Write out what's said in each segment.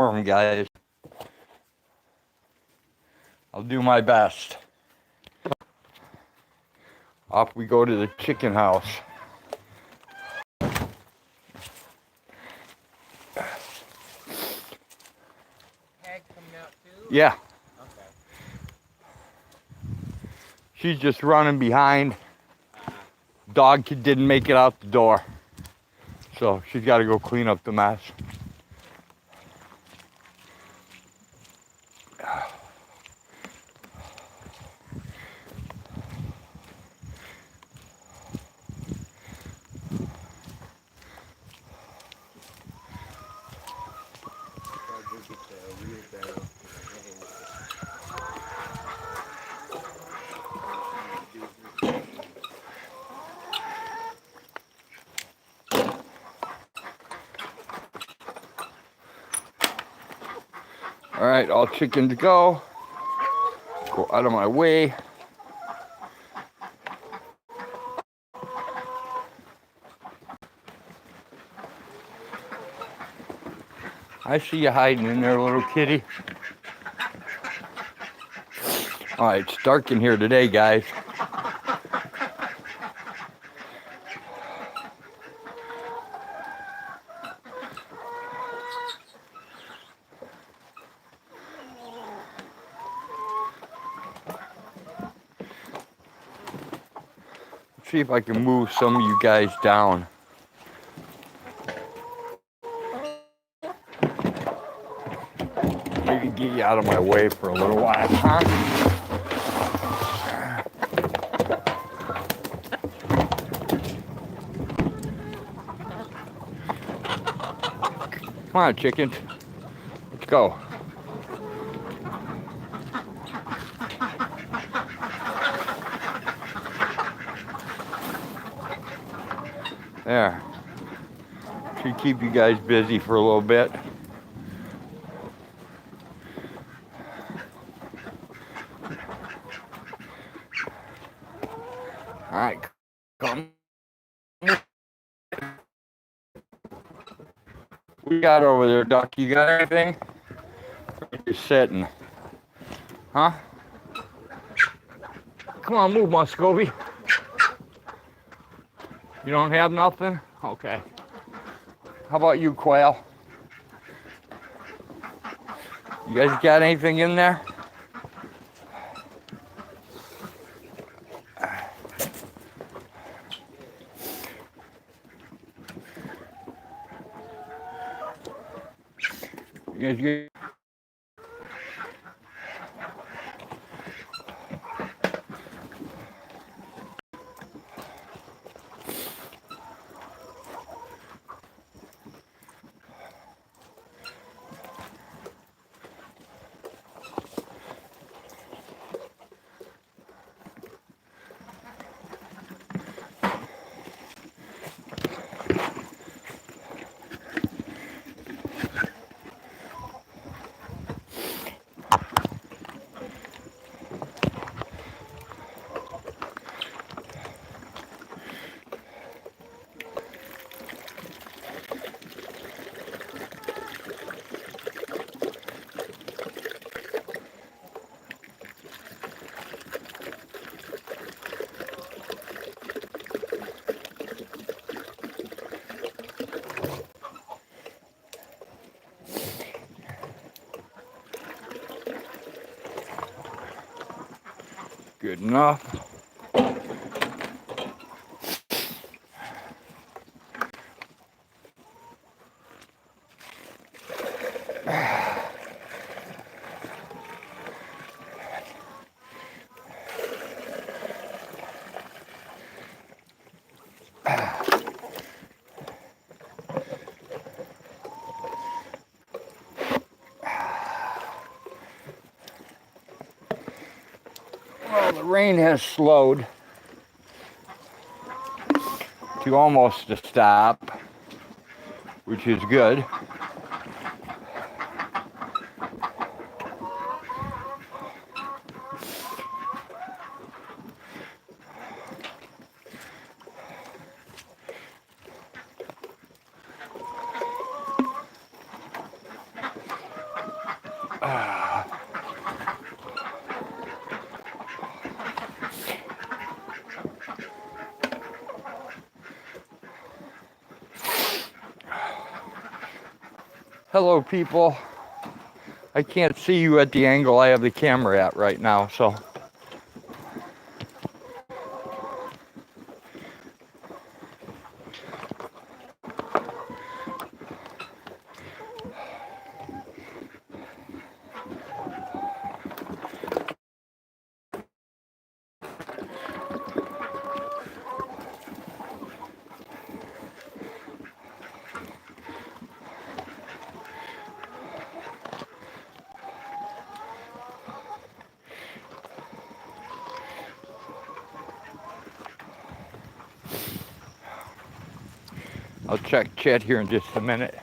warm, guys. I'll do my best. Off we go to the chicken house. Hag coming out too? Yeah. Okay. She's just running behind. Dog kid didn't make it out the door. So she's got to go clean up the mess. All right, all chickens go. Go out of my way. I see you hiding in there, little kitty. All right, it's dark in here today, guys. Let's see if I can move some of you guys down. Maybe get you out of my way for a little while, huh? Come on, chickens. Let's go. There. Should keep you guys busy for a little bit. All right, come. We got over there, Duck. You got anything? You're sitting. Huh? Come on, move, Muscovy. You don't have nothing? Okay. How about you, Quail? You guys got anything in there? You guys get... Good enough. Well, the rain has slowed to almost a stop, which is good. Hello, people. I can't see you at the angle I have the camera at right now, so. I'll check Chet here in just a minute.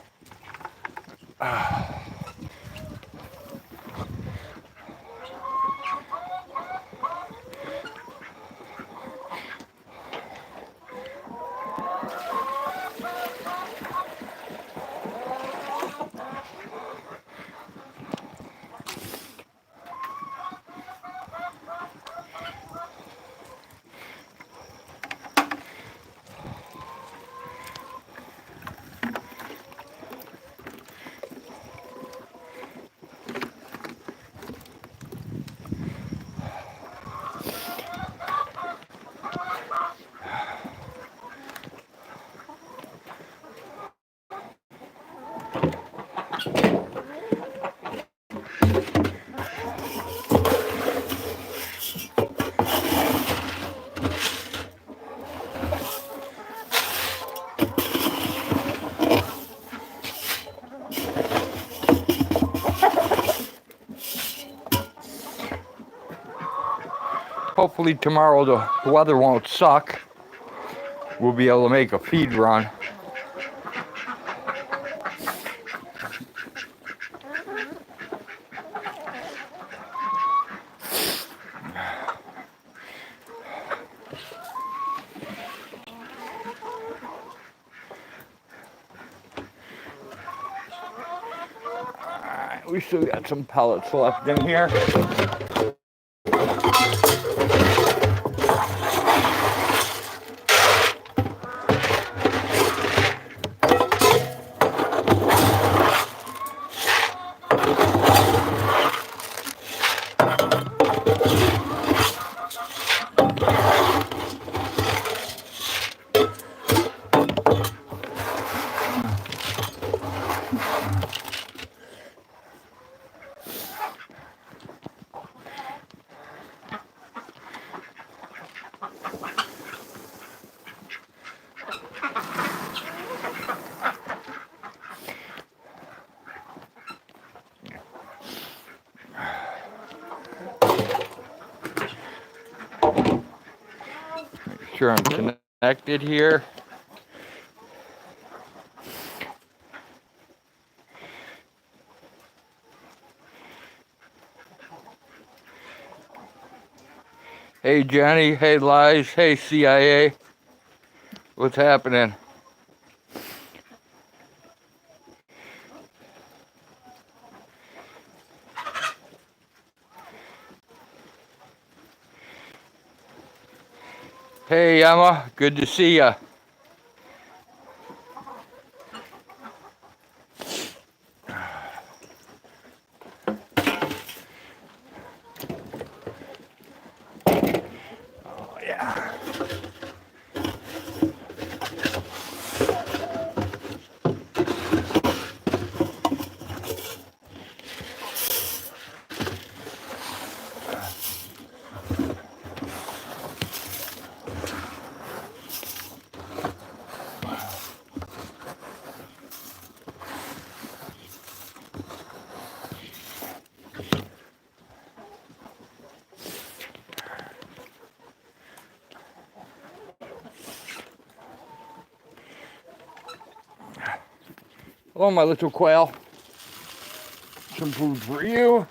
Hopefully tomorrow the weather won't suck. We'll be able to make a feed run. Alright, we still got some pellets left in here. Make sure I'm connected here. Hey Jenny, hey Lies, hey CIA. What's happening? Hey Emma, good to see ya. Oh yeah. Hello, my little quail. Some food for you.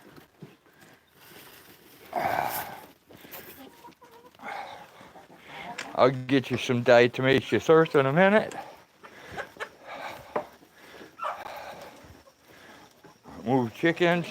I'll get you some diatomaceous earth in a minute. Move chickens.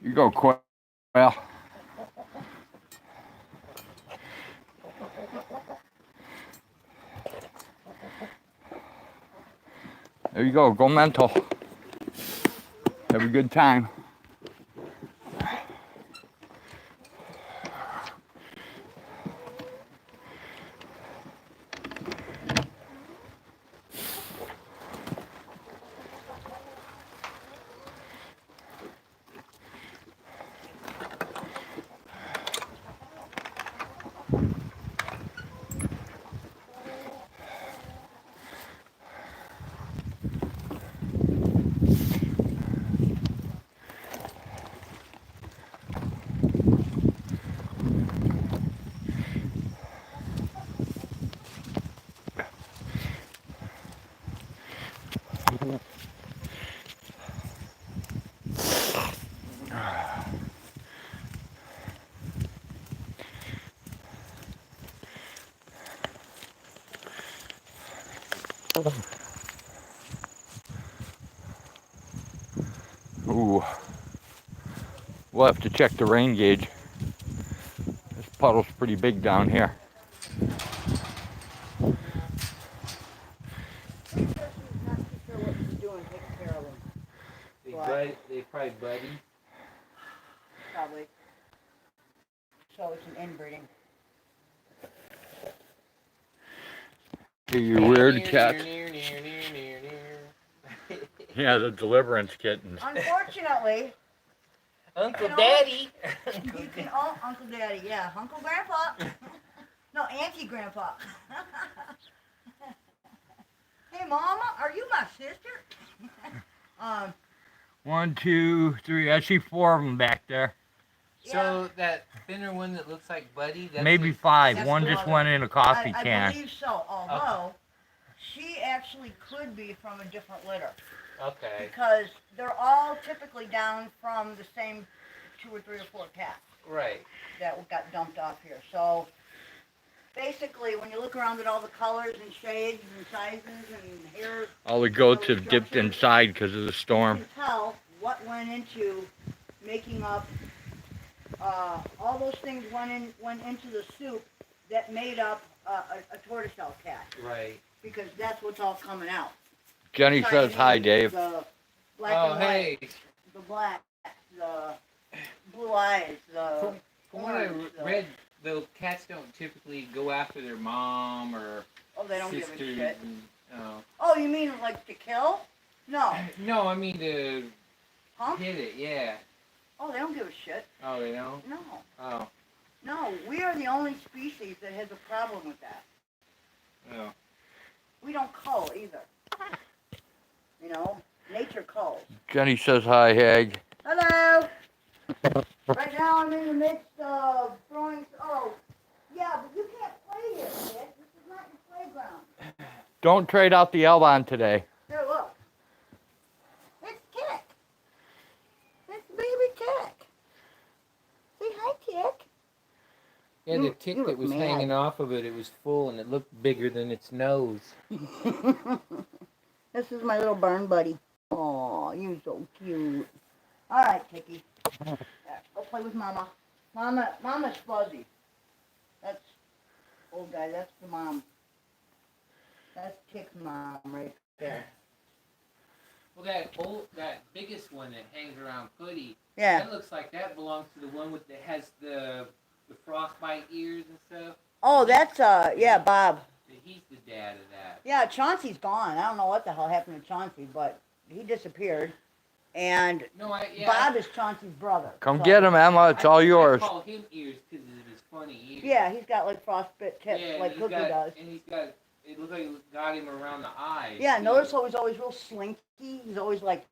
You go, Quail. There you go mental. Have a good time. Ooh. We'll have to check the rain gauge. This puddle's pretty big down here. They probably buddy. Probably. So it's an inbreeding. Hey, you weird cat. Yeah, the deliverance kittens. Unfortunately, Uncle Daddy. you can Uncle Daddy, yeah, Uncle Grandpa. No, Auntie Grandpa. Hey, Mama, are you my sister? 1, 2, 3. I see 4 of them back there. So that thinner one that looks like Buddy. That's Maybe it. 5. That's One the just mother. went in a coffee I can. believe so, although she actually could be from a different litter. Okay. Because they're all typically down from the same 2 or 3 or 4 cats Right. that got dumped off here. So basically, when you look around at all the colors and shades and sizes and hair, All the goats have dipped inside because of the you storm. can tell what went into making up. All those things went into the soup that made up a tortoiseshell cat. Right. Because that's what's all coming out. Jenny says hi, Dave. The black Oh, and hey. white, the black, the blue eyes, the From what I orange, read, the cats don't typically go after their mom or they don't give a sisters. shit. And, Oh, you mean like to kill? No. No, I mean to Huh? hit it. Yeah. Oh, they don't give a shit. Oh, they don't. No. Oh. No, we are the only species that has a problem with that. Oh. We don't cull either. You know, nature culls. Jenny says hi, Hag. Hello. Right now I'm in the midst of throwing. Oh, yeah, but you can't play here, kid. This is not your playground. Don't trade out the Elbon today. Here, look. It's Kick. It's baby Kick. Say hi, Kick. Yeah, the tick you that look was mad. hanging off of it, it was full and it looked bigger than its nose. This is my little barn buddy. Aw, you're so cute. All right, Kicky. Yeah, go play with Mama. Mama's fuzzy. That's old guy. That's the mom. That's Kick's mom right there. Well, that biggest one that hangs around Footy, Yeah. that looks like that belongs to the one that has the frostbite ears and stuff. Oh, that's yeah, Bob. He's the dad of that. Yeah, Chauncey's gone. I don't know what the hell happened to Chauncey, but he disappeared. And Bob is Chauncey's brother. Come get him, Emma. It's all yours. I call him ears because of his funny ears. Yeah, he's got like frostbite tips, Yeah, like Cookie does. And he's got, it looks like it got him around the eyes. Yeah, too. notice how he's always real slinky. He's always like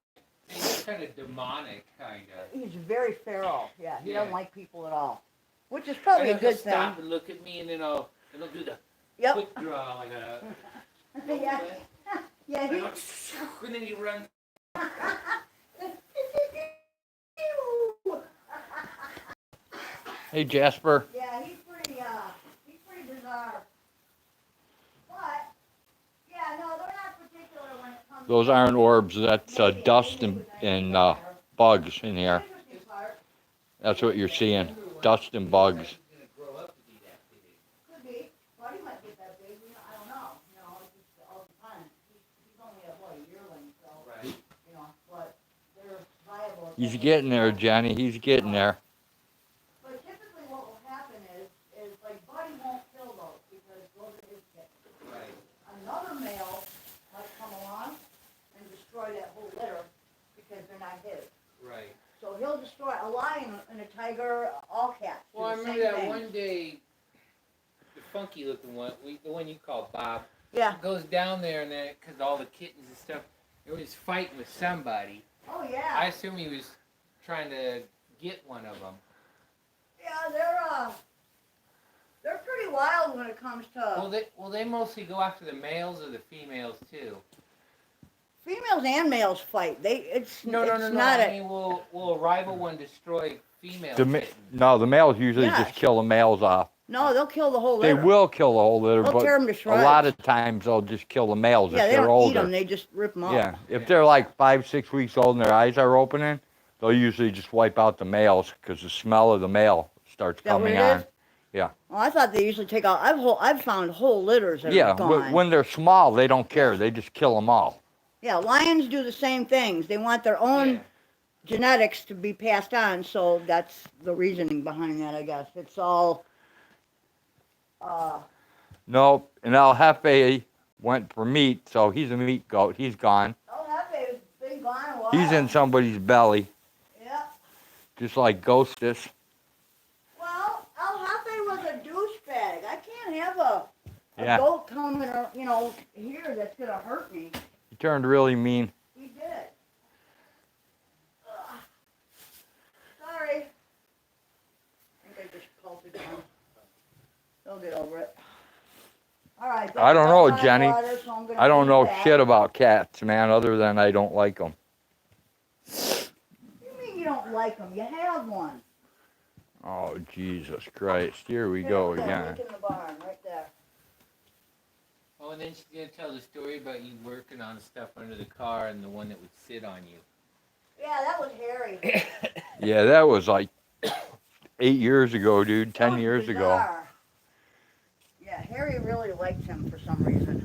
He's kind of demonic, kind of. He's very feral. Yeah, he doesn't Yeah. like people at all, which is probably a And he'll good stop thing. and look at me, and then he'll do the Yep. quick draw like a. Yeah. Yeah. And, He, and then he runs. Hey, Jasper. yeah, he's pretty bizarre. But yeah, no, they're not particular when it comes. Those to aren't orbs. That's mating. dust Mating and with anything. bugs in here. Interesting part. That's what you're seeing. Dust and bugs. He's gonna grow up to be that big. Could be. Well, he might get that big. I don't know. You know, it just all depends. He's only a yearling, so Right. you know, but they're viable. He's getting there, Jenny. He's getting there. But typically, what will happen is like Buddy won't kill those because those are his kittens. Right. Another male might come along and destroy that whole litter because they're not his. Right. So he'll destroy a lion and a tiger, all cats. do Well, I the remember same that thing. one day, the funky looking one, the one you call Bob, Yeah. goes down there and then, because all the kittens and stuff, he was fighting with somebody. Oh yeah. I assume he was trying to get one of them. Yeah, they're pretty wild when it comes to Well, they mostly go after the males or the females too. females and males fight. It's No. not I a mean, will a rival one destroy female The kittens? no, the males usually Yes. just kill the males off. no. They'll kill the whole They litter. will kill the whole litter, They'll but tear them to a shreds. lot of times they'll just kill the males yeah, if they they're don't older. eat them. They just rip them off. Yeah, if Yeah. they're like 5, 6 weeks old and their eyes are opening, they'll usually just wipe out the males because the smell of the male starts that what coming it on. is? Yeah. Well, I thought they usually take out. I've found whole litters that Yeah, are gone. when they're small, they don't care. They just kill them all. Yeah, lions do the same things. They want their own Yeah. genetics to be passed on, so that's the reasoning behind that, I guess. It's all, No, and El Jefe went for meat, so he's a meat goat. He's gone. El Jefe's been gone a while. He's in somebody's belly, Yeah. just like Ghostus. Well, El Jefe was a douchebag. I can't have a Yeah. goat coming, here that's gonna hurt me. He turned really mean. He did. Ugh. Sorry. I think I just pelted him. They'll get over it. All right. I don't that's know, all my Jenny. water, so I'm gonna I don't leave know that. shit about cats, man, other than I don't like them. What do you mean you don't like them? You have one. Oh, Jesus Christ. Here we There, go there, again. look in the barn, right there. Oh, and then she's gonna tell the story about you working on stuff under the car and the one that would sit on you. Yeah, that was Harry. Yeah, that was like 8 years ago, dude. That 10 was years ago. bizarre. Yeah, Harry really liked him for some reason.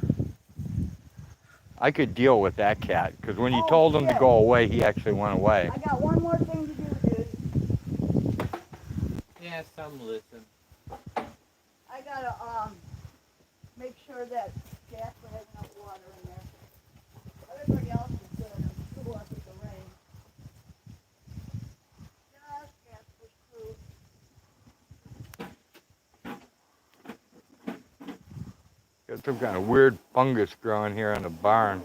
I could deal with that cat, because when you Oh, told him to shit. go away, he actually went away. I got one more thing to do, dude. Yeah, some listen. I gotta make sure that Jasper has enough water in there. Everybody else is good. I'm cool after the rain. Just Jasper's crew. Got some kind of weird fungus growing here in the barn.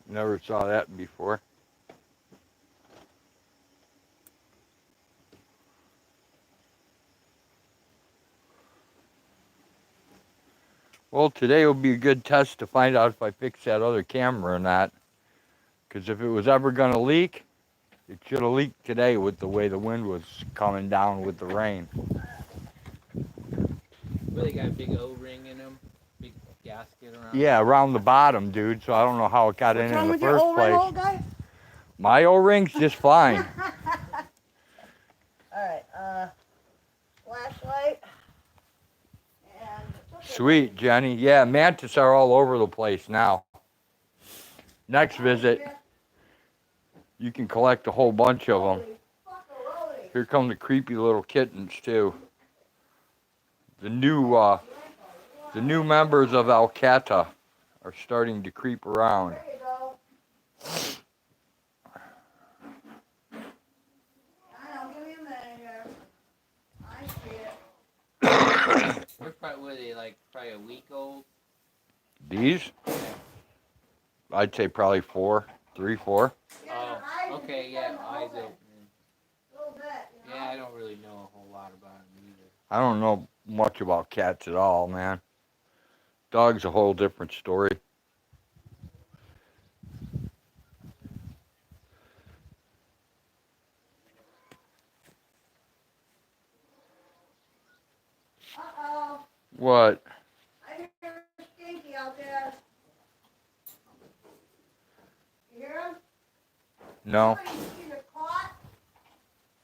Never saw that before. Well, today will be a good test to find out if I fix that other camera or not. Because if it was ever going to leak, it should have leaked today with the way the wind was coming down with the rain. Really got a big O-ring in them, big gasket around. Yeah, around the bottom, dude. So I don't know how it got What's in wrong the with your first old place. old guy? My O-ring's just fine. Alright, flashlight. And Sweet, Jenny. Yeah, mantis are all over the place now. Next visit, you can collect a whole bunch of them. Holy fuckaroni. Here come the creepy little kittens too. The new members of Alcata are starting to creep around. There you go. I know, give me a minute here. I see it. They're probably, what are they, like, probably a week old? These? I'd say probably 4, 3, 4. Oh, okay, yeah, eyes open. A little bit, you know? Yeah, I don't really know a whole lot about them either. I don't know much about cats at all, man. Dogs a whole different story. Uh-oh. What? I hear Stinky out there. You hear him? No, Somebody's either caught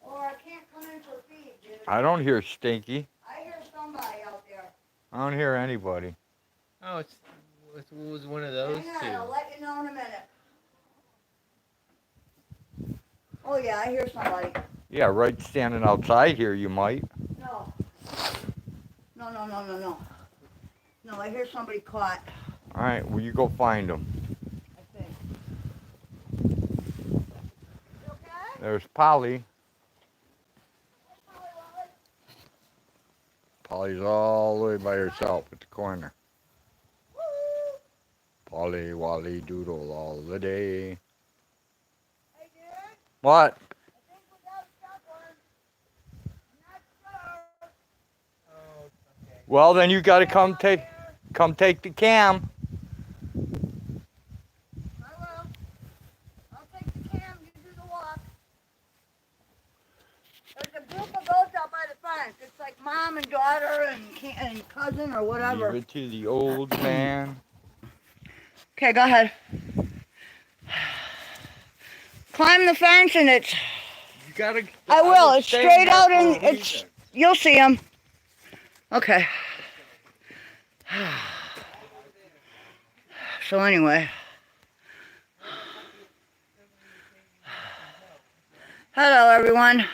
or can't come in for feed, dude. I don't hear Stinky. I hear somebody out there. I don't hear anybody. Oh, it was one of those Hang on, I'll two. let you know in a minute. Oh yeah, I hear somebody. Yeah, right standing outside here you might. No. No. No, I hear somebody caught, All right, well, you go find them. I think. You okay? There's Polly. Polly's all the way by herself at the corner. Polly, Wally, Doodle all the day. Hey, dude. What? I think we got a stuck one. I'm not sure. Oh, okay. Well, then you got to come take the cam. I will. I'll take the cam, you do the walk. There's a group of goats out by the fence. It's like mom and daughter and cousin or whatever. Leave it to the old man. Okay, go ahead. Climb the fence and it's... You gotta. I will. It's straight out and it's... You'll see them. Okay. So anyway. Hello, everyone.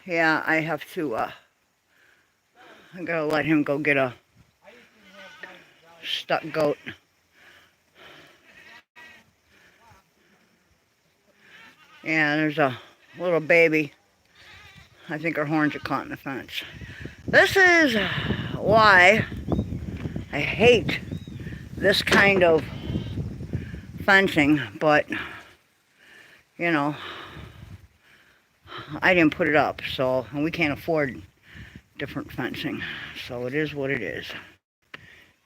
Yeah, I have to, I gotta let him go get a stuck goat. Yeah, there's a little baby. I think her horns are caught in the fence. This is why I hate this kind of fencing, but, you know, I didn't put it up, so, and we can't afford different fencing, so it is what it is.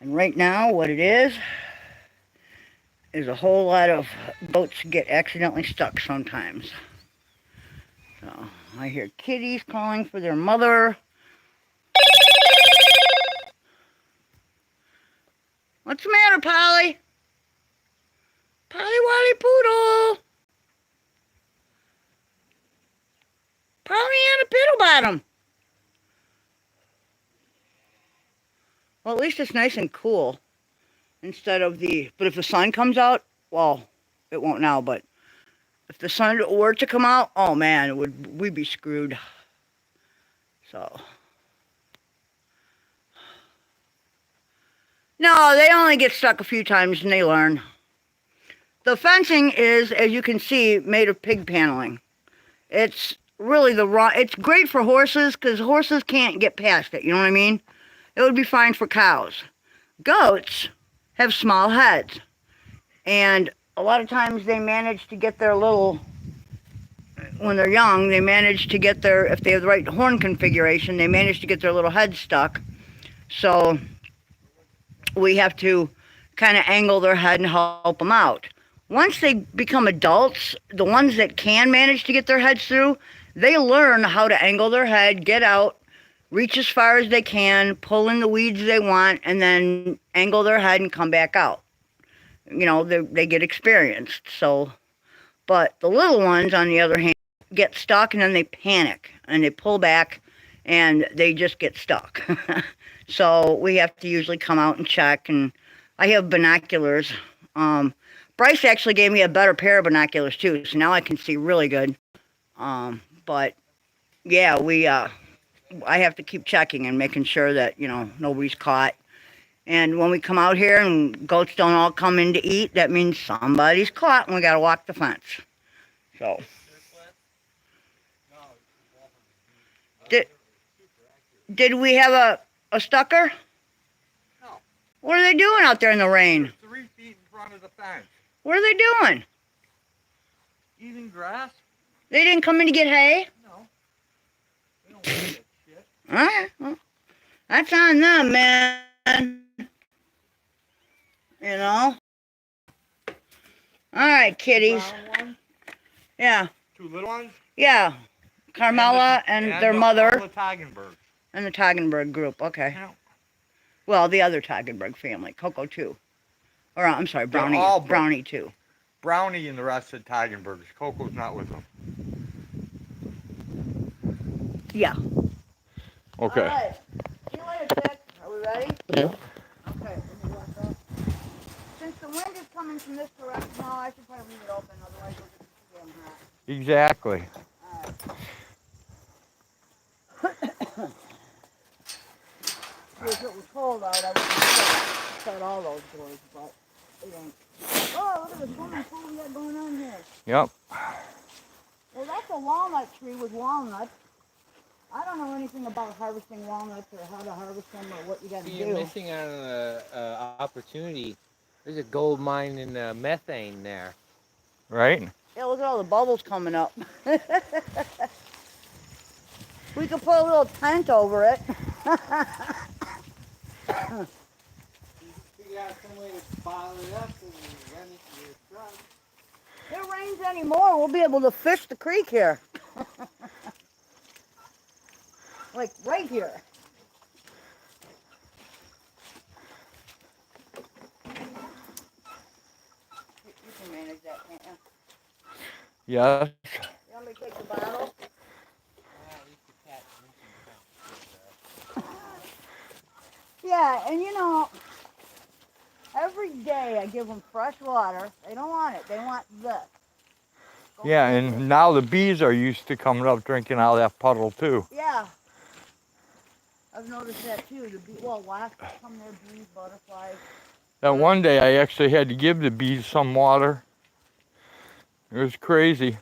And right now, what it is a whole lot of goats get accidentally stuck sometimes. So, I hear kitties calling for their mother. What's the matter, Polly? Polly Wally Poodle. Pollyanna Piddle Bottom. Well, at least it's nice and cool. Instead of but if the sun comes out, well, it won't now, but if the sun were to come out, oh man, we'd be screwed. So. No, they only get stuck a few times and they learn. The fencing is, as you can see, made of pig paneling. It's really it's great for horses because horses can't get past it, you know what I mean? It would be fine for cows. Goats have small heads, and a lot of times they manage to get their when they're young, they manage to get if they have the right horn configuration, they manage to get their little heads stuck. So we have to kind of angle their head and help them out. Once they become adults, the ones that can manage to get their heads through, they learn how to angle their head, get out, reach as far as they can, pull in the weeds they want, and then angle their head and come back out. You know, they get experienced. So, but the little ones, on the other hand, get stuck and then they panic and they pull back and they just get stuck. So we have to usually come out and check. And I have binoculars. Bryce actually gave me a better pair of binoculars too, so now I can see really good. But yeah, I have to keep checking and making sure that, you know, nobody's caught. And when we come out here and goats don't all come in to eat, that means somebody's caught and we got to walk the fence. So. Did we have A stucker? No. What are they doing out there in the rain? They're 3 feet in front of the fence. What are they doing? Eating grass? They didn't come in to get hay? No. They don't want that shit. Alright, well, that's on them, man. You know? Alright, kitties. Brown ones, Yeah, 2 little ones, yeah. Carmela and their mother all the Toggenburgs. and the Toggenburg group. Okay. Yeah. Well, the other Toggenburg family. Coco too. Or, I'm sorry, They're Brownie. all Brownie too. Brownie and the rest of the Toggenburgs. Coco's not with them. Yeah. Okay. Alright. See you later, Chick. Are we ready? Yeah. Okay. Let me walk up. Since the wind is coming from this direction now, I should probably leave it open, otherwise it'll get too damn hot. Exactly. Alright. If it was cold out, I would shut all those doors, but it ain't. Oh, look at the swimming pool we got going on here. Yep. Well, that's a walnut tree with walnuts. I don't know anything about harvesting walnuts or how to harvest them or what you got to You're do. missing out on an opportunity. There's a gold mine in methane there. Right? Yeah, look at all the bubbles coming up. We could put a little tent over it. Figure out some way to bottle it up and run it to your truck. If it rains anymore, we'll be able to fish the creek here. Like right here. You can manage that, can't you? Yes. You want me to take the bottle? Yeah, and you know, every day I give them fresh water. They don't want it. They want this. Yeah, and now the bees are used to coming up drinking out of that puddle too. Yeah. I've noticed that too. The bee, well, wasps come there, bees, butterflies. That one day I actually had to give the bees some water. It was crazy.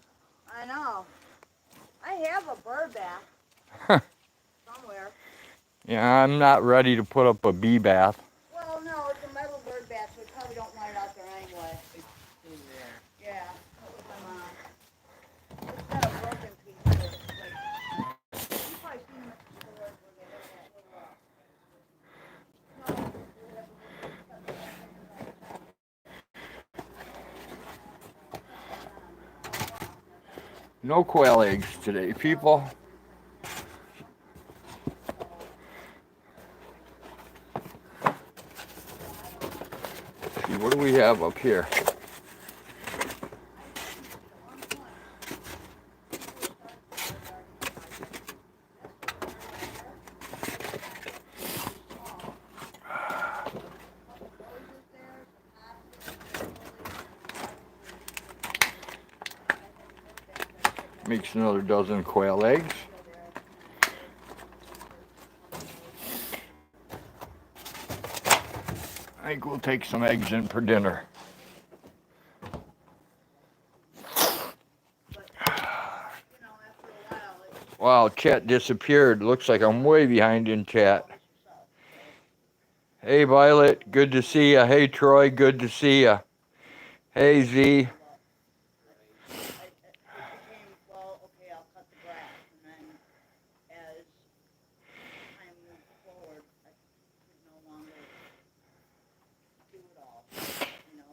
I know. I have a bird bath somewhere. Yeah, I'm not ready to put up a bee bath. Well, no, it's a metal bird bath, so we probably don't want it out there anyway. Yeah, that was my mom. It's got a broken piece to it. Like, you've probably seen them at the stores where they have that No quail eggs today, people. Let's see, what do we have up here? Makes another dozen quail eggs. I think we'll take some eggs in for dinner. Wow, chat disappeared. Looks like I'm way behind in chat. Hey Violet, good to see ya. Hey Troy, good to see ya. Hey Z.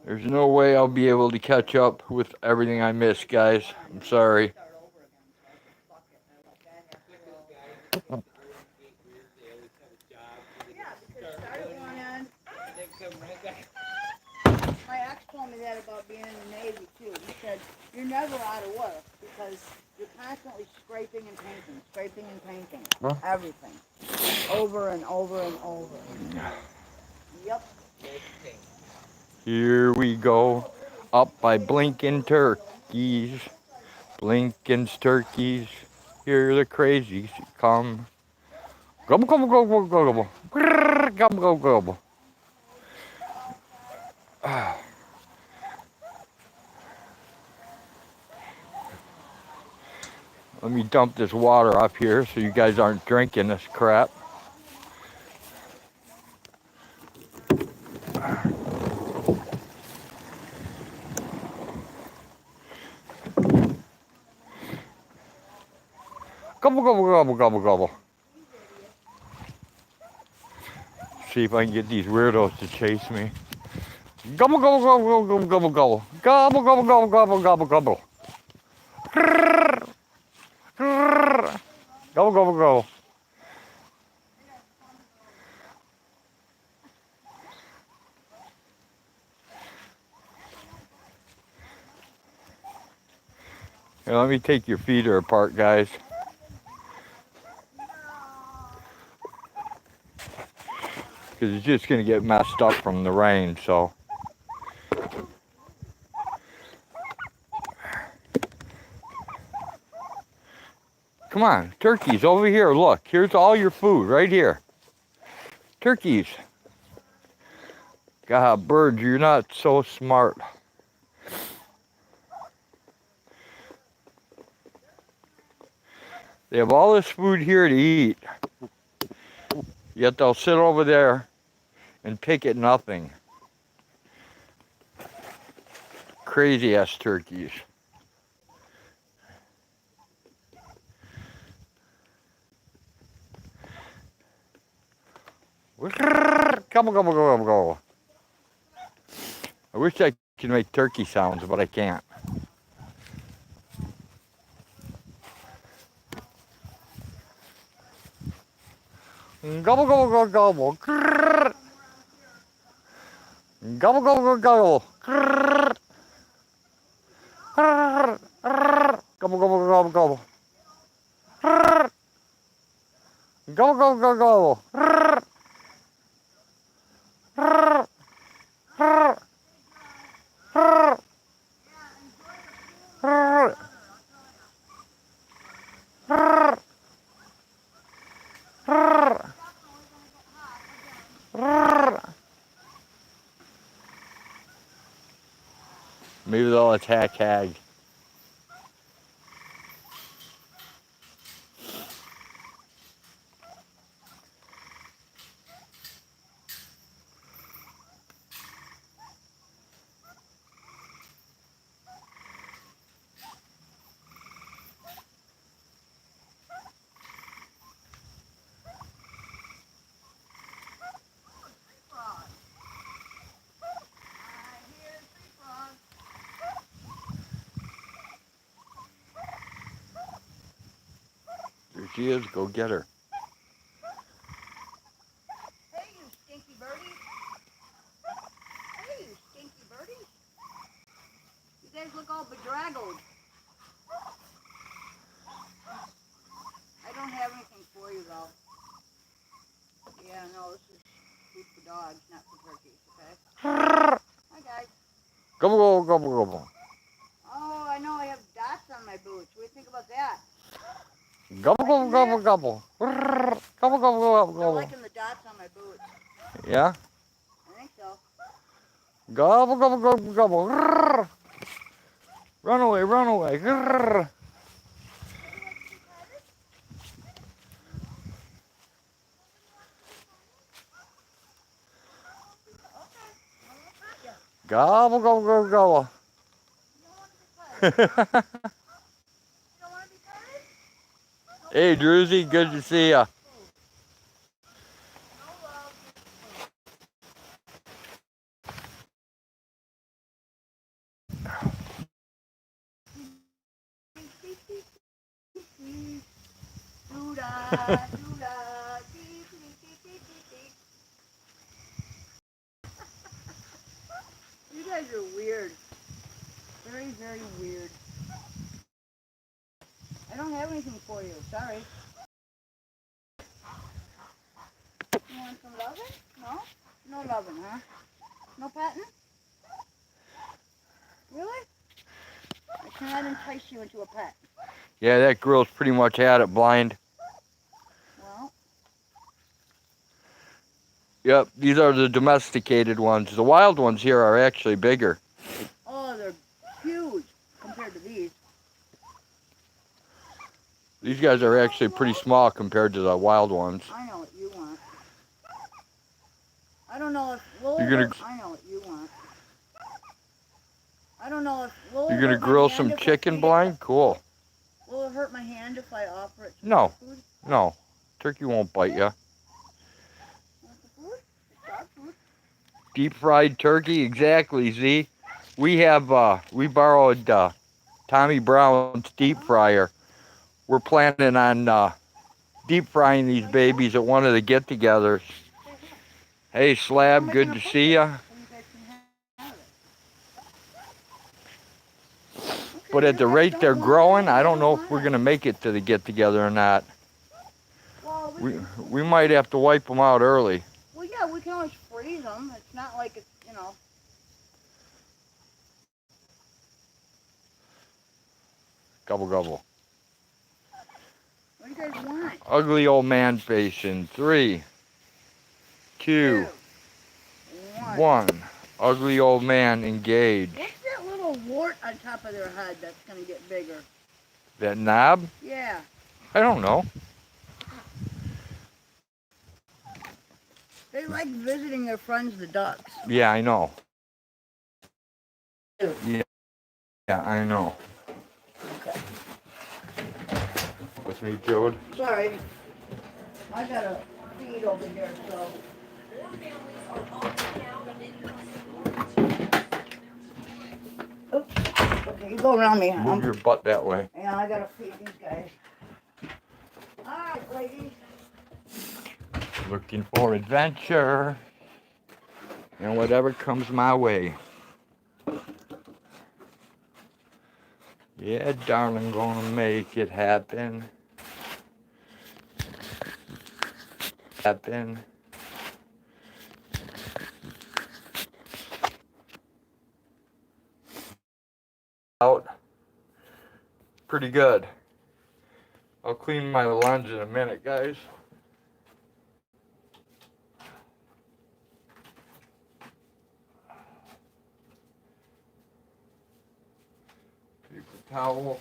There's no way I'll be able to catch up with everything I missed, guys. I'm sorry. My ex told me that about being in the Navy too. He said, you're never out of work because you're constantly scraping and painting, Huh? everything. Over and over and over. Yep. Here we go, up by Blinken turkeys. Blinken's turkeys, here the crazies come. Gobble, gobble, gobble, gobble, gobble. Grrr, gobble, gobble, gobble. Let me dump this water up here so you guys aren't drinking this crap. Gobble, gobble, gobble, gobble, gobble. See if I can get these weirdos to chase me. Gobble, gobble, gobble, gobble, gobble, gobble. Gobble, gobble, gobble, gobble, gobble, gobble. Gobble, gobble, gobble. Here, let me take your feeder apart, guys. Because it's just going to get messed up from the rain, so. Come on, turkeys, over here, look. Here's all your food, right here. Turkeys. God, birds, you're not so smart. They have all this food here to eat. Yet they'll sit over there and pick at nothing. Crazy ass turkeys. Gobble, gobble, gobble, gobble. I wish I could make turkey sounds, but I can't. Gobble, gobble, gobble, gobble. Gobble, gobble, gobble, gobble. Gobble, gobble, gobble, gobble. Gobble, gobble, gobble, gobble. Maybe they'll attack Hag. There she is, go get her. Hey, you stinky birdie. Hey, you stinky birdie. You guys look all bedraggled. I don't have anything for you, though. Yeah, no, this is food for dogs, not for turkeys, okay? Hi, guys. Gobble, gobble, gobble, gobble. Oh, I know I have dots on my boots. What do you think about that? Gobble, gobble, gobble, gobble. Gobble, gobble, gobble, They're gobble. liking the dots on my boots. Yeah? I think so. Gobble, gobble, gobble, gobble. Run away, run away. Gobble, gobble, gobble, gobble. Hey, Druzy, good to see ya. You guys are weird. Very, very weird. I don't have anything for you. Sorry. You want some loving? No? No loving, huh? No patting? Really? I cannot entice you into a pet. Yeah, that girl's pretty much had it blind. Well, Yep, these are the domesticated ones. The wild ones here are actually bigger. oh, they're huge compared to these. These guys are actually pretty small compared to the wild ones. I know what you want. I don't know if will You're it gonna hurt. I know what you want. I don't know if will you're it gonna hurt my grill hand some if I chicken feed it. blind? Cool. Will it hurt my hand if I offer it some No, dog food? no. Turkey won't bite you. Want the food? It's dog food. Deep fried turkey, exactly, Z. We borrowed Tommy Brown's deep fryer. We're planning on deep frying these babies at one of the get-togethers. Hey, I'm Slab, making good a to push see it ya. so you guys can have it. But Okay, at you the guys rate they're don't want growing, it. I You don't don't know if want we're it. gonna make it to the get-together or not. Well, We might have to wipe them out early. well, yeah, we can always freeze them. It's not like it's, you know. Gobble gobble. What do you guys want? Ugly old man face in 3, 2, 1. 1. Ugly old man engage. What's that little wart on top of their head that's gonna get bigger? That knob? Yeah. I don't know. They like visiting their friends, the ducks. Yeah, I know. Yeah, I know. Okay. With me, Jode. Sorry. I got a feed over here, so. Oops. Okay, you go around me. Move your butt that way. Yeah, I gotta feed these guys. Alright, ladies. Looking for adventure. And whatever comes my way. Yeah, darling, gonna make it happen. Happen. Out. Pretty good. I'll clean my lens in a minute, guys. Paper towel.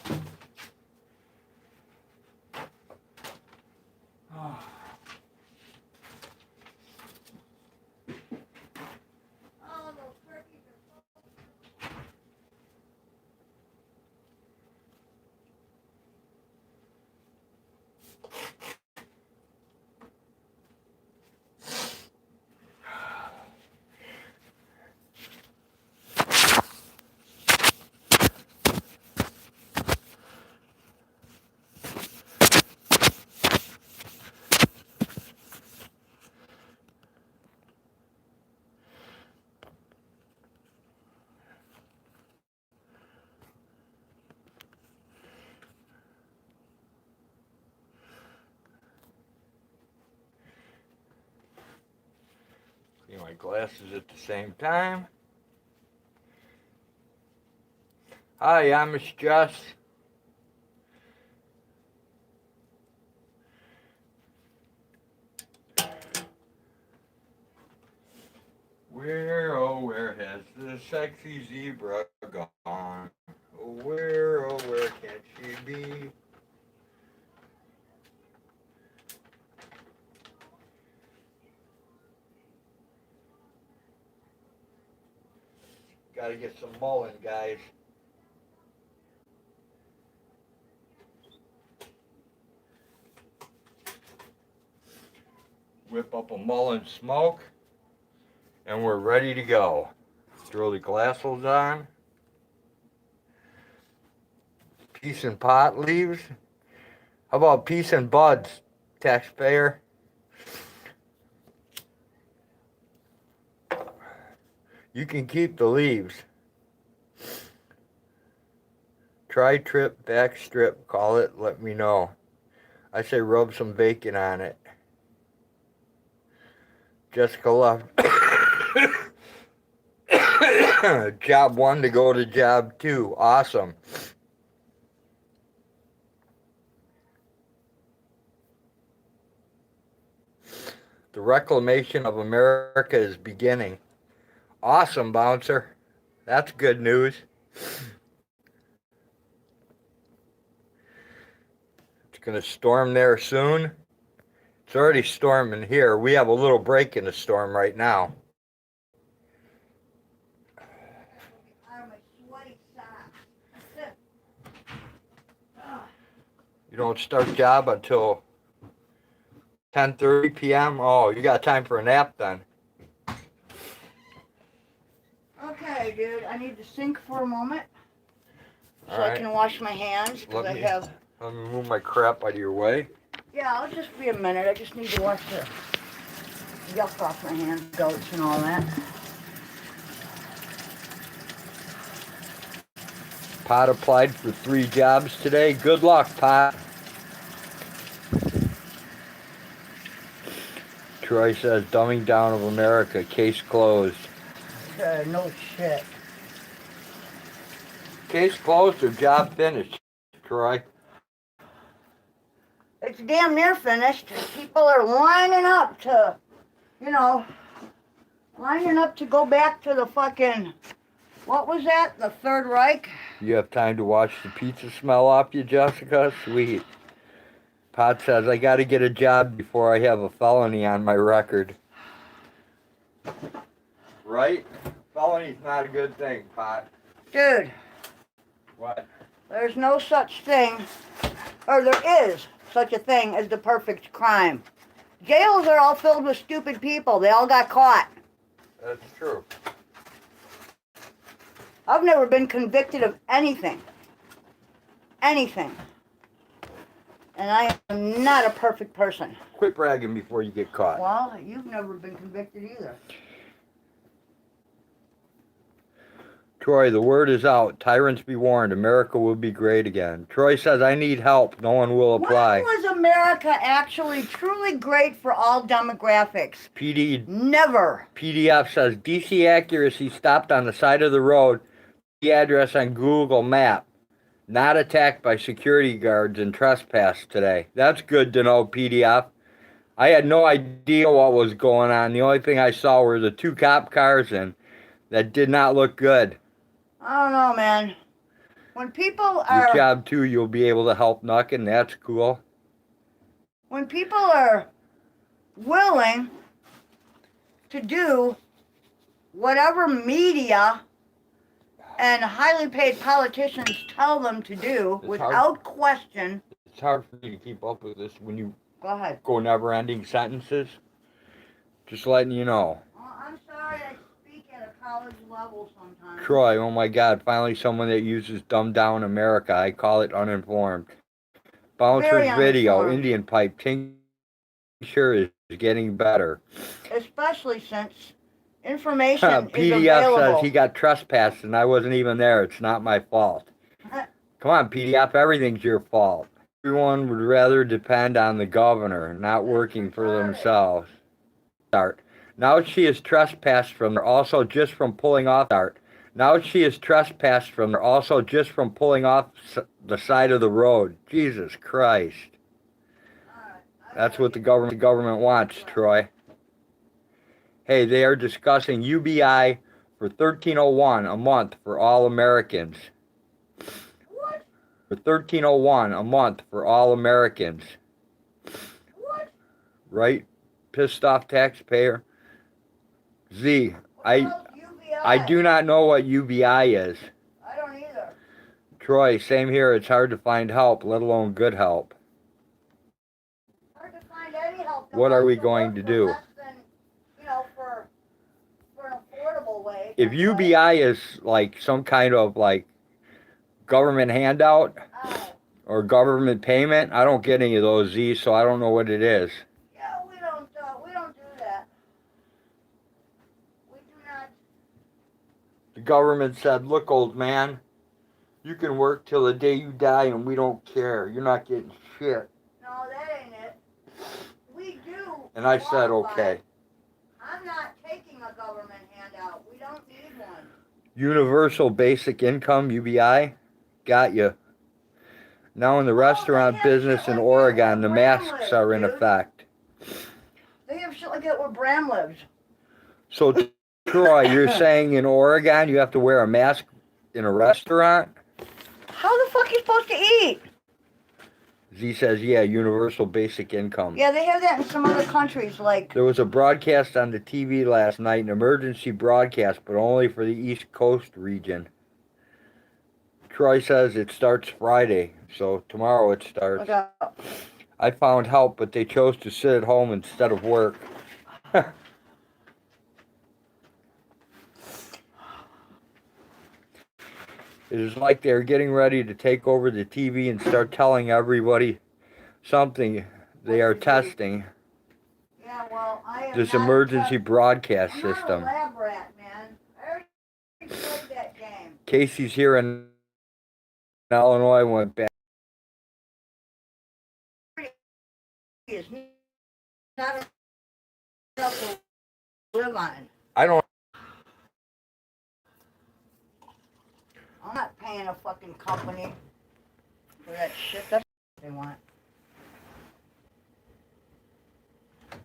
Clean my glasses at the same time. Hi, I'm Miss Jess. Where, oh, where has the sexy zebra gone? Oh, where can she be? Gotta get some mullein, guys. Whip up a mullein smoke, and we're ready to go. Throw the glasses on. Peace and pot leaves. How about peace and buds, taxpayer? You can keep the leaves. Try trip, back strip, call it, let me know. I say rub some bacon on it. Jessica left. Job 1 to go to job 2. Awesome. The reclamation of America is beginning. Awesome, Bouncer. That's good news. It's going to storm there soon. It's already storming here. We have a little break in the storm right now. You don't start job until 10:30 p.m.? Oh, you got time for a nap then. Okay, dude, I need to sink for a moment so All I right. can wash my hands because I have. Let me move my crap out of your way. Yeah, I'll just be a minute. I just need to wash the yuck off my hands, goats and all that. Pot applied for 3 jobs today. Good luck, Pot. Troy says, dumbing down of America, case closed. No shit. Case closed or job finished, Troy? It's damn near finished. People are lining up to, lining up to go back to the fucking, what was that? The Third Reich? You have time to wash the pizza smell off you, Jessica? Sweet. Pot says, I gotta get a job before I have a felony on my record. Right? Felony's not a good thing, Pot. Dude, What? there's no such thing, or there is such a thing as the perfect crime. Jails are all filled with stupid people. They all got caught. That's true. I've never been convicted of anything. Anything. And I am not a perfect person. Quit bragging before you get caught. Well, you've never been convicted either. Troy, the word is out. Tyrants be warned. America will be great again. Troy says, I need help. No one will apply. When was America actually truly great for all demographics? Never. PDF says, DC accuracy stopped on the side of the road. The address on Google Map. Not attacked by security guards and trespassed today. That's good to know, PDF. I had no idea what was going on. The only thing I saw were the 2 cop cars, and that did not look good. I don't know, man. When people are... Your job, too, you'll be able to help Nuckin. That's cool. When people are willing to do whatever media and highly paid politicians tell them to do without question... It's hard for me to keep up with this when you Go ahead. go never-ending sentences. Just letting you know. Well, I'm sorry I speak at a college level sometimes. Troy, oh my God, finally someone that uses dumb down America. I call it uninformed. Bouncer's video, uninformed. Indian pipe, tincture is getting better. Especially since information is PDF available. says he got trespassed and I wasn't even there. It's not my fault. Come on, PDF, everything's your fault. Everyone would rather depend on the governor, not working for themselves. Now she is trespassed from also just from pulling off Now she is trespassed from also just from pulling off the side of the road. Jesus Christ. That's what the government wants, Troy. Hey, they are discussing UBI for $13.01 a month for all Americans. What? For $13.01 a month for all Americans. What? Right? Pissed off taxpayer. Z, I do not know what UBI is. I don't either. Troy, same here. It's hard to find help, let alone good help. Hard to find any help. What are we going to do? Less than, for an affordable way. If UBI is like some kind of like government handout or government payment, I don't get any of those, Z, so I don't know what it is. Yeah, we don't do that. We do not. The government said, look, old man, you can work till the day you die and we don't care. You're not getting shit. No, that ain't it. We do. And I said, qualify. okay. I'm not taking a government handout. We don't need one. Universal Basic Income, UBI, got you. Now in the restaurant business in Oregon, the masks are in effect. They have shit like that where Bram lives. So, Troy, you're saying in Oregon you have to wear a mask in a restaurant? How the fuck are you supposed to eat? Z says, yeah, universal basic income. Yeah, they have that in some other countries, like... There was a broadcast on the TV last night, an emergency broadcast, but only for the East Coast region. Troy says it starts Friday, so tomorrow it starts. Look out. I found help, but they chose to sit at home instead of work. It is like they're getting ready to take over the TV and start telling everybody something they are testing. Yeah, well, I am This not emergency broadcast I'm not a system. lab rat, man. I already played that game. Casey's here in Illinois, went back. It's not enough to live on. I don't. I'm not paying a fucking company for that shit. That's what they want. As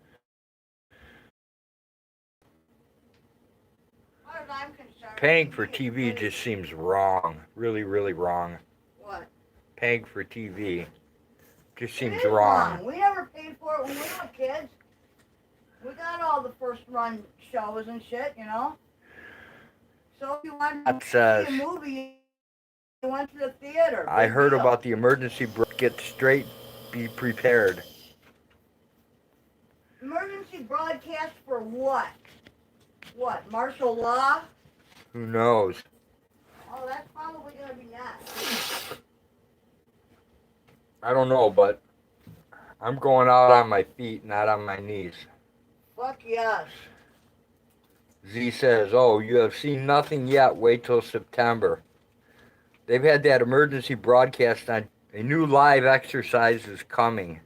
far as I'm concerned, Paying for TV just seems wrong. Really, really wrong. What? Paying for TV just seems It is wrong. We never paid for it when we were kids. We got all the first run shows and shit, you know? So if you wanted That to says, see a movie, you went to the theater. I Big heard deal. about the emergency break. Get straight, be prepared. Emergency broadcast for what? What? Martial law? Who knows? Oh, that's probably going to be next. I don't know, but I'm going out on my feet, not on my knees. Fuck yes. Z says, oh, you have seen nothing yet. Wait till September. They've had that emergency broadcast on. A new live exercise is coming.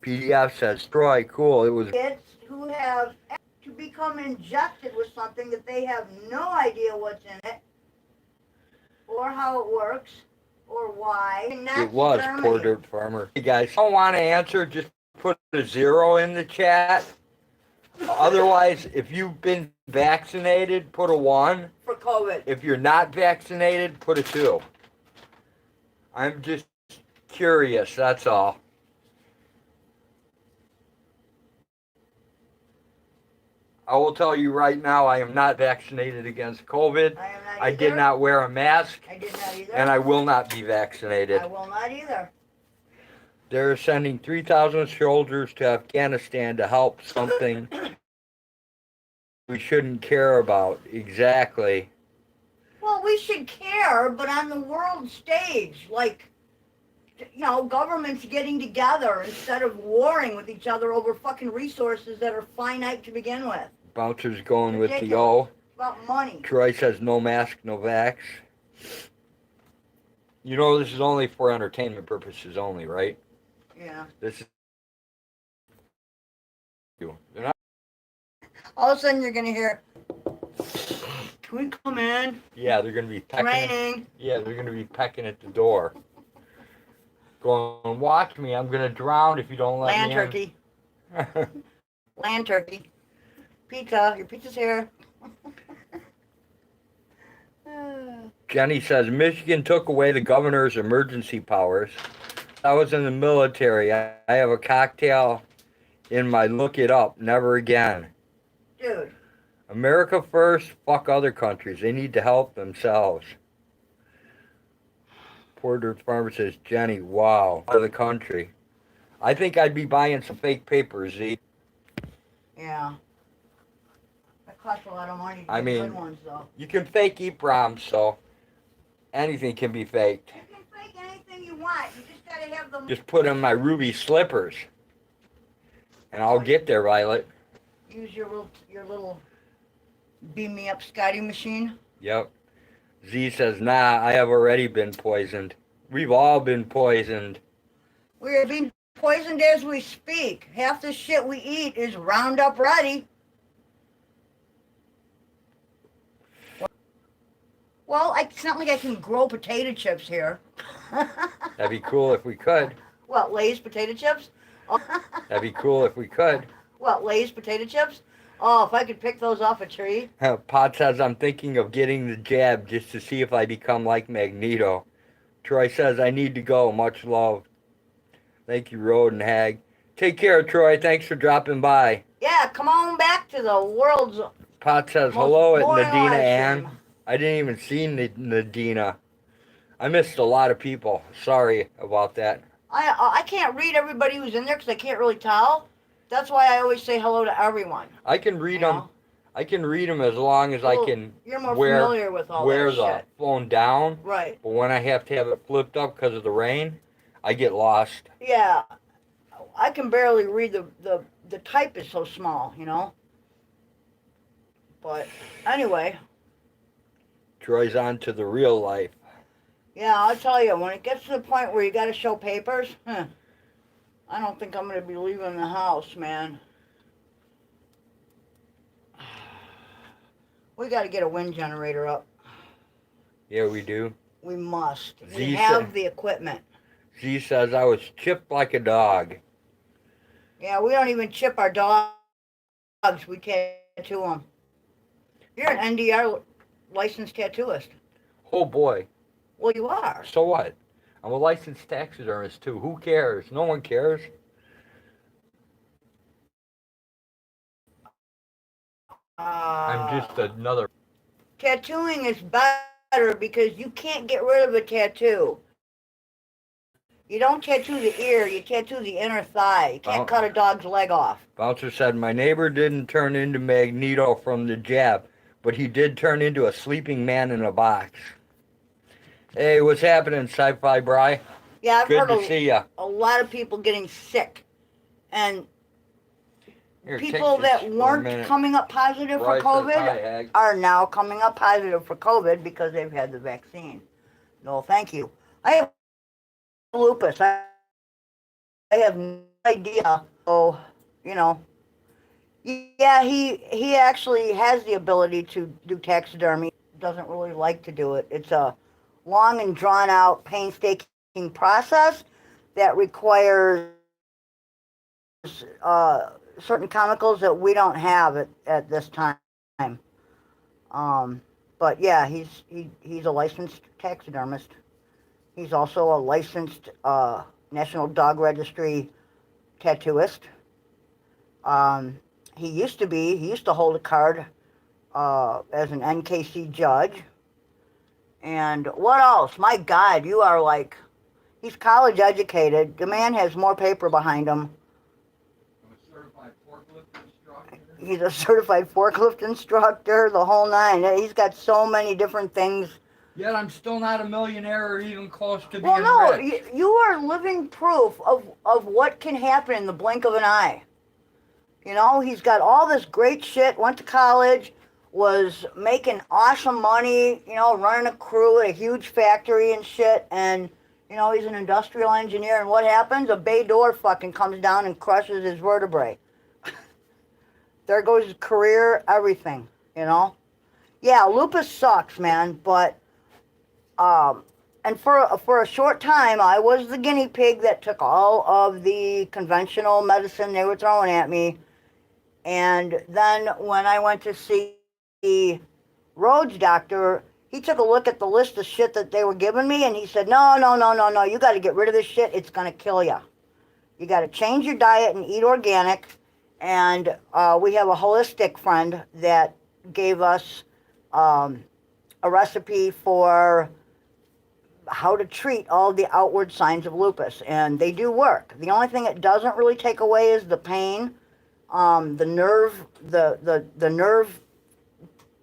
PDF says, Troy, cool. It was Kids who have to become injected with something that they have no idea what's in it, or how it works, or why. And that's It was Germany. Poor Dirt Farmer. Hey guys, if you don't want to answer, just put a 0 in the chat. Otherwise, if you've been vaccinated, put a 1. For COVID. If you're not vaccinated, put a 2. I'm just curious, that's all. I will tell you right now, I am not vaccinated against COVID. I am not I either. did not wear a mask, I did not either. and I will not be vaccinated. I will not either. They're sending 3,000 soldiers to Afghanistan to help something we shouldn't care about. Exactly. Well, we should care, but on the world stage, like, you know, governments getting together instead of warring with each other over fucking resources that are finite to begin with. Bouncer's going with the Ridiculous. O. About money. Troy says no mask, no vax. You know this is only for entertainment purposes only, right? Yeah. This is you. They're not. All of a sudden you're going to hear, can we come in? Yeah, they're gonna be pecking. Raining. Yeah, they're gonna be pecking at the door. Going, watch me. I'm gonna drown if you don't let Land me turkey. in. Land turkey. Pizza. Your pizza's here. Jenny says Michigan took away the governor's emergency powers. I was in the military. I have a cocktail in my look it up. Never again. Dude. America first. Fuck other countries. They need to help themselves. Poor Dirt Farmer says, Jenny, wow, out of the country. I think I'd be buying some fake papers, Z. Yeah. That costs a lot of money to I get mean, good ones, though. You can fake EEPROM, so anything can be faked. You can fake anything you want. You just got to have them. Just put in my ruby slippers, and I'll get there, Violet. Use your little beam me up Scotty machine. Yep. Z says, nah, I have already been poisoned. We've all been poisoned. We are being poisoned as we speak. Half the shit we eat is Roundup ready. Well, it's not like I can grow potato chips here. That'd be cool if we could. What, Lay's potato chips? That'd be cool if we could. What, Lay's potato chips? Oh, if I could pick those off a tree. Pot says, I'm thinking of getting the jab just to see if I become like Magneto. Troy says, I need to go. Much love. Thank you, Road and Hag. Take care, Troy. Thanks for dropping by. Yeah, come on back to the world's Pot says, most hello at boring Nadina live Ann. stream. I didn't even see Nadina. I missed a lot of people. Sorry about that. I can't read everybody who's in there because I can't really tell. That's why I always say hello to everyone. I can read You them. know? I can read them as long as I Well, can you're more wear familiar with all the that shit. phone down. Right. But when I have to have it flipped up because of the rain, I get lost. Yeah. I can barely read the type is so small, you know? But anyway, Troy's on to the real life. yeah, I'll tell you, when it gets to the point where you got to show papers, I don't think I'm going to be leaving the house, man. We got to get a wind generator up. Yeah, we do. We must. Z We have the equipment. Z says I was chipped like a dog. Yeah, we don't even chip our dogs. We tattoo them. You're an NDR licensed tattooist. Oh boy. Well, you are. So what? I'm a licensed taxidermist too. Who cares? No one cares. I'm just another. Tattooing is better because you can't get rid of a tattoo. You don't tattoo the ear, you tattoo the inner thigh. You can't cut a dog's leg off. Bouncer said, my neighbor didn't turn into Magneto from the jab, but he did turn into a sleeping man in a box. Hey, what's happening, Sci-Fi Bri? Yeah, I've Good heard to see ya. A lot of people getting sick. And Here, people that weren't coming up positive for COVID are now coming up positive for COVID because they've had the vaccine. No, thank you. I have lupus. I have no idea. So, you know, yeah, he actually has the ability to do taxidermy. Doesn't really like to do it. It's a long and drawn out, painstaking process that requires certain chemicals that we don't have at this time. But yeah, he's a licensed taxidermist. He's also a licensed National Dog Registry tattooist. He used to hold a card as an NKC judge. And what else? My God, you are like, he's college educated. The man has more paper behind him. He's a certified forklift instructor, the whole nine. He's got so many different things. Yet I'm still not a millionaire or even close to being Well, no, rich. you are living proof of what can happen in the blink of an eye. You know, he's got all this great shit, went to college, was making awesome money, you know, running a crew at a huge factory and shit, and, you know, he's an industrial engineer, and what happens? A bay door fucking comes down and crushes his vertebrae. There goes his career, everything, you know? Yeah, lupus sucks, man, but, and for a short time, I was the guinea pig that took all of the conventional medicine they were throwing at me, and then when I went to see Rhodes doctor, he took a look at the list of shit that they were giving me, and he said, no, you got to get rid of this shit. It's going to kill you. You got to change your diet and eat organic. And we have a holistic friend that gave us a recipe for how to treat all the outward signs of lupus, and they do work. The only thing it doesn't really take away is the pain, the nerve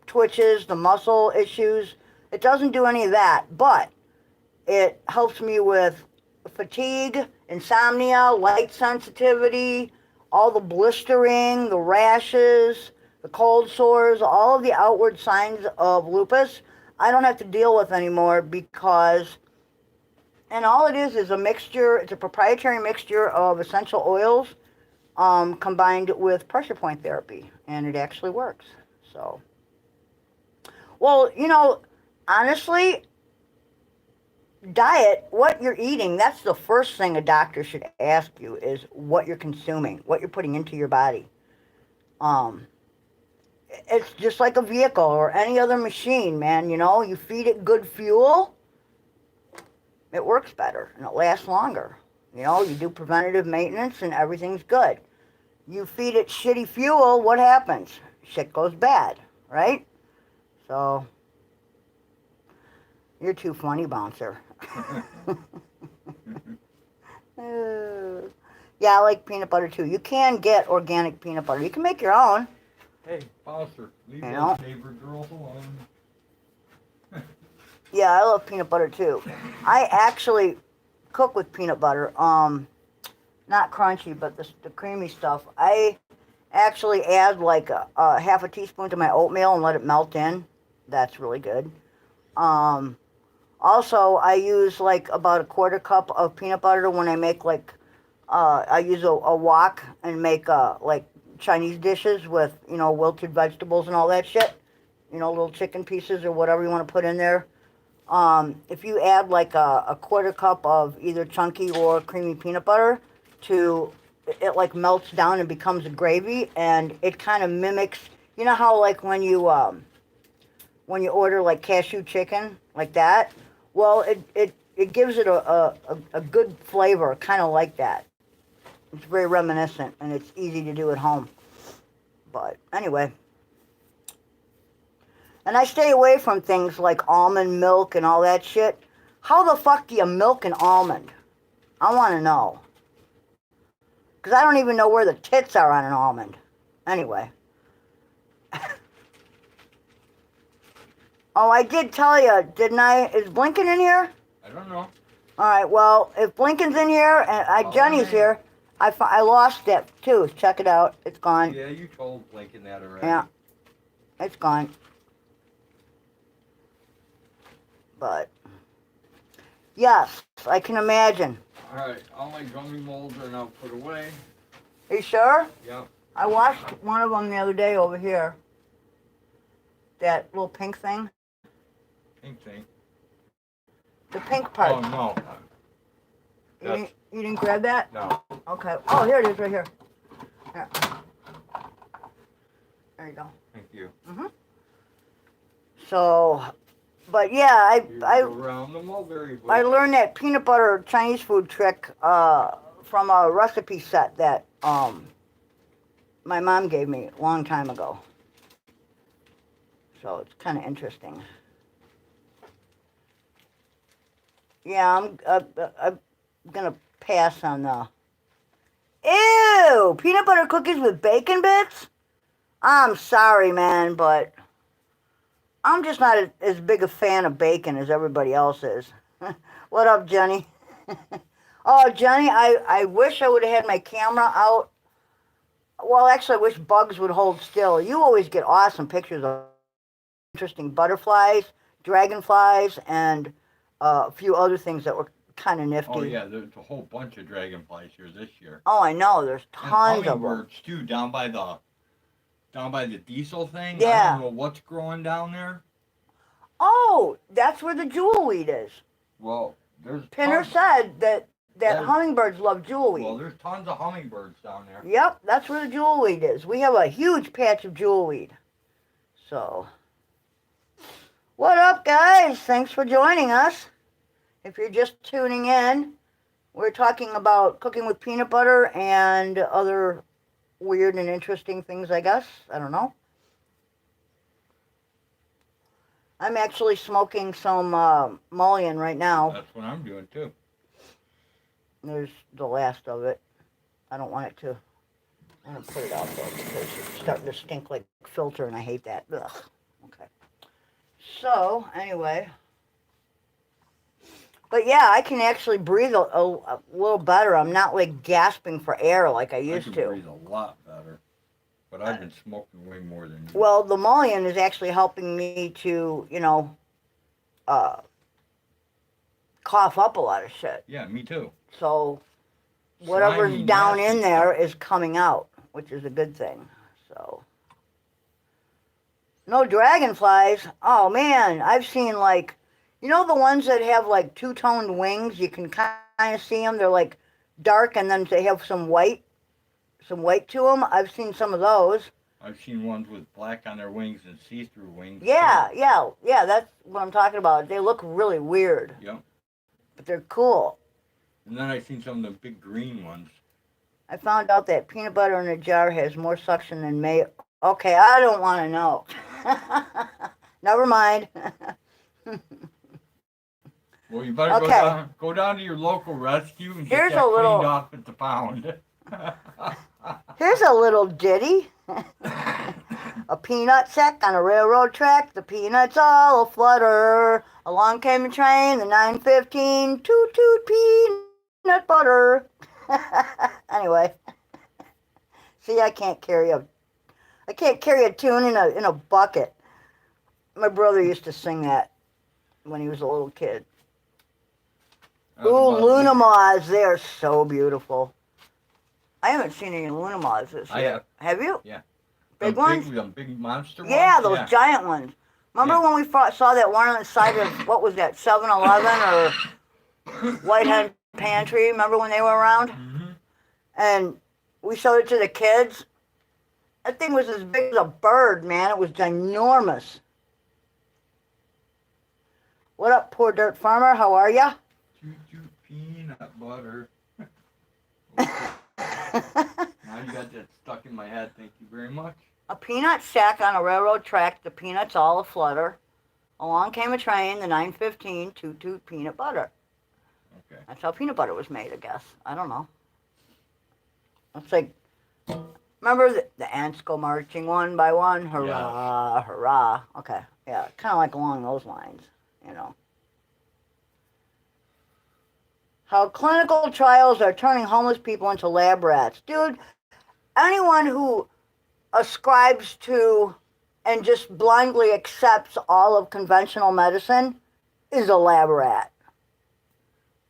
twitches, the muscle issues. It doesn't do any of that, but it helps me with fatigue, insomnia, light sensitivity, all the blistering, the rashes, the cold sores, all of the outward signs of lupus, I don't have to deal with anymore because, and all it is a mixture, it's a proprietary mixture of essential oils combined with pressure point therapy, and it actually works. So, well, you know, honestly, diet, what you're eating, that's the first thing a doctor should ask you is what you're consuming, what you're putting into your body. It's just like a vehicle or any other machine, man, you know, you feed it good fuel, it works better and it lasts longer. You know, you do preventative maintenance and everything's good. you feed it shitty fuel, what happens? Shit goes bad, right? So, you're too funny, Bouncer. Yeah, I like peanut butter too. You can get organic peanut butter. You can make your own. Hey, Foster, leave You those know? neighbor girls alone. Yeah, I love peanut butter too. I actually cook with peanut butter. Not crunchy, but the creamy stuff. I actually add like a half a teaspoon to my oatmeal and let it melt in. That's really good. Um, Also, I use like about a quarter cup of peanut butter when I make like, I use a wok and make like Chinese dishes with, wilted vegetables and all that shit. Little chicken pieces or whatever you want to put in there. If you add like a quarter cup of either chunky or creamy peanut butter to, it like melts down and becomes a gravy, and it kind of mimics, you know how like when you order like cashew chicken, like that. Well, it gives it a good flavor, kind of like that. It's very reminiscent, and it's easy to do at home. But anyway. And I stay away from things like almond milk and all that shit. How the fuck do you milk an almond? I want to know. Because I don't even know where the tits are on an almond. Anyway. Oh, I did tell you, didn't I? Is Blinken in here? I don't know. All right, well, if Blinken's in here and Jenny's here, I lost it too. Check it out. It's gone. Yeah, you told Lincoln that already. Yeah. It's gone. But, yes, I can imagine. Alright, all my gummy molds are now put away. Are you sure? Yep. I washed one of them the other day over here. That little pink thing. Pink thing. The pink part. Oh, no. You didn't grab that? No. Okay. Oh, here it is right here. Here. There you go. Thank you. So, but yeah, I around the mulberry bush. I learned that peanut butter Chinese food trick from a recipe set that my mom gave me a long time ago. So it's kind of interesting. Yeah, I'm gonna pass on the. Ew! Peanut butter cookies with bacon bits? I'm sorry, man, but I'm just not as big a fan of bacon as everybody else is. What up, Jenny? Oh, Jenny, I wish I would have had my camera out. Well, actually, I wish Bugs would hold still. You always get awesome pictures of interesting butterflies, dragonflies, and a few other things that were kind of nifty. Oh, yeah, there's a whole bunch of dragonflies here this year. Oh, I know. There's tons of them. Hummingbirds, too, down by the diesel thing. Yeah. I don't know what's growing down there. Oh, that's where the jewelweed is. Well, there's Pinner said that hummingbirds love jewelweed. Well, there's tons of hummingbirds down there. Yep, that's where the jewelweed is. We have a huge patch of jewelweed. So, what up, guys? Thanks for joining us. If you're just tuning in, we're talking about cooking with peanut butter and other weird and interesting things, I guess. I don't know. I'm actually smoking some mullion right now. That's what I'm doing, too. There's the last of it. I don't want it to. I'm going to put it out though because it's starting to stink like filter and I hate that. Ugh. Okay. So, anyway. But yeah, I can actually breathe a little better. I'm not like gasping for air like I used to. I can breathe a lot better. But I've been smoking way more than you. Well, the mullion is actually helping me to, cough up a lot of shit. Yeah, me too. So, whatever's Slimy, down nasty in there stuff is coming out, which is a good thing. So, no dragonflies. Oh man, I've seen like, the ones that have like two-toned wings. You can kind of see them. They're like dark, and then they have some white to them. I've seen some of those. I've seen ones with black on their wings and see-through wings. Yeah. That's what I'm talking about. They look really weird. Yep. But they're cool. And then I've seen some of the big green ones. I found out that peanut butter in a jar has more suction than mayo. Okay, I don't want to know. Never mind. Well, you better Okay. go down to your local rescue and Here's get a that little- cleaned off at the pound. Here's a little ditty. A peanut sack on a railroad track, the peanuts all aflutter. Along came a train, the 9:15, toot toot peanut butter. Anyway, see, I can't carry a tune in a bucket. My brother used to sing that when he was a little kid. Ooh, Luna moths, they are so beautiful. I haven't seen any Luna moths this year. I have. Have you? Yeah. Big ones? Them big monster ones? Yeah, those giant ones. Remember when we saw that one on the side of, what was that, 7-Eleven or White Hen Pantry? Remember when they were around? Mm-hmm. And we showed it to the kids. That thing was as big as a bird, man. It was ginormous. What up, poor dirt farmer? How are ya? Choo choo peanut butter. Now you got that stuck in my head. Thank you very much. A peanut sack on a railroad track, the peanuts all aflutter. Along came a train, the 9:15, toot toot peanut butter. Okay. That's how peanut butter was made, I guess. I don't know. It's like, remember the ants go marching one by one? Hurrah, hurrah. Okay, yeah, kind of like along those lines, you know. How clinical trials are turning homeless people into lab rats. Dude, anyone who ascribes to and just blindly accepts all of conventional medicine is a lab rat.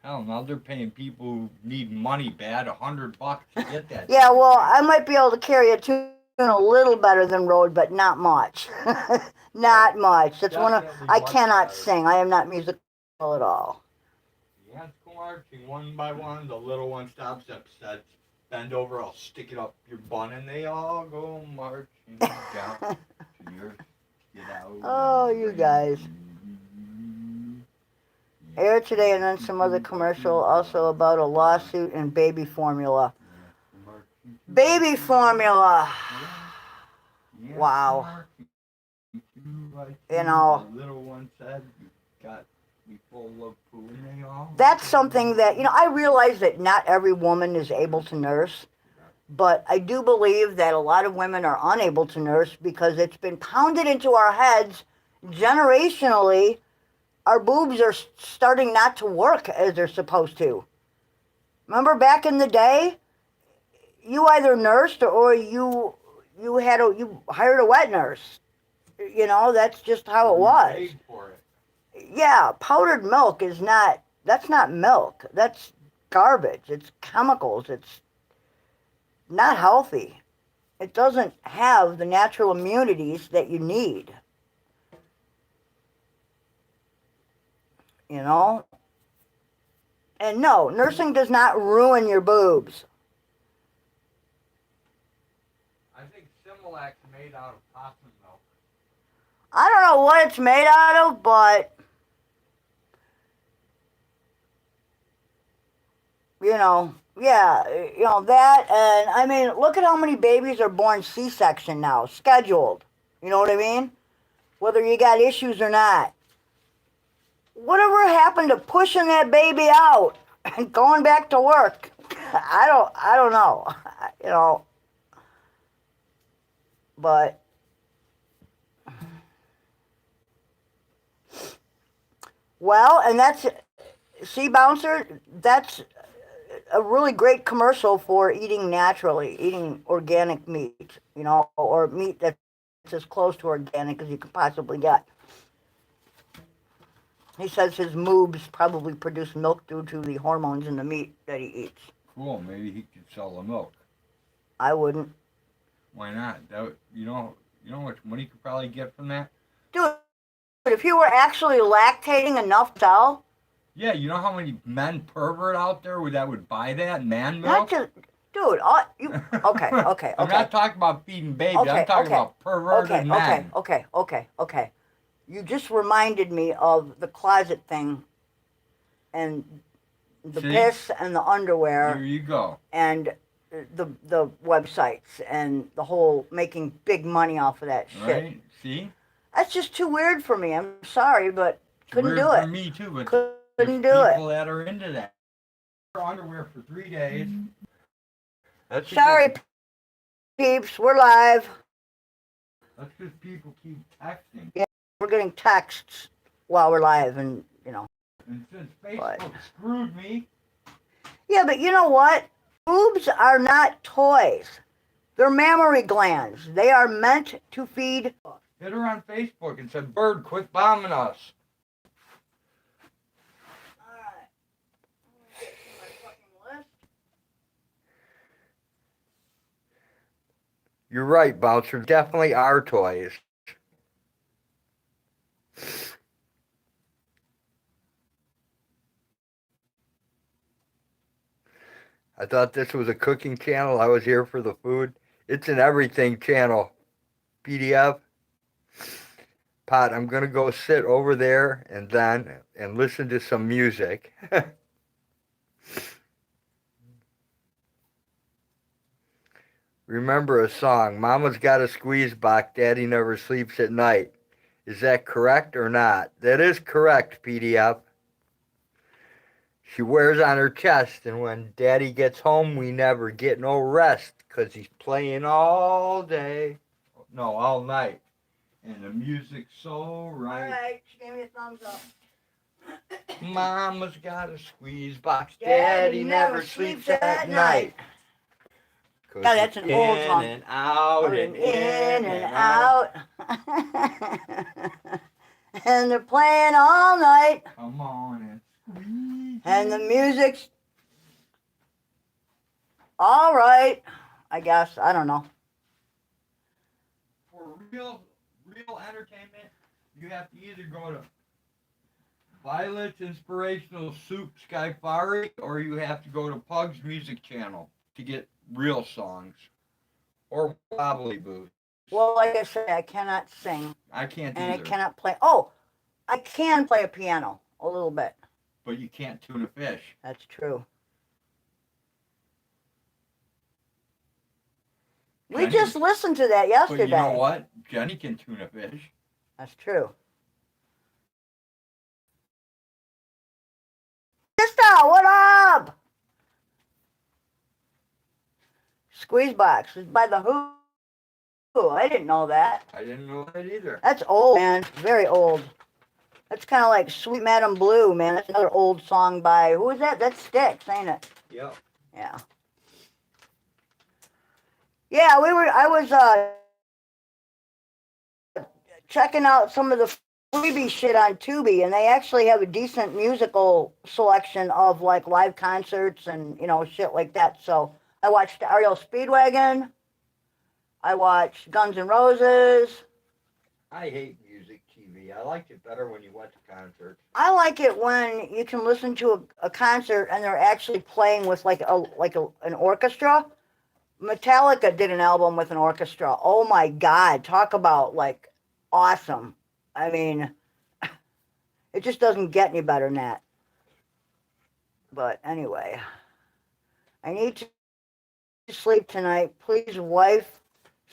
Hell, now they're paying people who need money bad $100 to get that. Yeah, well, I might be able to carry a tune a little better than Road, but not much. Not much. That's one of, I cannot sing. I am not musical at all. The ants go marching one by one. The little one stops up, says, "Bend over, I'll stick it up your bun," and they all go marching down to your get out. Oh, you guys. Air today and then some other commercial also about a lawsuit and baby formula. Baby formula. Wow. You know. The little one said, "You got me full of poo," and they all. That's something that, you know, I realize that not every woman is able to nurse, but I do believe that a lot of women are unable to nurse because it's been pounded into our heads generationally. Our boobs are starting not to work as they're supposed to. Remember back in the day, you either nursed or you hired a wet nurse. You know, that's just how it was. Paid for it. Yeah, powdered milk that's not milk. That's garbage. It's chemicals. It's not healthy. It doesn't have the natural immunities that you need. You know? And no, nursing does not ruin your boobs. I think Similac's made out of possum milk. I don't know what it's made out of, but you know, yeah, you know that, and I mean, look at how many babies are born C-section now, scheduled. You know what I mean? Whether you got issues or not. Whatever happened to pushing that baby out and going back to work? I don't know. You know, but well, and that's, see, Bouncer, that's a really great commercial for eating naturally, eating organic meat, you know, or meat that's as close to organic as you can possibly get. He says his moobs probably produce milk due to the hormones in the meat that he eats. Cool, maybe he could sell the milk. I wouldn't. Why not? You know how much money you could probably get from that? Dude, if you were actually lactating enough to sell. Yeah, you know how many men pervert out there that would buy that man milk? Not just, dude, okay. I'm not talking about feeding babies. I'm talking about perverted men. Okay. You just reminded me of the closet thing and the piss and the underwear. Here you go. And the websites and the whole making big money off of that shit. Right? See? That's just too weird for me. I'm sorry, but It's couldn't weird do for it. me too, but Couldn't there's do it. people that are into that. Underwear for 3 days. That's Sorry, peeps. We're live. That's because people keep texting. Yeah, we're getting texts while we're live, and And since Facebook screwed me. Yeah, but you know what? Boobs are not toys. They're mammary glands. They are meant to feed. Hit her on Facebook and said, "Bird, quit bombing us." Alright. I'm gonna get to my fucking list. You're right, Bouncer. Definitely are toys. I thought this was a cooking channel. I was here for the food. It's an everything channel. PDF. Pot, I'm going to go sit over there and listen to some music. Remember a song, Mama's got a squeeze box, Daddy never sleeps at night. Is that correct or not? That is correct, PDF. She wears on her chest, and when Daddy gets home, we never get no rest, 'cause he's playing all day. No, all night. And the music's so right. Alright, she gave me a thumbs up. Mama's got a squeeze box, Daddy never sleeps at night. God, that's an old song. In and out, in and out. And they're playing all night. Come on and squeeze. And the music's all right, I guess. I don't know. For real entertainment, you have to either go to Violet's Inspirational Soup Skyfari, or you have to go to Pug's Music Channel to get real songs. Or Wobbly Boots. Well, like I said, I cannot sing. I can't and either. I cannot play. Oh, I can play a piano a little bit. But you can't tune a fish. That's true. We Jenny, just listened to that yesterday. But you know what? Jenny can tune a fish. That's true. Sister, what up? Squeeze Box is by the Who. I didn't know that. I didn't know that either. That's old, man. Very old. That's kind of like Sweet Madam Blue, man. That's another old song by, who is that? That's Styx, ain't it? Yep. Yeah. Yeah, I was checking out some of the freebie shit on Tubi, and they actually have a decent musical selection of like live concerts and shit like that. So I watched Ariel Speedwagon. I watched Guns N' Roses. I hate music TV. I liked it better when you went to concerts. I like it when you can listen to a concert and they're actually playing with an orchestra. Metallica did an album with an orchestra. Oh my God, talk about like awesome. I mean, it just doesn't get any better than that. But anyway, I need to sleep tonight. Please, wife,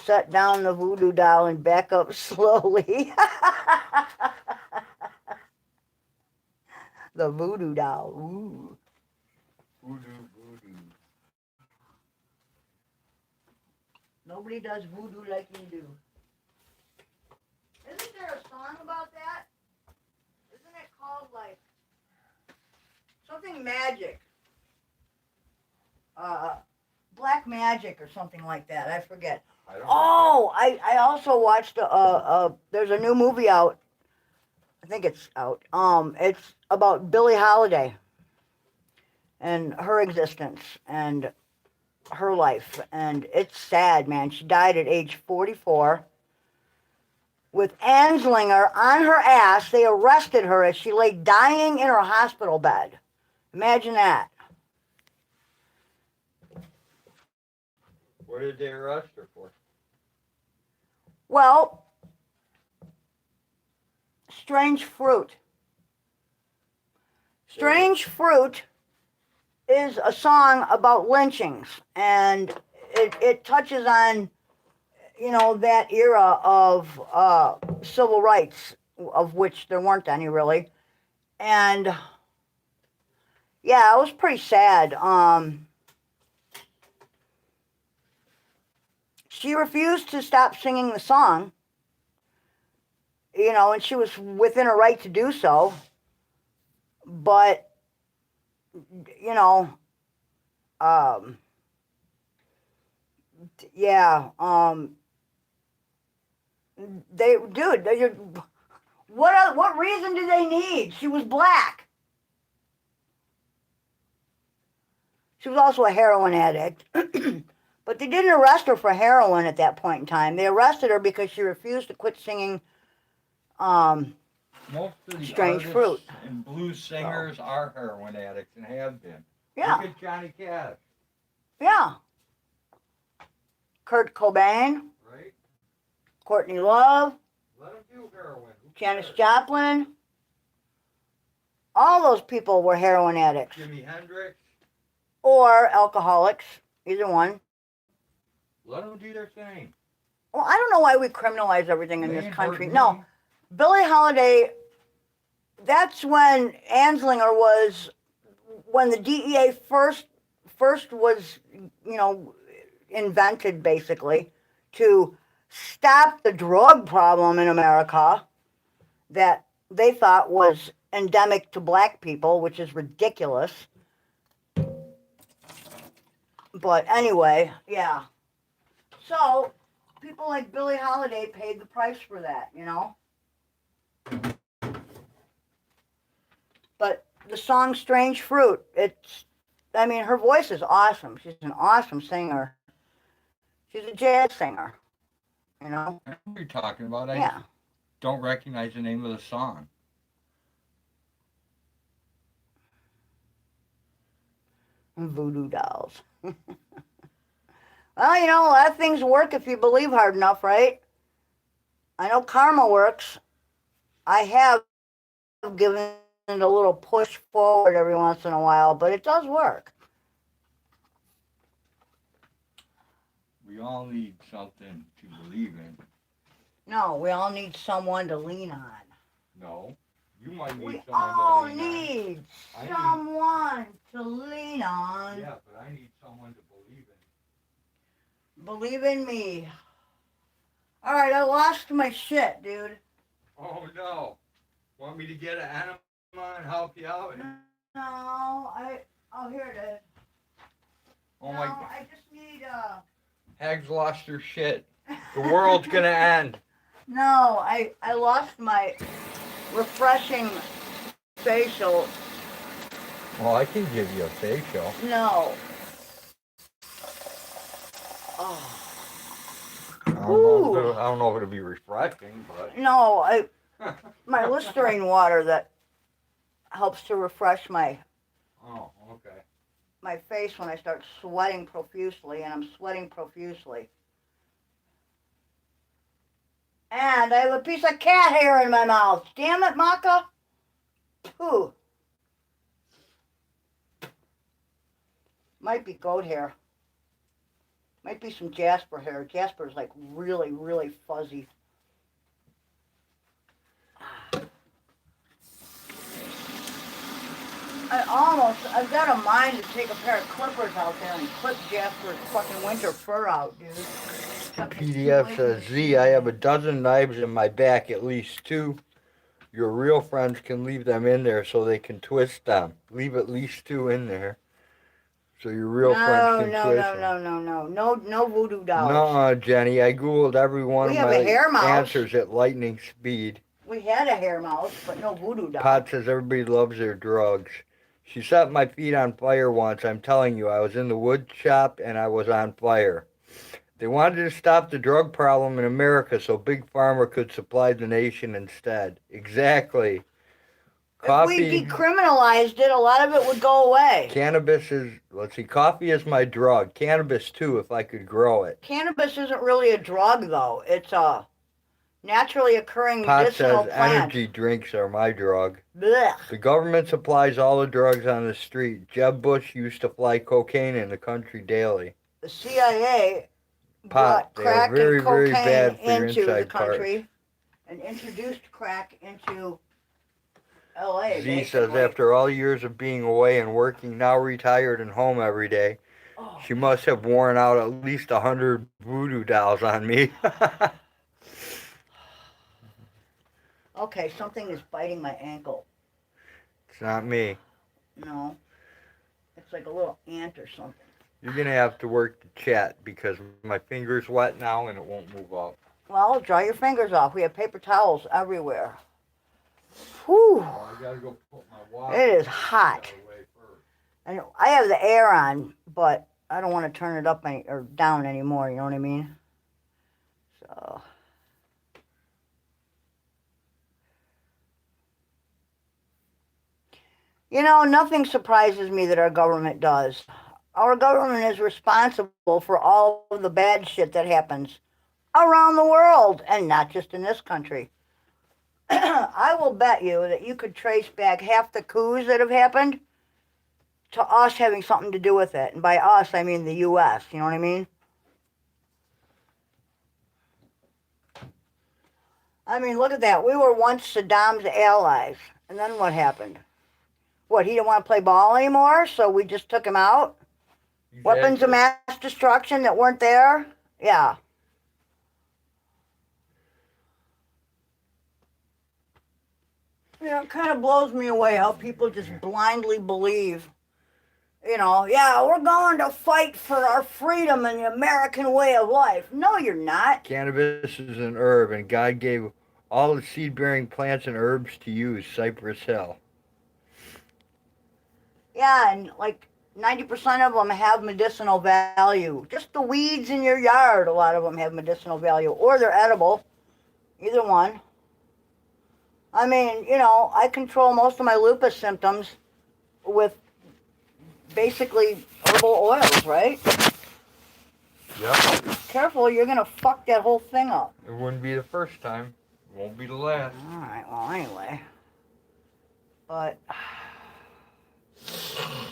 set down the voodoo doll and back up slowly. The voodoo doll. Ooh. Voodoo. Nobody does voodoo like you do. Isn't there a song about that? Isn't it called like something magic? Black Magic or something like that. I forget. I also watched there's a new movie out. I think it's out. It's about Billie Holiday and her existence and her life, and it's sad, man. She died at age 44 with Anslinger on her ass. They arrested her as she lay dying in her hospital bed. Imagine that. What did they arrest her for? Well, strange fruit. Strange fruit is a song about lynchings, and it touches on, you know, that era of civil rights, of which there weren't any really. And yeah, it was pretty sad. She refused to stop singing the song, you know, and she was within her right to do so. But, you know, um, yeah, what reason do they need? She was black. She was also a heroin addict. But they didn't arrest her for heroin at that point in time. They arrested her because she refused to quit singing Most of the Strange artists Fruit. and blues singers are heroin addicts and have been. Yeah. Look at Johnny Cash. Yeah. Kurt Cobain, Right? Courtney Love, Let him do heroin. Janis Joplin. All those people were heroin addicts. Jimi Hendrix. Or alcoholics. Either one. Let them do their thing. Well, I don't know why we criminalize everything in They this ain't country. hurting No. me. Billie Holiday, that's when Anslinger was, when the DEA first was, you know, invented basically to stop the drug problem in America that they thought was endemic to black people, which is ridiculous. But anyway, yeah. So people like Billie Holiday paid the price for that, you know? But the song Strange Fruit, I mean, her voice is awesome. She's an awesome singer. She's a jazz singer, you know? I know what you're talking about. I Yeah. don't recognize the name of the song. Voodoo dolls. Well, you know, a lot of things work if you believe hard enough, right? I know karma works. I have given it a little push forward every once in a while, but it does work. We all need something to believe in. No, we all need someone to lean on. No. You might need We someone all to lean on. need I need- someone to lean on. Yeah, but I need someone to believe in. Believe in me. All right, I lost my shit, dude. Oh no. Want me to get an enema and help you out? No, oh, here it is. Oh No, my God. I just need, Hag's lost her shit. The world's gonna end. no, I lost my refreshing facial. Well, I can give you a facial. No. Oh. I don't know if it'll be refreshing, but No, my Listerine water that helps to refresh my oh, okay. my face when I start sweating profusely, and I'm sweating profusely. And I have a piece of cat hair in my mouth. Damn it, Maka. Pooh. Might be goat hair. Might be some Jasper hair. Jasper's like really, really fuzzy. I've got a mind to take a pair of clippers out there and clip Jasper's fucking winter fur out, dude. PDF says, Z, I have a dozen knives in my back, at least two. Your real friends can leave them in there so they can twist them. Leave at least two in there. So your real friends can twist them. No voodoo dolls. Nuh-uh, Jenny. I Googled every one We of have a my hair mouse. answers at lightning speed. We had a hair mouse, but no voodoo doll. Pot says everybody loves their drugs. She set my feet on fire once. I'm telling you, I was in the wood shop and I was on fire. They wanted to stop the drug problem in America so Big Pharma could supply the nation instead. Exactly. If we decriminalized it, a lot of it would go away. Cannabis is, let's see, coffee is my drug. Cannabis too, if I could grow it. Cannabis isn't really a drug, though. It's a naturally occurring Pot medicinal says plant. energy drinks are my drug. Blech. The government supplies all the drugs on the street. Jeb Bush used to fly cocaine in the country daily. The CIA Pot, brought they are crack very, and very cocaine bad for your into the inside parts. country and introduced crack into LA, Z basically. says after all years of being away and working, now retired and home every day, Oh, she must have worn out at least 100 voodoo dolls on me. okay, something is biting my ankle. It's not me. No, it's like a little ant or something. You're going to have to work the chat because my finger's wet now and it won't move up. Well, dry your fingers off. We have paper towels everywhere. Whew. Well, I got to go put my water. It is hot. And I have the air on, but I don't want to turn it up or down anymore, you know what I mean? So... You know, nothing surprises me that our government does. Our government is responsible for all of the bad shit that happens around the world, and not just in this country. I will bet you that you could trace back half the coups that have happened to us having something to do with it. And by us, I mean the U.S., you know what I mean? I mean, look at that. We were once Saddam's allies, and then what happened? What, he didn't want to play ball anymore, so we just took him out? Exactly. Weapons of mass destruction that weren't there? Yeah. You know, it kind of blows me away how people just blindly believe, you know, yeah, we're going to fight for our freedom and the American way of life. No, you're not. Cannabis is an herb, and God gave all the seed-bearing plants and herbs to use, Cypress Hill. Yeah, and like 90% of them have medicinal value. Just the weeds in your yard, a lot of them have medicinal value. Or they're edible. Either one. I mean, you know, I control most of my lupus symptoms with basically herbal oils, right? Yep. Careful, you're going to fuck that whole thing up. It wouldn't be the first time. It won't be the last. All right, well, anyway. But...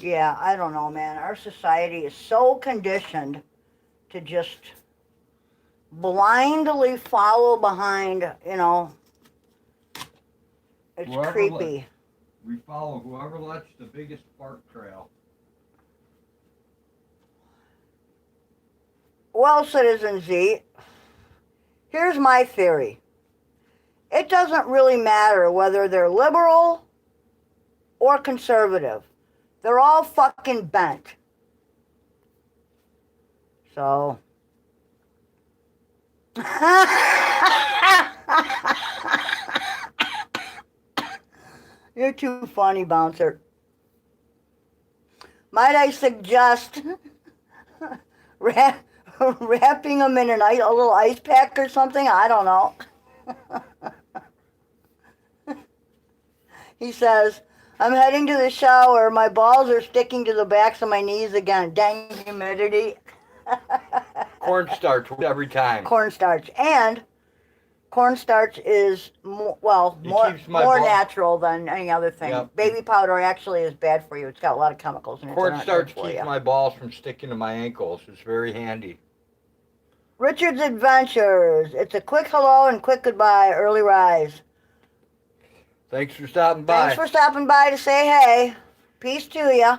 yeah, I don't know, man. Our society is so conditioned to just blindly follow behind, you know. It's creepy. We follow whoever lets the biggest fart trail. Well, Citizen Z, here's my theory. It doesn't really matter whether they're liberal or conservative. They're all fucking bent. So. You're too funny, Bouncer. Might I suggest wrapping them in a little ice pack or something? I don't know. He says, I'm heading to the shower. My balls are sticking to the backs of my knees again. Dang humidity. Cornstarch every time. Cornstarch. And cornstarch is, more natural than any other thing. Yep. Baby powder actually is bad for you. It's got a lot of chemicals in it. Cornstarch keeps my balls from sticking to my ankles. It's very handy. Richard's Adventures. It's a quick hello and quick goodbye. Early rise. Thanks for stopping by. Thanks for stopping by to say hey. Peace to you.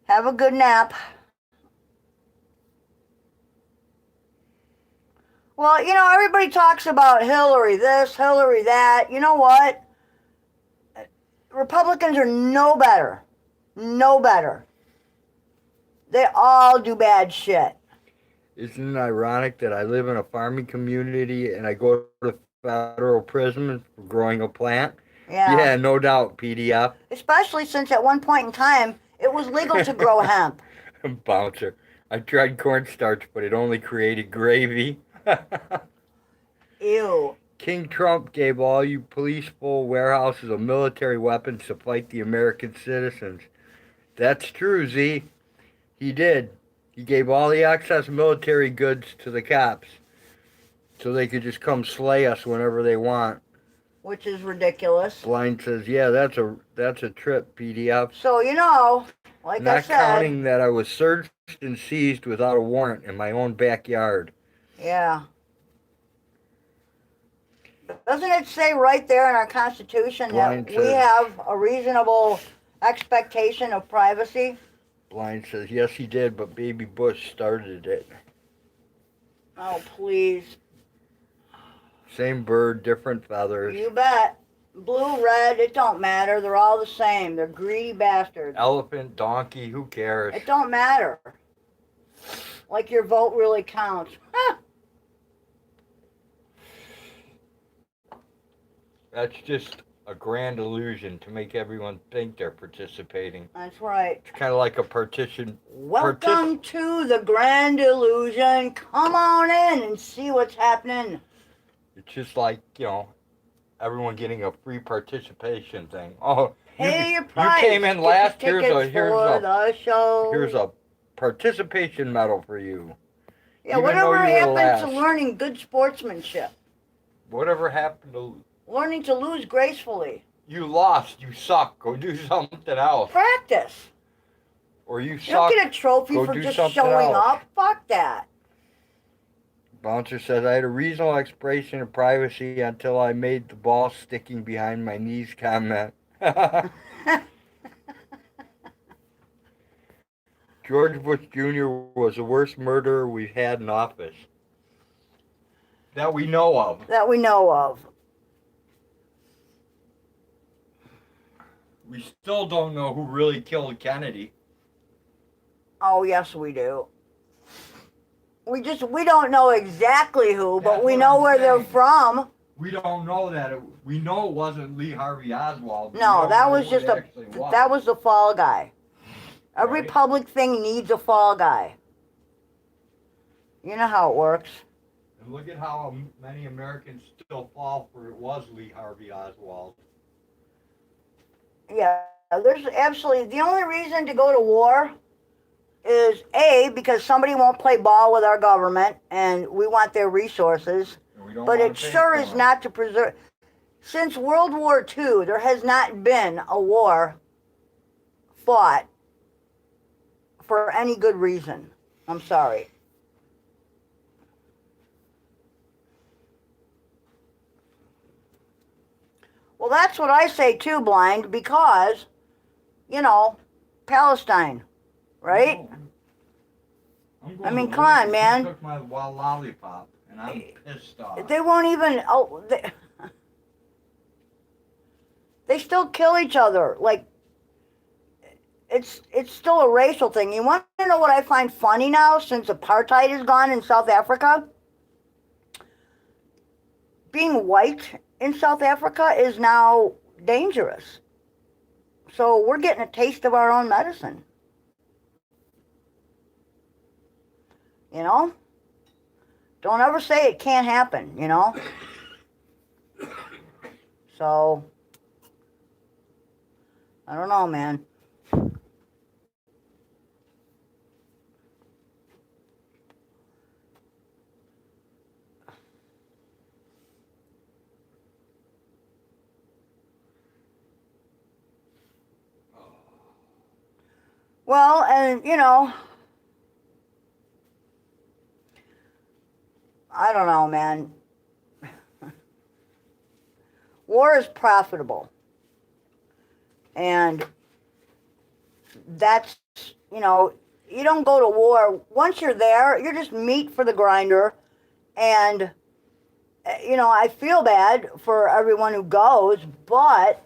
Have a good nap. Well, you know, everybody talks about Hillary this, Hillary that. You know what? Republicans are no better. No better. They all do bad shit. Isn't it ironic that I live in a farming community and I go to federal prison for growing a plant? Yeah, no doubt, PDF. Especially since at one point in time, it was legal to grow hemp. Bouncer. I tried cornstarch, but it only created gravy. Ew. King Trump gave all you police-full warehouses of military weapons to fight the American citizens. That's true, Z. He did. He gave all the excess military goods to the cops. So they could just come slay us whenever they want. which is ridiculous. Blind says, yeah, that's a trip, PDF. So, you know, like I Not said, counting that I was searched and seized without a warrant in my own backyard. yeah. Doesn't it say right there in our Constitution Blind that we says- have a reasonable expectation of privacy? Blind says, yes, he did, but Baby Bush started it. Oh, please. Same bird, different feathers. You bet. Blue, red, it don't matter. They're all the same. They're greedy bastards. Elephant, donkey, who cares? It don't matter. Like your vote really counts. That's just a grand illusion to make everyone think they're participating. That's right. It's kind of like a partition. Welcome to the grand illusion. Come on in and see what's happening. It's just like, everyone getting a free participation thing. Oh, Pay your you price. came in Get last. your tickets for the show. Here's a participation medal for you. Yeah, even whatever though you were happened to last. learning good sportsmanship? Whatever happened to Learning to lose gracefully. you? Lost. You suck. Go do something else. Practice. Or you You suck. don't get a trophy Go for do just something showing else. up. Fuck that. Bouncer says, I had a reasonable expression of privacy until I made the ball sticking behind my knees comment. George Bush Jr. was the worst murderer we've had in office. That we know of. That we know of. We still don't know who really killed Kennedy. Oh, yes, we do. We don't know exactly who, but That's we what know I'm where they're saying. from. We don't know that. We know it wasn't Lee Harvey Oswald. We No, don't that know was who just it actually was. that was the fall guy. Every Right. public thing needs a fall guy. You know how it works. And look at how many Americans still fall for it was Lee Harvey Oswald. Yeah, there's absolutely, the only reason to go to war is A, because somebody won't play ball with our government and we want their resources, And we don't but wanna it pay sure for is it. not to preserve. Since World War II, there has not been a war fought for any good reason. I'm sorry. Well, that's what I say too, Blind, because, Palestine, right? I'm I going mean, to come work on, and man. She took my lollipop, and I'm pissed off. They won't even, they still kill each other. Like, it's still a racial thing. You want to know what I find funny now, since apartheid is gone in South Africa? Being white in South Africa is now dangerous. So we're getting a taste of our own medicine. Don't ever say it can't happen, So, I don't know, man. Well, and, I don't know, man. War is profitable. And that's, you don't go to war. Once you're there, you're just meat for the grinder. And, I feel bad for everyone who goes, but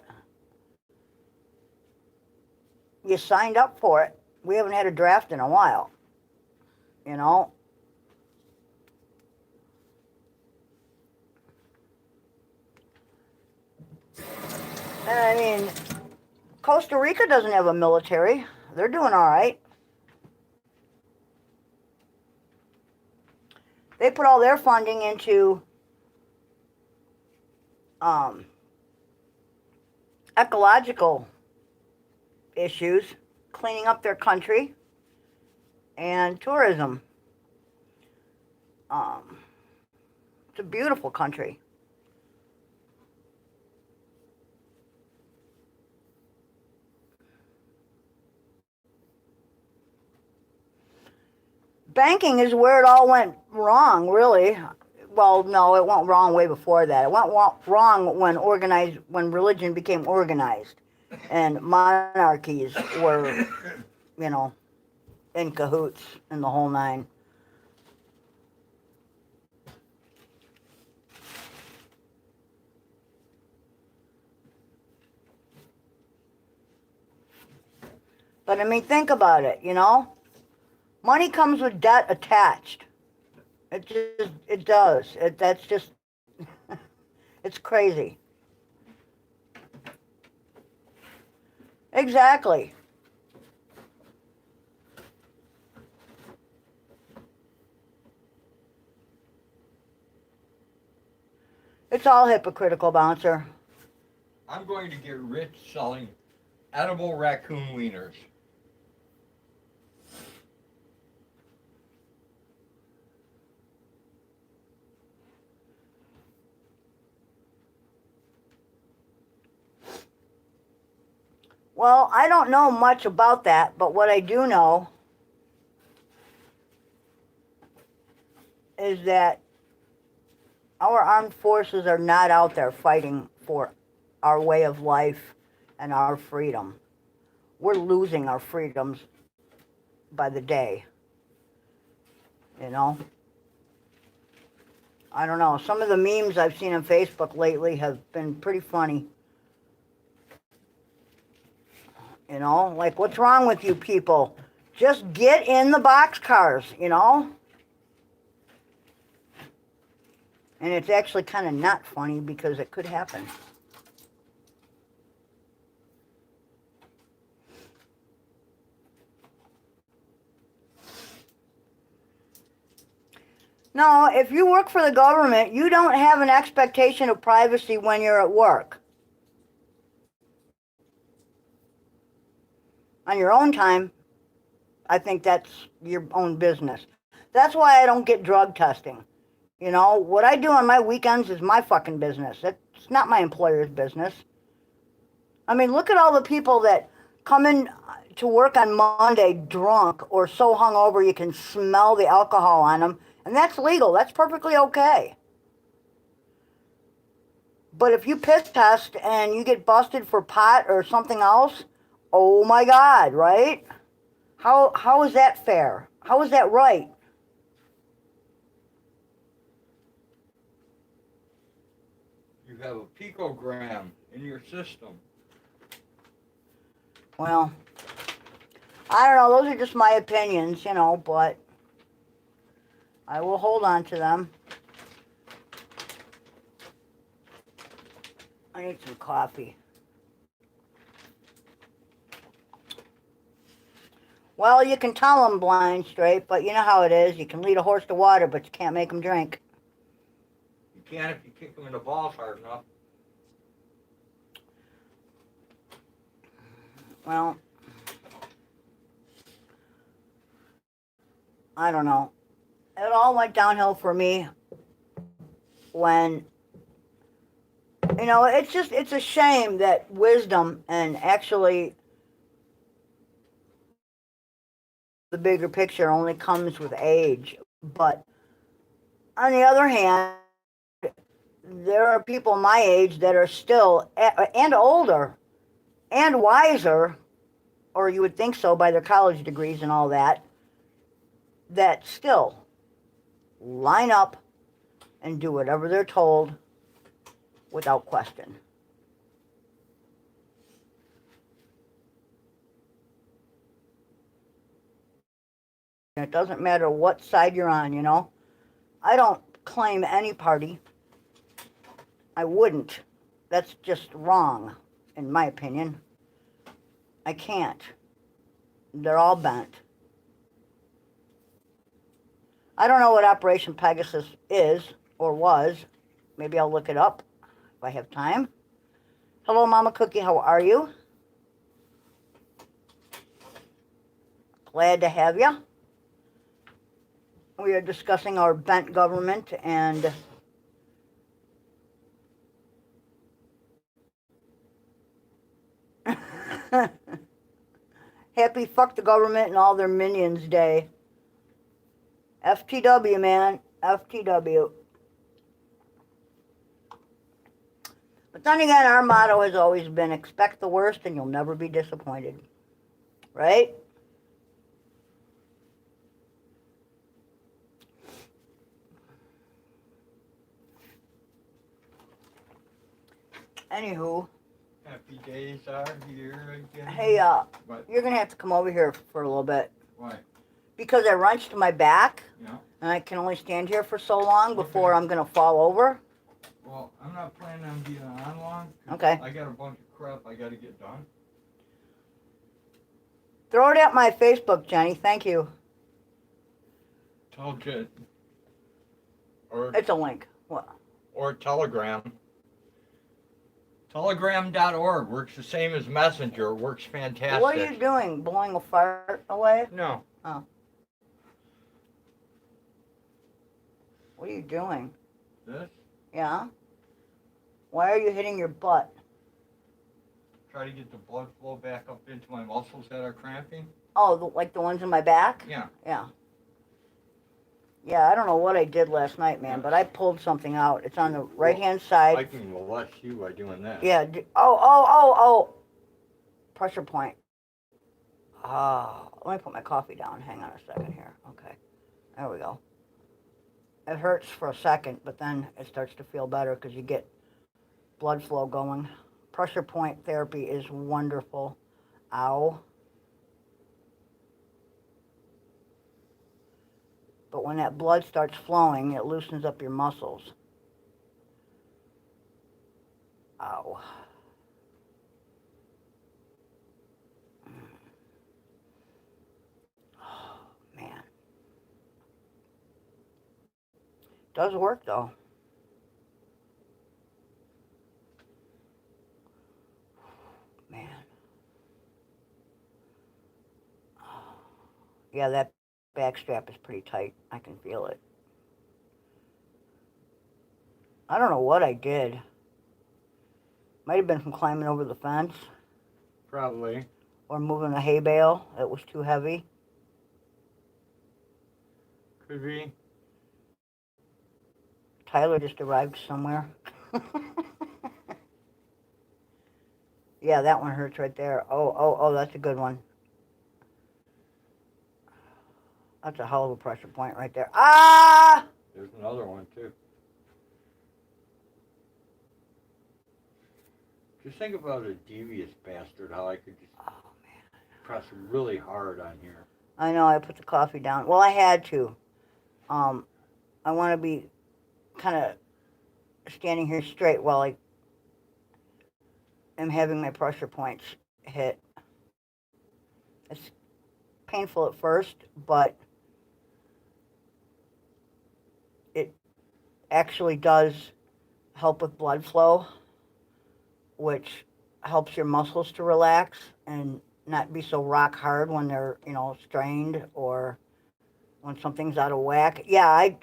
you signed up for it. We haven't had a draft in a while, And I mean, Costa Rica doesn't have a military. They're doing all right. They put all their funding into ecological issues, cleaning up their country, and tourism. It's a beautiful country. Banking is where it all went wrong, really. Well, no, it went wrong way before that. It went wrong when religion became organized, and monarchies were, you know, in cahoots and the whole nine. But I mean, think about it, you know? Money comes with debt attached. It does. That's just, it's crazy. Exactly. It's all hypocritical, Bouncer. I'm going to get rich selling edible raccoon wieners. Well, I don't know much about that, but what I do know is that our armed forces are not out there fighting for our way of life and our freedom. We're losing our freedoms by the day. You know? I don't know. Some of the memes I've seen on Facebook lately have been pretty funny. You know, like, what's wrong with you people? Just get in the boxcars, you know? And it's actually kind of not funny because it could happen. No, if you work for the government, you don't have an expectation of privacy when you're at work. On your own time, I think that's your own business. That's why I don't get drug testing. You know, what I do on my weekends is my fucking business. It's not my employer's business. I mean, look at all the people that come in to work on Monday drunk or so hungover you can smell the alcohol on them. And that's legal. That's perfectly okay. But if you piss test and you get busted for pot or something else, oh my God, right? How is that fair? How is that right? You have a picogram in your system. Well, I don't know. Those are just my opinions, you know, but I will hold on to them. I need some coffee. Well, you can tell them blind straight, but you know how it is. You can lead a horse to water, but you can't make them drink. You can if you kick them in the balls hard enough. Well, I don't know. It all went downhill for me when, you know, it's a shame that wisdom and actually the bigger picture only comes with age. But on the other hand, there are people my age that are still, and older, and wiser, or you would think so by their college degrees and all that, that still line up and do whatever they're told without question. It doesn't matter what side you're on, you know. I don't claim any party. I wouldn't. That's just wrong, in my opinion. I can't. They're all bent. I don't know what Operation Pegasus is or was. Maybe I'll look it up if I have time. Hello, Mama Cookie. How are you? Glad to have you. We are discussing our bent government and Happy fuck the government and all their minions day. FTW, man. FTW. But then again, our motto has always been expect the worst and you'll never be disappointed. Right? Anywho. Happy days are here again. Hey, What? you're going to have to come over here for a little bit. Why? Because I wrenched my back. Yeah. And I can only stand here for so long before Okay. I'm going to fall over. Well, I'm not planning on being on long. Okay. I got a bunch of crap I got to get done. Throw it at my Facebook, Jenny. Thank you. Tell Jet. Or It's a link. What? or Telegram. Telegram.org works the same as Messenger. It works fantastic. What are you doing? Blowing a fart away? No. Oh. What are you doing? This? Yeah? Why are you hitting your butt? Try to get the blood flow back up into my muscles that are cramping. Oh, like the ones in my back? Yeah. Yeah. Yeah, I don't know what I did last night, man, but I pulled something out. It's on the right-hand I side. can molest you by doing that. Yeah. Oh. Pressure point. Let me put my coffee down. Hang on a second here. Okay. There we go. It hurts for a second, but then it starts to feel better because you get blood flow going. Pressure point therapy is wonderful. Ow. But when that blood starts flowing, it loosens up your muscles. Ow. Oh, man. Does work, though. Man. Yeah, that back strap is pretty tight. I can feel it. I don't know what I did. Might have been from climbing over the fence. Probably. Or moving a hay bale. It was too heavy. Could be. Tyler just arrived somewhere. Yeah, that one hurts right there. Oh, that's a good one. That's a hell of a pressure point right there. Ah! There's another one, too. Just think about a devious bastard, how I could just press really hard on here. I know, I put the coffee down. Well, I had to. I want to be kind of standing here straight while I am having my pressure points hit. It's painful at first, but it actually does help with blood flow, which helps your muscles to relax and not be so rock hard when they're, strained or when something's out of whack. Yeah, I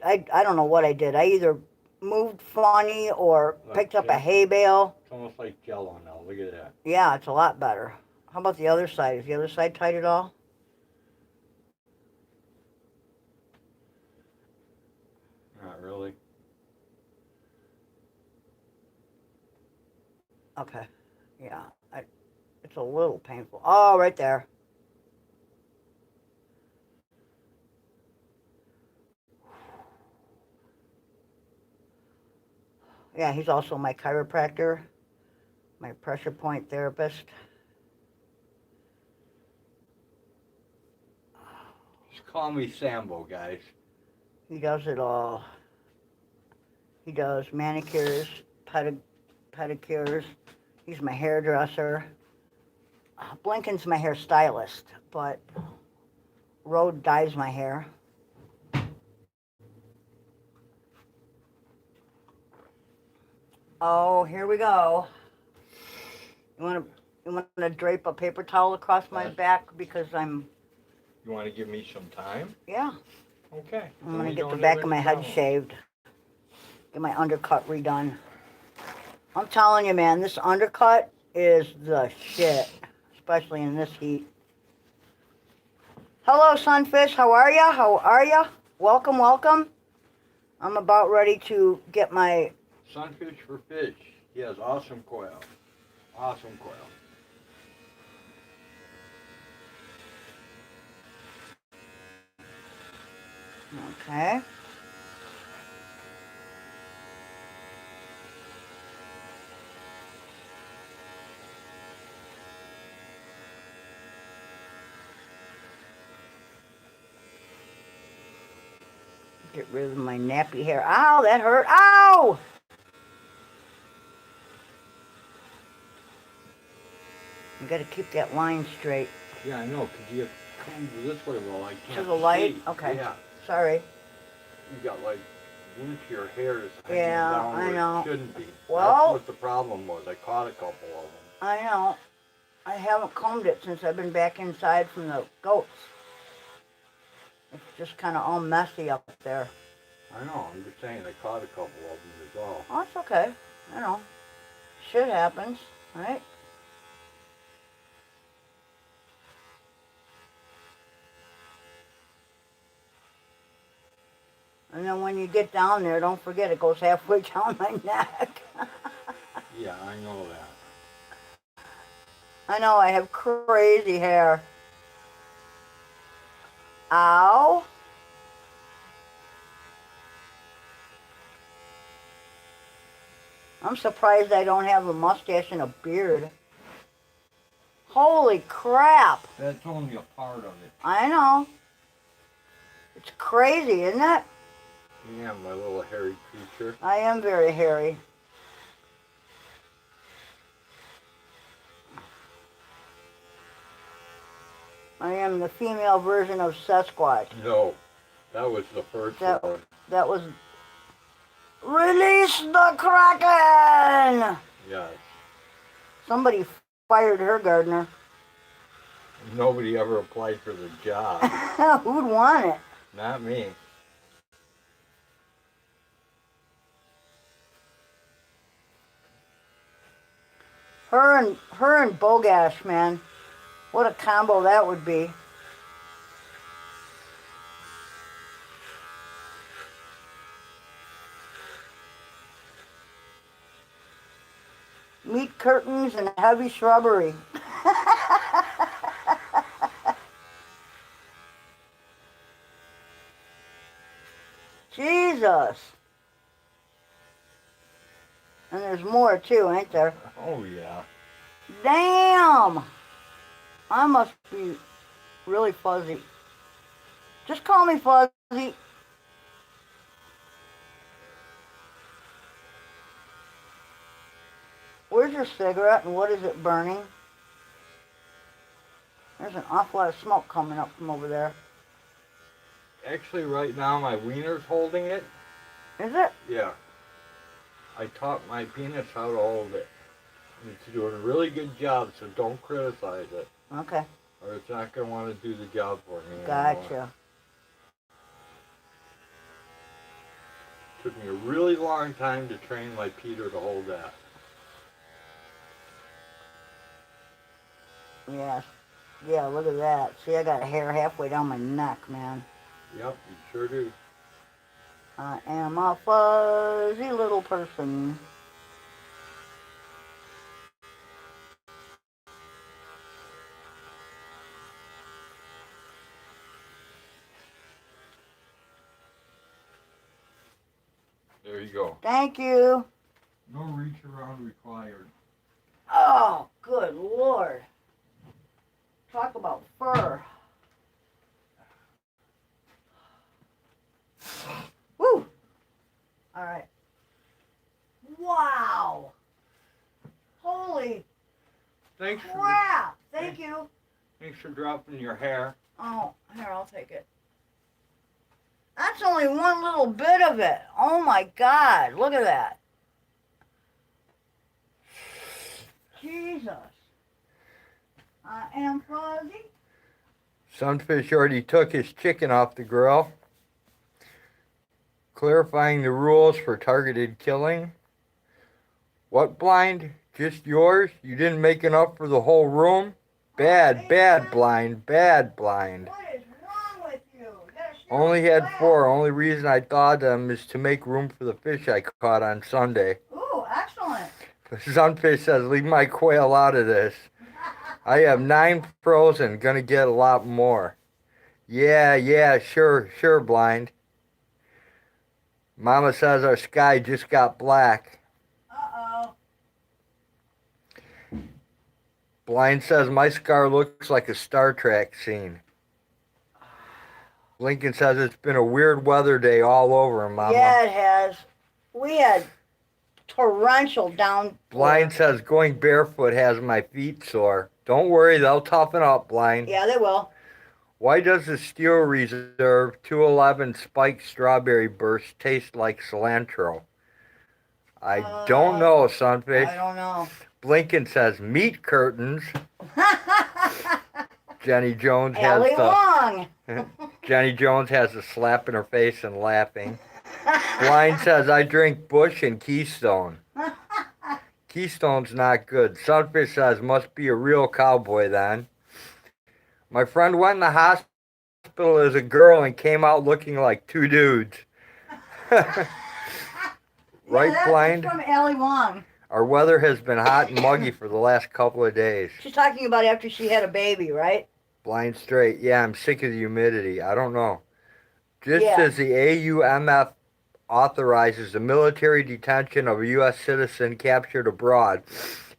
don't know what I did. I either moved funny or picked up a hay bale. It's almost like Jell-O now. Look at that. Yeah, it's a lot better. How about the other side? Is the other side tight at all? Not really. Okay. Yeah, it's a little painful. Oh, right there. Yeah, he's also my chiropractor, my pressure point therapist. Just call me Sambo, guys. He does it all. He does manicures, pedicures. He's my hairdresser. Blinken's my hairstylist, but Rode dyes my hair. Oh, here we go. You want to drape a paper towel across my back because I'm... You want to give me some time? Yeah. Okay. I'm going to get the back of my head shaved. Get my undercut redone. I'm telling you, man, this undercut is the shit. especially in this heat. Hello, Sunfish. How are ya? How are ya? Welcome, welcome. I'm about ready to get my... Sunfish for fish. He has awesome quail. Awesome quail. Okay. Get rid of my nappy hair. Ow, that hurt. Ow! You gotta keep that line straight. Yeah, I know, because you come this way, well, I can't To the light? see. Okay. Yeah. Sorry. You got like an inch of your hair is hanging Yeah, down I where know. it shouldn't be. Well- That's what the problem was. I caught a couple of them. I know. I haven't combed it since I've been back inside from the goats. It's just kind of all messy up there. I know, I'm just saying I caught a couple of them as well. Oh, it's okay. I know. Shit happens, right? And then when you get down there, don't forget it goes halfway down my neck. Yeah, I know that. I know, I have crazy hair. Ow. I'm surprised I don't have a mustache and a beard. Holy crap. That's only a part of it. I know. It's crazy, isn't it? Yeah, my little hairy creature. I am very hairy. I am the female version of Sasquatch. No, that was the first That- one. That was... Release the Kraken! Yes. Somebody fired her gardener. Nobody ever applied for the job. Who'd want it? Not me. Her and Bogash, man. What a combo that would be. Meat curtains and heavy shrubbery. Jesus. And there's more too, ain't there? Oh, yeah. Damn! I must be really fuzzy. Just call me fuzzy. Where's your cigarette and what is it burning? There's an awful lot of smoke coming up from over there. Actually, right now, my wiener's holding it. Is it? Yeah. I taught my penis how to hold it. And it's doing a really good job, so don't criticize it. Okay. Or it's not going to want to do the job for me anymore. Gotcha. Took me a really long time to train my Peter to hold that. Yes. Yeah, look at that. See, I got hair halfway down my neck, man. Yep, you sure do. I am a fuzzy little person. There you go. Thank you. No reach around required. Oh, good Lord. Talk about fur. Woo! All right. Wow. Holy Thanks for, crap. Thank you. thanks for dropping your hair. Oh, here, I'll take it. That's only one little bit of it. Oh my God, look at that. Jesus. I am fuzzy. Sunfish already took his chicken off the grill. Clarifying the rules for targeted killing. What blind? Just yours? You didn't make enough for the whole room? Bad blind. What is wrong with you? You gotta share Only with had Claire. 4. Only reason I thawed them is to make room for the fish I caught on Sunday. Ooh, excellent. Sunfish says, leave my quail out of this. I have 9 frozen. Gonna get a lot more. Yeah, sure, blind. Mama says our sky just got black. Uh-oh. Blind says my scar looks like a Star Trek scene. Lincoln says it's been a weird weather day all over, Mama. Yeah, it has. We had torrential down. Blind says going barefoot has my feet sore. Don't worry, they'll toughen up, Blind. Yeah, they will. Why does the Steel Reserve 211 spiked strawberry burst taste like cilantro? I don't know, Sunfish. I don't know. Blinken says meat curtains. Jenny Jones has Ellie Wong. Jenny Jones has a slap in her face and laughing. Blind says I drink Bush and Keystone. Keystone's not good. Sunfish says must be a real cowboy then. My friend went in the hospital as a girl and came out looking like 2 dudes. Right, that's Blind? from Ellie Wong. Our weather has been hot and muggy for the last couple of days. She's talking about after she had a baby, right? Blind straight. Yeah, I'm sick of the humidity. I don't know. Just Yeah. as the AUMF authorizes the military detention of a U.S. citizen captured abroad,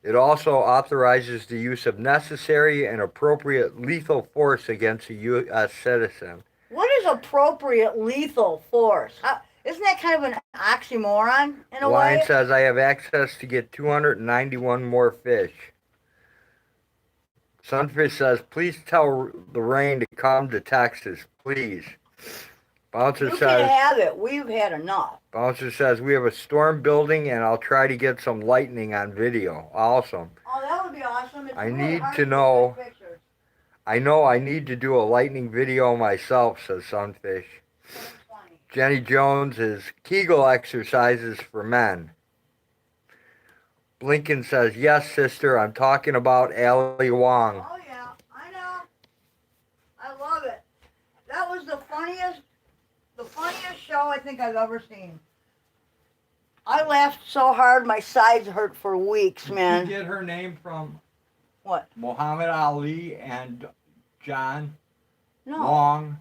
it also authorizes the use of necessary and appropriate lethal force against a U.S. citizen. What is appropriate lethal force? Isn't that kind of an oxymoron in a Blind way? says I have access to get 291 more fish. Sunfish says, please tell the rain to come to Texas, please. Bouncer You says, can have it. We've had enough. Bouncer says we have a storm building and I'll try to get some lightning on video. Awesome. Oh, that would be awesome. It's I really need hard to get know. good pictures. I know I need to do a lightning video myself, says Sunfish. That's funny. Jenny Jones is Kegel exercises for men. Blinken says, yes, sister, I'm talking about Ali Wong. Oh, yeah. I know. I love it. That was the funniest show I think I've ever seen. I laughed so hard my sides hurt for weeks, man. Did you get her name from What? Muhammad Ali and John No. Wong?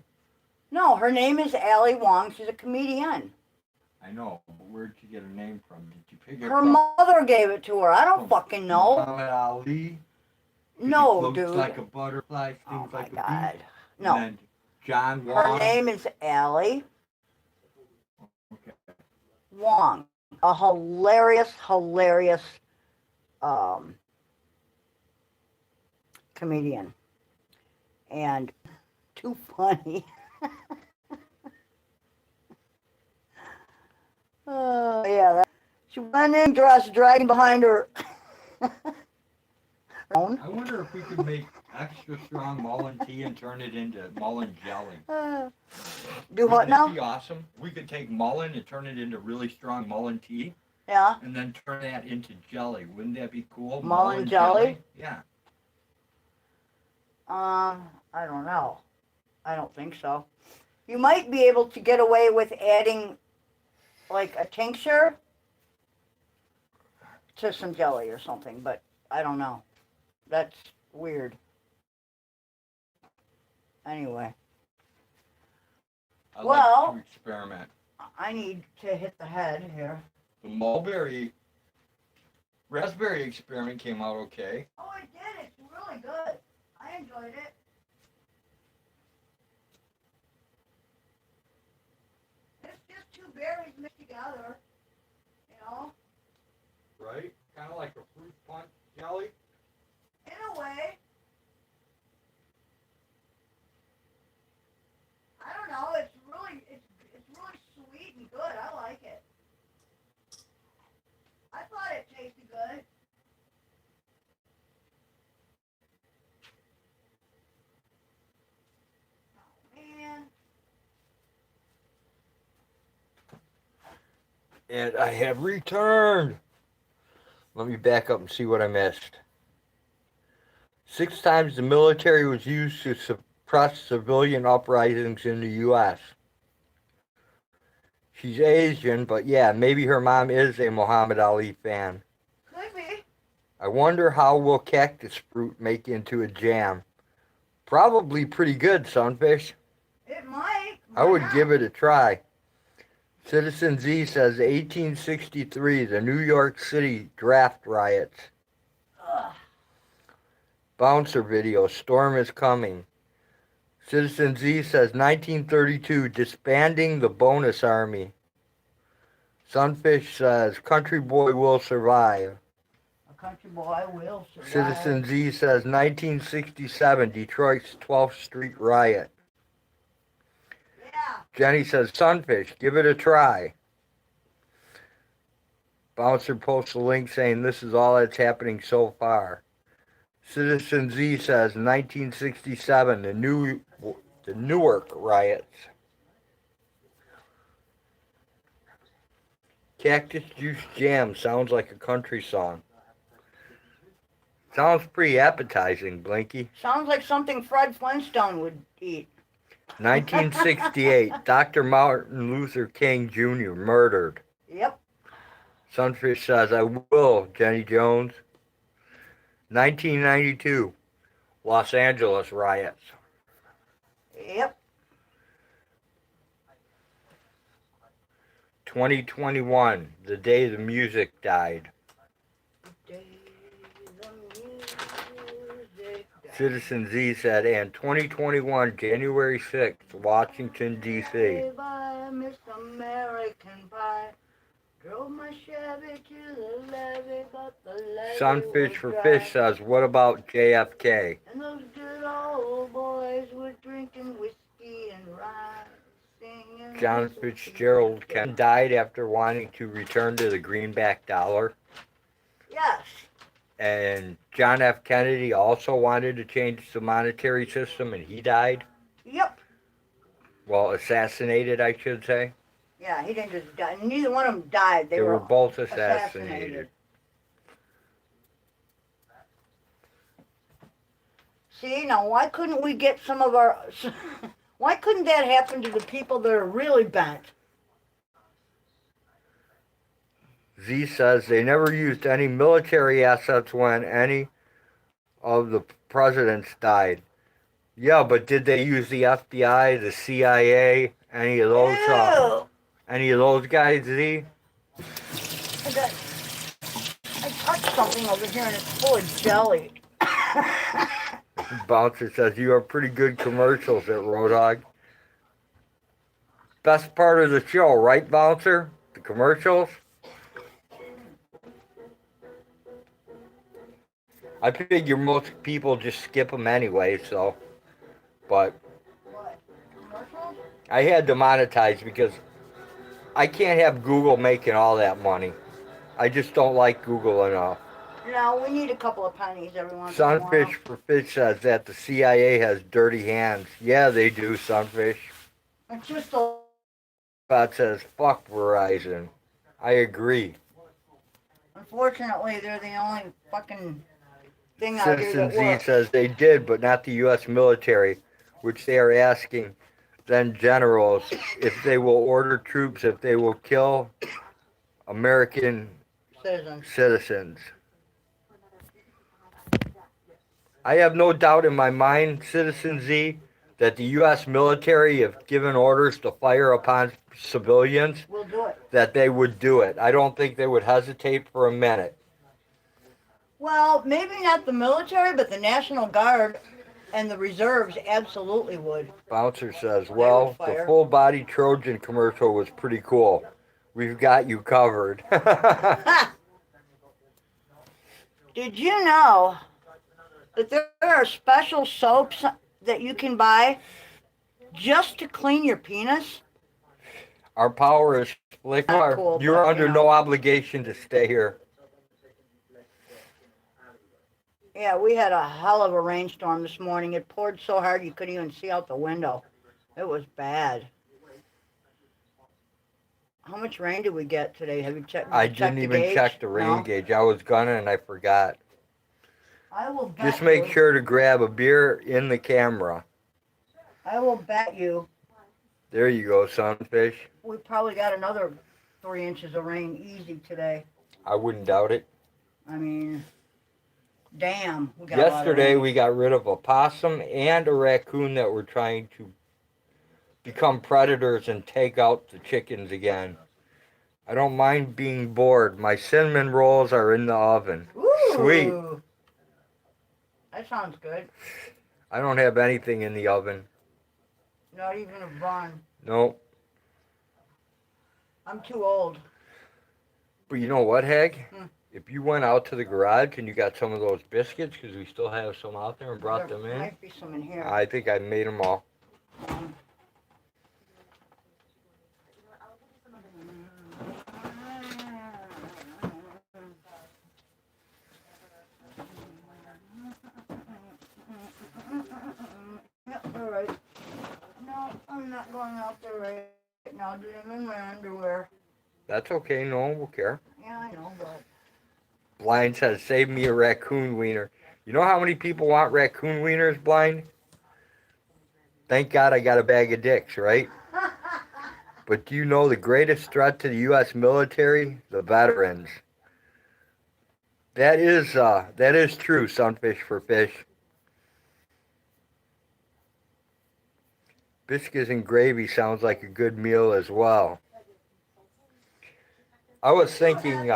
No, her name is Ali Wong. She's a comedian. I know, but where'd you get her name from? Did you pick it Her from mother gave it to her. I don't fucking know. Muhammad Ali? No, Looks dude. like a butterfly, Oh things my like God. a bee. No. And then John Wong. Her name is Ali Okay. Wong. A hilarious comedian. And too funny. Yeah. She went in dressed, dragging behind her. I wonder if we could make extra strong Mullen tea and turn it into Mullen jelly. Do what Wouldn't now? that be awesome? We could take Mullen and turn it into really strong Mullen tea Yeah. and then turn that into jelly. Wouldn't that be cool? Mullen jelly? Yeah. I don't know. I don't think so. You might be able to get away with adding like a tincture to some jelly or something, but I don't know. That's weird. Anyway, I Well- like to experiment. I need to hit the head here. The raspberry experiment came out okay. Oh, it did. It's really good. I enjoyed it. It's just 2 berries mixed together, you know, Right? Kind of like a fruit punch jelly. in a way. I don't know. It's really sweet and good. I like it. I thought it tasted good. Oh man. And I have returned. Let me back up and see what I missed. 6 times the military was used to suppress civilian uprisings in the U.S. She's Asian, but yeah, maybe her mom is a Muhammad Ali fan. Could be. I wonder how will cactus fruit make into a jam? Probably pretty good, Sunfish. It might. I would give it a try. Citizen Z says 1863, the New York City draft riots. Ugh. Bouncer video, storm is coming. Citizen Z says 1932, disbanding the bonus army. Sunfish says country boy will survive. A country boy will survive. Citizen Z says 1967, Detroit's 12th Street riot. Yeah. Jenny says Sunfish, give it a try. Bouncer posts a link saying this is all that's happening so far. Citizen Z says 1967, the Newark riots. Cactus Juice Jam sounds like a country song. Sounds pretty appetizing, Blinky. Sounds like something Fred Flintstone would eat. 1968, Dr. Martin Luther King Jr. murdered. Yep. Sunfish says, I will, Jenny Jones. 1992, Los Angeles riots. Yep. 2021, the day the music died. Citizen Z said, and 2021, January 6th, Washington, D.C. Miss American Pie. Drove my Chevy to the levee, but the levee Sunfish was for dry. Fish says, what about JFK? And those good old boys were drinking whiskey and rye, singing. John Fitzgerald died after wanting to return to the greenback dollar. Yes. And John F. Kennedy also wanted to change the monetary system, and he died. Yep. Well, assassinated, I should say. Yeah, he didn't just die. Neither one of them died. They were both assassinated. See, now why couldn't we get some of our... Why couldn't that happen to the people that are really bent? Z says they never used any military assets when any of the presidents died. Yeah, but did they use the FBI, the CIA, any of those? Any of those guys, Z? I touched something over here and it's full of jelly. Bouncer says you are pretty good commercials at Road Hog. Best part of the show, right, Bouncer? The commercials? I figure most people just skip them anyway, so. But What? Commercials? I had to monetize because I can't have Google making all that money. I just don't like Google enough. No, we need a couple of pennies every once in a while. Sunfish for Fish says that the CIA has dirty hands. Yeah, they do, Sunfish. It's just a... Bot says, fuck Verizon. I agree. Unfortunately, they're the only fucking thing out here Citizen that Z works. says they did, but not the U.S. military, which they are asking then generals if they will order troops, if they will kill American citizens. I have no doubt in my mind, Citizen Z, that the U.S. military, if given orders to fire upon civilians, We'll do it. that they would do it. I don't think they would hesitate for a minute. Well, maybe not the military, but the National Guard and the reserves absolutely would. Bouncer says, well, the full-body Trojan commercial was pretty cool. We've got you covered. Did you know that there are special soaps that you can buy just to clean your penis? Our power is split. Cool, You're under no obligation to stay here. Yeah, we had a hell of a rainstorm this morning. It poured so hard you couldn't even see out the window. It was bad. How much rain did we get today? Have you checked? I didn't even check the rain gauge. I was gonna and I forgot. I will bet Just make you. sure to grab a beer in the camera. I will bet you. There you go, sunfish. We probably got another 3 inches of rain easy today. I wouldn't doubt it. I mean, damn, we got Yesterday a lot of we got rid of a possum and a raccoon that were trying to become predators and take out the chickens again. I don't mind being bored. My cinnamon rolls are in the oven. rain. Sweet. Ooh, that sounds good. I don't have anything in the oven. Not even a bun. Nope. I'm too old. But you know what, Hag? Hmm. If you went out to the garage and you got some of those biscuits, because we still have some out there, and brought them There in, might be some in here. I think I made them all. Yep, all right. No, I'm not going out there right now. Dude, I'm in my underwear. That's okay. No one will care. Yeah, I know, but Blind says, save me a raccoon wiener. You know how many people want raccoon wieners, Blind? Thank God I got a bag of dicks, right? But do you know the greatest threat to the U.S. military? The veterans. That is true, sunfish for fish. Biscuits and gravy sounds like a good meal as well. I was thinking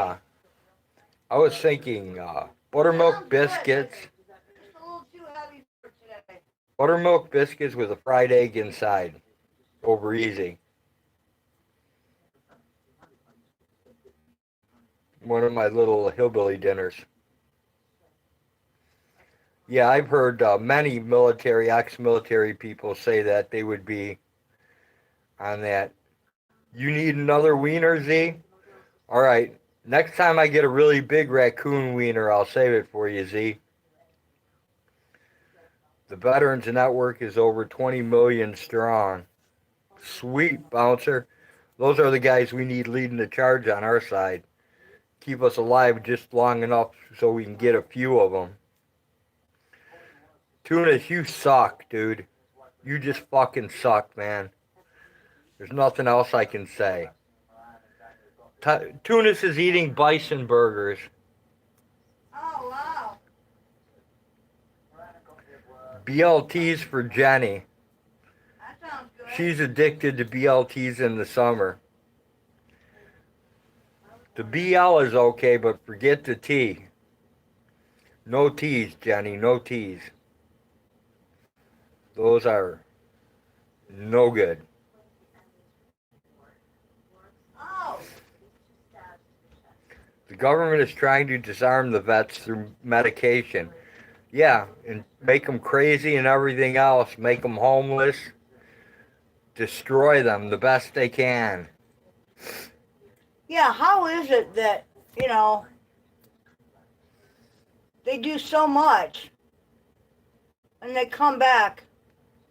buttermilk biscuits. it's a little too heavy for today. Buttermilk biscuits with a fried egg inside. Over easy. One of my little hillbilly dinners. Yeah, I've heard many ex-military people say that they would be on that. You need another wiener, Z? All right. Next time I get a really big raccoon wiener, I'll save it for you, Z. The Veterans Network is over 20 million strong. Sweet, bouncer. Those are the guys we need leading the charge on our side. Keep us alive just long enough so we can get a few of them. Tunis, you suck, dude. You just fucking suck, man. There's nothing else I can say. Tunis is eating bison burgers. Oh, wow. BLTs for Jenny. That sounds good. She's addicted to BLTs in the summer. The BL is okay, but forget the T. No T's, Jenny, no T's. Those are no good. Oh, The government is trying to disarm the vets through medication. Yeah, and make them crazy and everything else. Make them homeless. Destroy them the best they can. yeah, how is it that, they do so much and they come back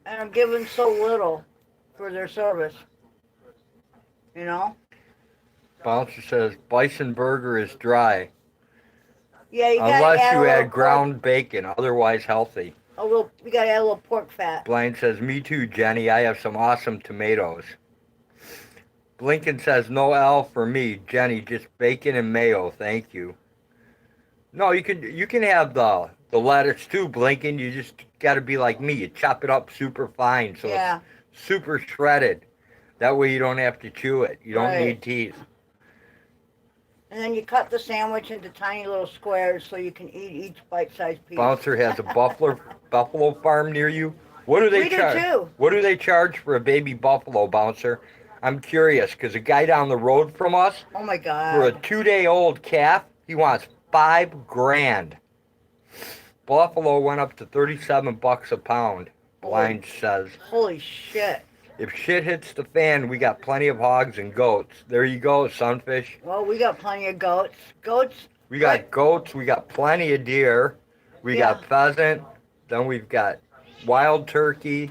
and are given so little for their service? You know? Bouncer says bison burger is dry. Yeah, you gotta Unless add you a little add ground bacon, otherwise healthy. you gotta add a little pork fat. Blind says, me too, Jenny. I have some awesome tomatoes. Blinken says, no L for me, Jenny. Just bacon and mayo, thank you. No, you can have the lettuce too, Blinken. You just got to be like me. You chop it up super fine, so Yeah, it's super shredded. That way you don't have to chew it. You don't Right. need teeth. and then you cut the sandwich into tiny little squares so you can eat each bite-sized piece. Bouncer has a buffalo farm near you. What do they We do charge? too. What do they charge for a baby buffalo, Bouncer? I'm curious because a guy down the road from us, Oh my for a God. 2-day-old calf, he wants $5,000. Buffalo went up to $37 a pound. Blind says, Holy shit. if shit hits the fan, we got plenty of hogs and goats. There you go, sunfish. Well, we got plenty of goats. Goats. We got goats. We got plenty of deer. We Yeah. got pheasant. Then we've got wild turkey,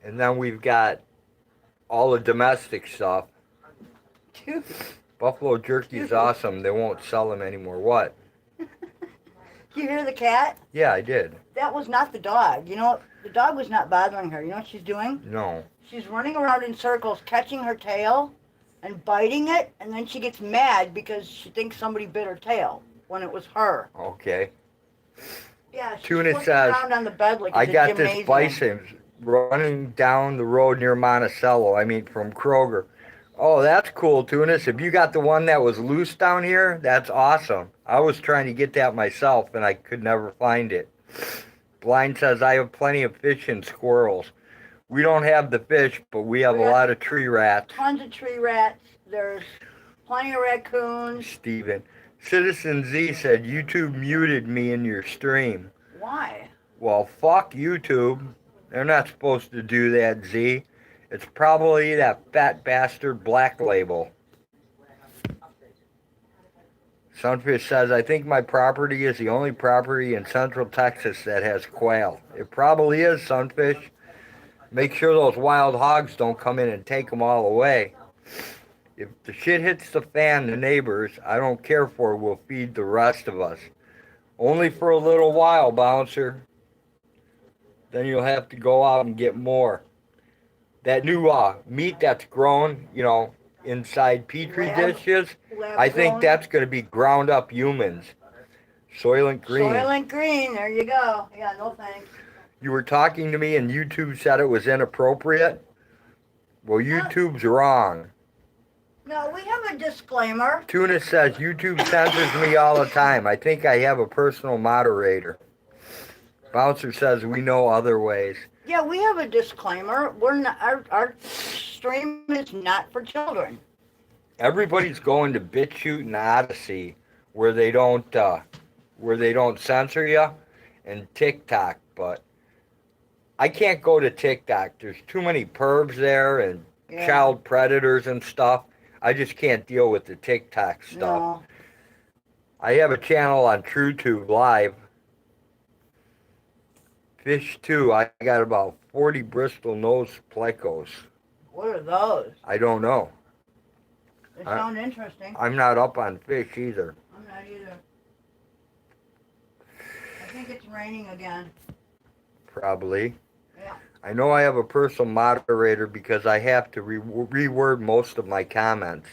and then we've got all the domestic stuff. Dude. Buffalo jerky is awesome. They won't sell them anymore. What? You hear the cat? Yeah, I did. That was not the dog. You know, the dog was not bothering her. You know what she's doing? No. She's running around in circles, catching her tail and biting it, and then she gets mad because she thinks somebody bit her tail when it was her. Okay. Yeah, she's Tuna flipping says, around on the bed like I it's a got gymnasium. this bison running down the road near Monticello. I mean, from Kroger. Oh, that's cool, Tunis. If you got the one that was loose down here, that's awesome. I was trying to get that myself, and I could never find it. Blind says, I have plenty of fish and squirrels. We don't have the fish, but we have a lot of tree rats. Tons of tree rats. There's plenty of raccoons. Steven. Citizen Z said, YouTube muted me in your stream. Why? Well, fuck YouTube. They're not supposed to do that, Z. It's probably that fat bastard Black Label. Sunfish says, I think my property is the only property in Central Texas that has quail. It probably is, Sunfish. Make sure those wild hogs don't come in and take them all away. If the shit hits the fan, the neighbors, I don't care for, will feed the rest of us. Only for a little while, Bouncer. Then you'll have to go out and get more. That new meat that's grown, you know, inside Petri dishes, I think that's going to be ground up humans. Soylent Green. Soylent Green, there you go. Yeah, no thanks. You were talking to me and YouTube said it was inappropriate? Well, YouTube's wrong. No, we have a disclaimer. Tuna says, YouTube censors me all the time. I think I have a personal moderator. Bouncer says, we know other ways. Yeah, we have a disclaimer. We're not, our stream is not for children. Everybody's going to BitChute and Odyssey where they don't censor you, and TikTok, but I can't go to TikTok. There's too many pervs there and child predators and stuff. I just can't deal with the TikTok stuff. No. I have a channel on TrueTube Live. Fish 2, I got about 40 Bristol nose plecos. What are those? I don't know. They sound interesting. I'm not up on fish either. I'm not either. I think it's raining again. Probably. Yeah. I know I have a personal moderator because I have to reword most of my comments.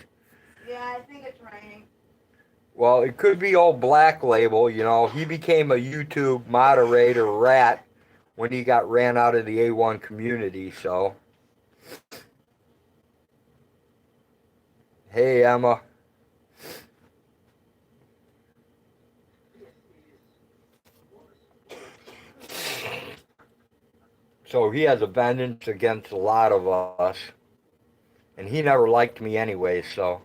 Yeah, I think it's raining. Well, it could be old Black Label, you know. He became a YouTube moderator rat when he got ran out of the A1 community, so. Hey, Emma. So he has a vengeance against a lot of us. And he never liked me anyway, so.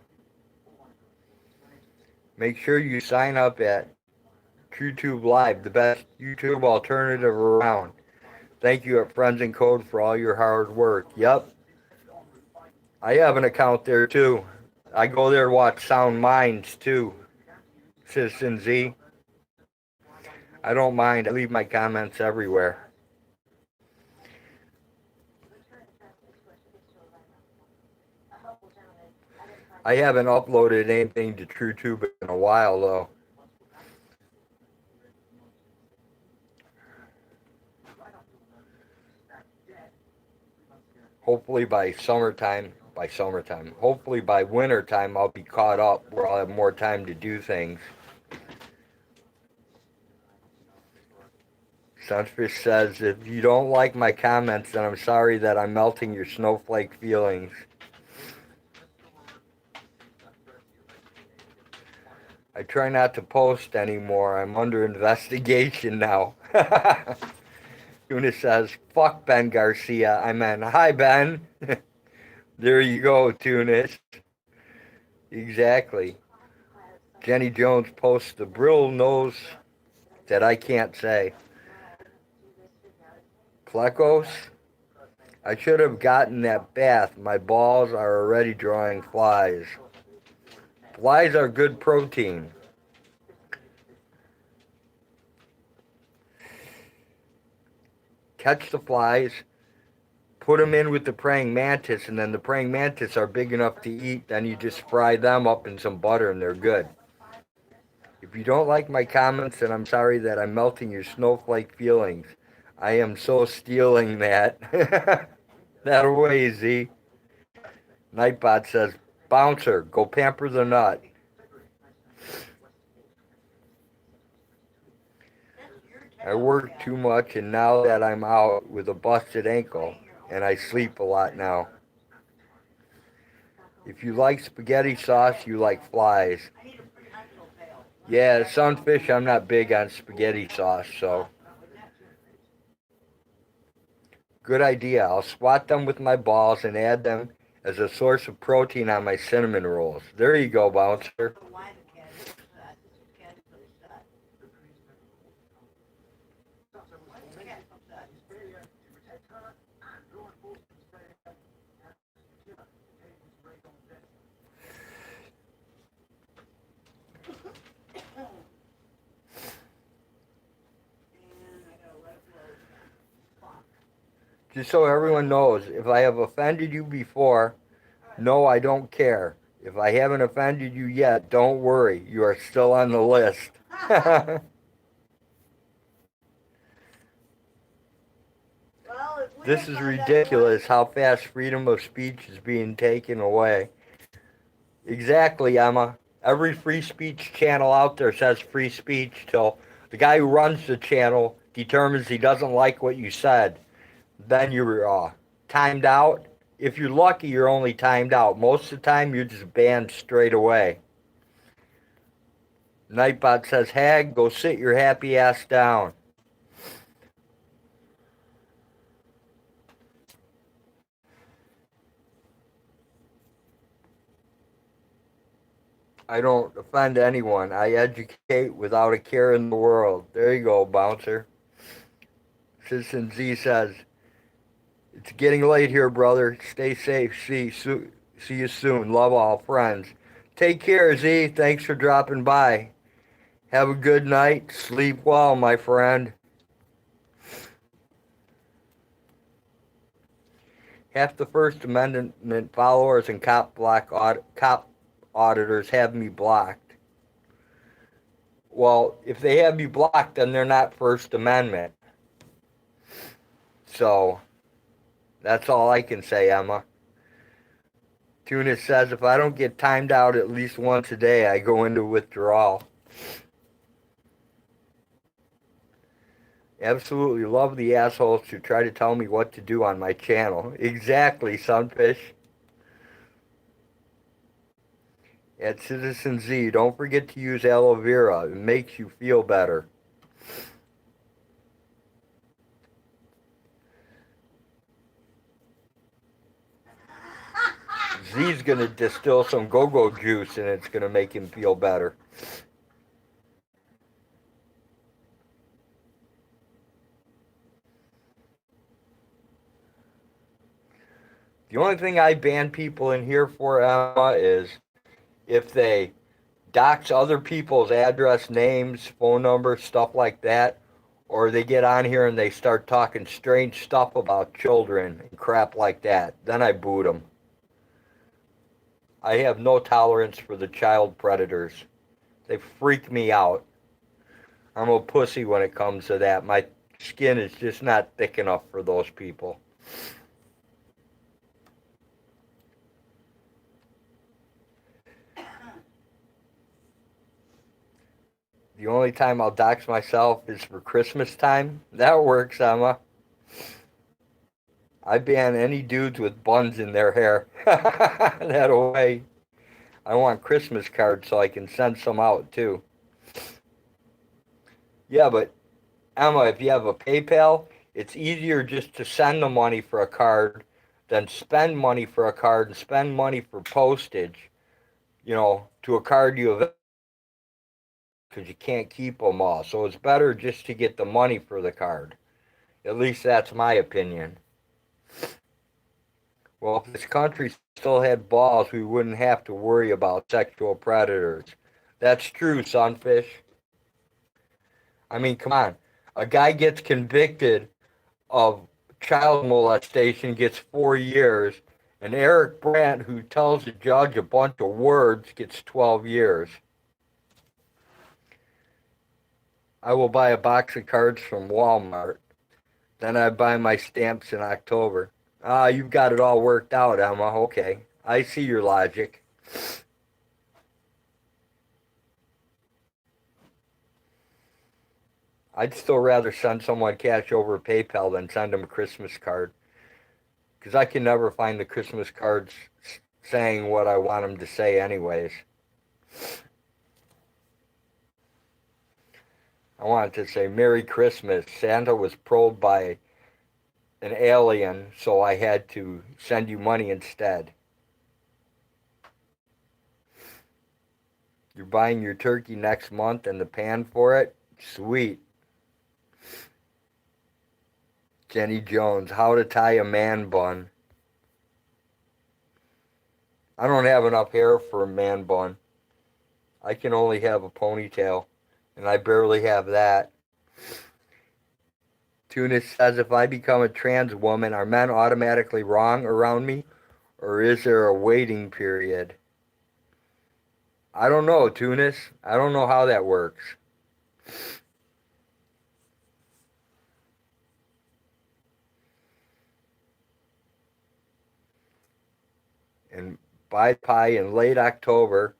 Make sure you sign up at TrueTube Live, the best YouTube alternative around. Thank you at Friends and Code for all your hard work. Yep. I have an account there too. I go there to watch Sound Minds too. Citizen Z. I don't mind. I leave my comments everywhere. I haven't uploaded anything to TrueTube in a while though. Hopefully by summertime, hopefully by winter time I'll be caught up where I'll have more time to do things. Sunfish says, if you don't like my comments, then I'm sorry that I'm melting your snowflake feelings. I try not to post anymore. I'm under investigation now. Tuna says, fuck Ben Garcia. I meant, hi, Ben. There you go, Tunis. Exactly. Jenny Jones posts the brill nose that I can't say. Plecos? I should have gotten that bath. My balls are already drawing flies. Flies are good protein. Catch the flies, put them in with the praying mantis, and then the praying mantis are big enough to eat. Then you just fry them up in some butter and they're good. If you don't like my comments, then I'm sorry that I'm melting your snowflake feelings. I am so stealing that. That away, Z. Nightbot says, Bouncer, go pamper the nut. I work too much, and now that I'm out with a busted ankle, and I sleep a lot now. If you like spaghetti sauce, you like flies. Yeah, sunfish, I'm not big on spaghetti sauce, so. Good idea. I'll swat them with my balls and add them as a source of protein on my cinnamon rolls. There you go, Bouncer. Just so everyone knows, if I have offended you before, no, I don't care. If I haven't offended you yet, don't worry. You are still on the list. This is ridiculous how fast freedom of speech is being taken away. Exactly, Emma. Every free speech channel out there says free speech till the guy who runs the channel determines he doesn't like what you said. Then you're timed out. If you're lucky, you're only timed out. Most of the time, you're just banned straight away. Nightbot says, Hag, go sit your happy ass down. I don't offend anyone. I educate without a care in the world. There you go, Bouncer. Citizen Z says, it's getting late here, brother. Stay safe. See you soon. Love all friends. Take care, Z. Thanks for dropping by. Have a good night. Sleep well, my friend. Half the First Amendment followers and cop auditors have me blocked. Well, if they have me blocked, then they're not First Amendment. So, that's all I can say, Emma. Tunis says, if I don't get timed out at least once a day, I go into withdrawal. Absolutely love the assholes who try to tell me what to do on my channel. Exactly, Sunfish. At Citizen Z, don't forget to use aloe vera. It makes you feel better. Z's going to distill some go-go juice and it's going to make him feel better. The only thing I ban people in here for, Emma, is if they dox other people's address, names, phone numbers, stuff like that, or they get on here and they start talking strange stuff about children and crap like that, then I boot them. I have no tolerance for the child predators. They freak me out. I'm a pussy when it comes to that. My skin is just not thick enough for those people. The only time I'll dox myself is for Christmas time. That works, Emma. I ban any dudes with buns in their hair. That way. I want Christmas cards so I can send some out too. Yeah, but Emma, if you have a PayPal, it's easier just to send the money for a card than spend money for a card and spend money for postage, to a card you have, because you can't keep them all. So it's better just to get the money for the card. At least that's my opinion. Well, if this country still had balls, we wouldn't have to worry about sexual predators. That's true, Sunfish. I mean, come on. A guy gets convicted of child molestation, gets 4 years, and Eric Brandt, who tells the judge a bunch of words, gets 12 years. I will buy a box of cards from Walmart. Then I buy my stamps in October. Ah, you've got it all worked out, Emma. Okay. I see your logic. I'd still rather send someone cash over PayPal than send them a Christmas card. Because I can never find the Christmas cards saying what I want them to say, anyways. I wanted to say Merry Christmas. Santa was probed by an alien, so I had to send you money instead. You're buying your turkey next month and the pan for it? Sweet. Jenny Jones, how to tie a man bun. I don't have enough hair for a man bun. I can only have a ponytail, and I barely have that. Tunis says, if I become a trans woman, are men automatically wrong around me, or is there a waiting period? I don't know, Tunis. I don't know how that works. And buy pie in late October,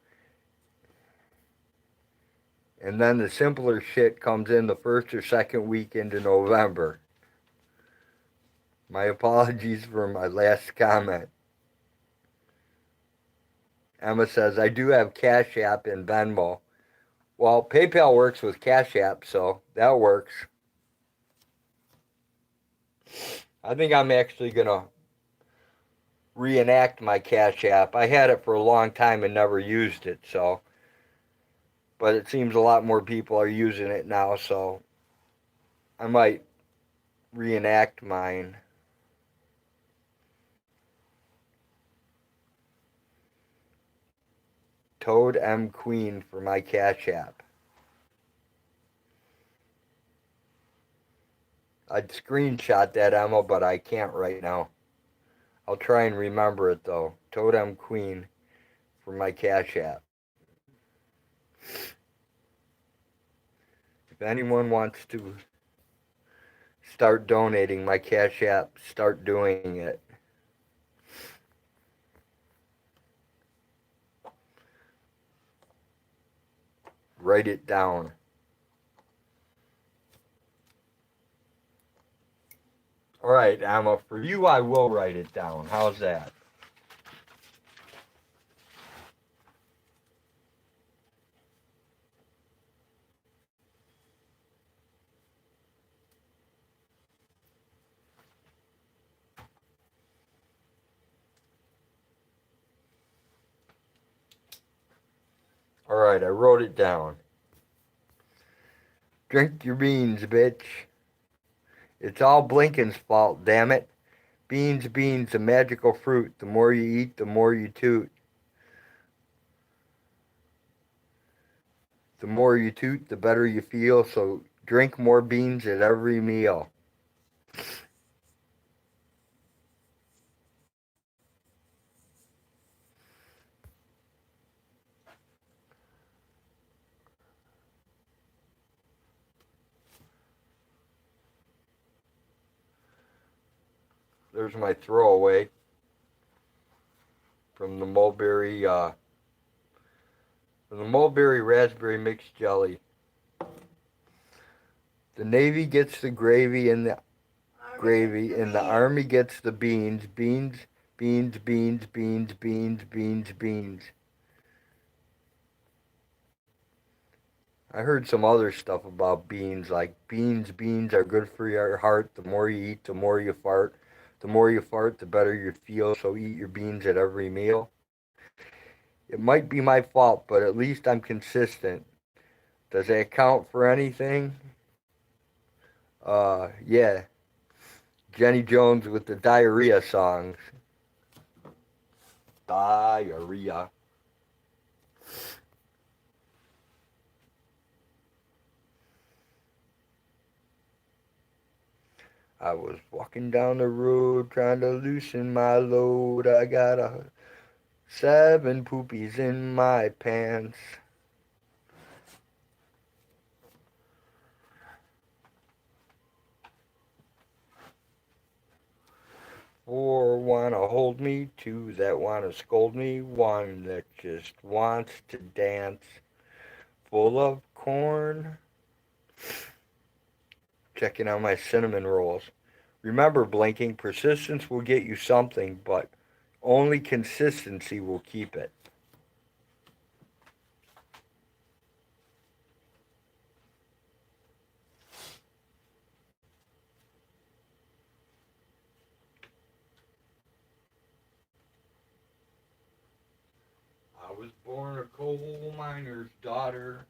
and then the simpler shit comes in the first or second week into November. My apologies for my last comment. Emma says, I do have Cash App and Venmo. Well, PayPal works with Cash App, so that works. I think I'm actually going to reenact my Cash App. I had it for a long time and never used it, so. But it seems a lot more people are using it now, so I might reenact mine. Toad M Queen for my Cash App. I'd screenshot that, Emma, but I can't right now. I'll try and remember it, though. Toad M Queen for my Cash App. If anyone wants to start donating my Cash App, start doing it. Write it down. All right, Emma, for you I will write it down. How's that? All right, I wrote it down. Drink your beans, bitch. It's all Blinken's fault, damn it. Beans, beans, a magical fruit. The more you eat, the more you toot. The more you toot, the better you feel, so drink more beans at every meal. There's my throwaway from the mulberry raspberry mixed jelly. The Navy gets the gravy and the Army gets the beans. Beans, beans, beans, beans, beans, beans, beans. I heard some other stuff about beans, like beans are good for your heart. The more you eat, the more you fart. The more you fart, the better you feel, so eat your beans at every meal. It might be my fault, but at least I'm consistent. Does that count for anything? Yeah. Jenny Jones with the diarrhea songs. Diarrhea. I was walking down the road trying to loosen my load. I got 7 poopies in my pants. 4 want to hold me, 2 that want to scold me, 1 that just wants to dance, full of corn. Checking on my cinnamon rolls. Remember, blinking, persistence will get you something, but only consistency will keep it. I was born a coal miner's daughter.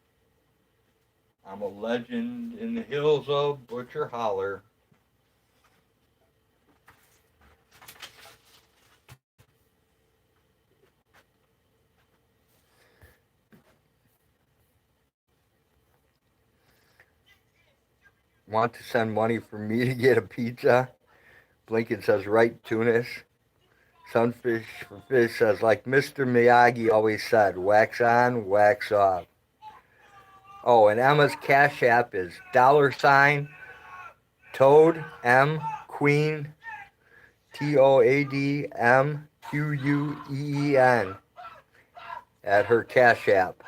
I'm a legend in the hills of Butcher Holler. Want to send money for me to get a pizza? Blinken says, right, Tunis. Sunfish for Fish says, like Mr. Miyagi always said, wax on, wax off. Oh, and Emma's Cash App is $ Toad M Queen TOADMQUEEN at her Cash App.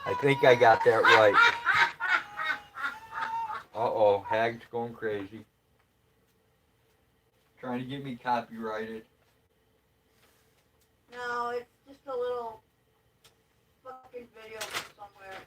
I think I got that right. Uh-oh, Hag's going crazy. Trying to get me copyrighted. No, it's just a little fucking video from somewhere.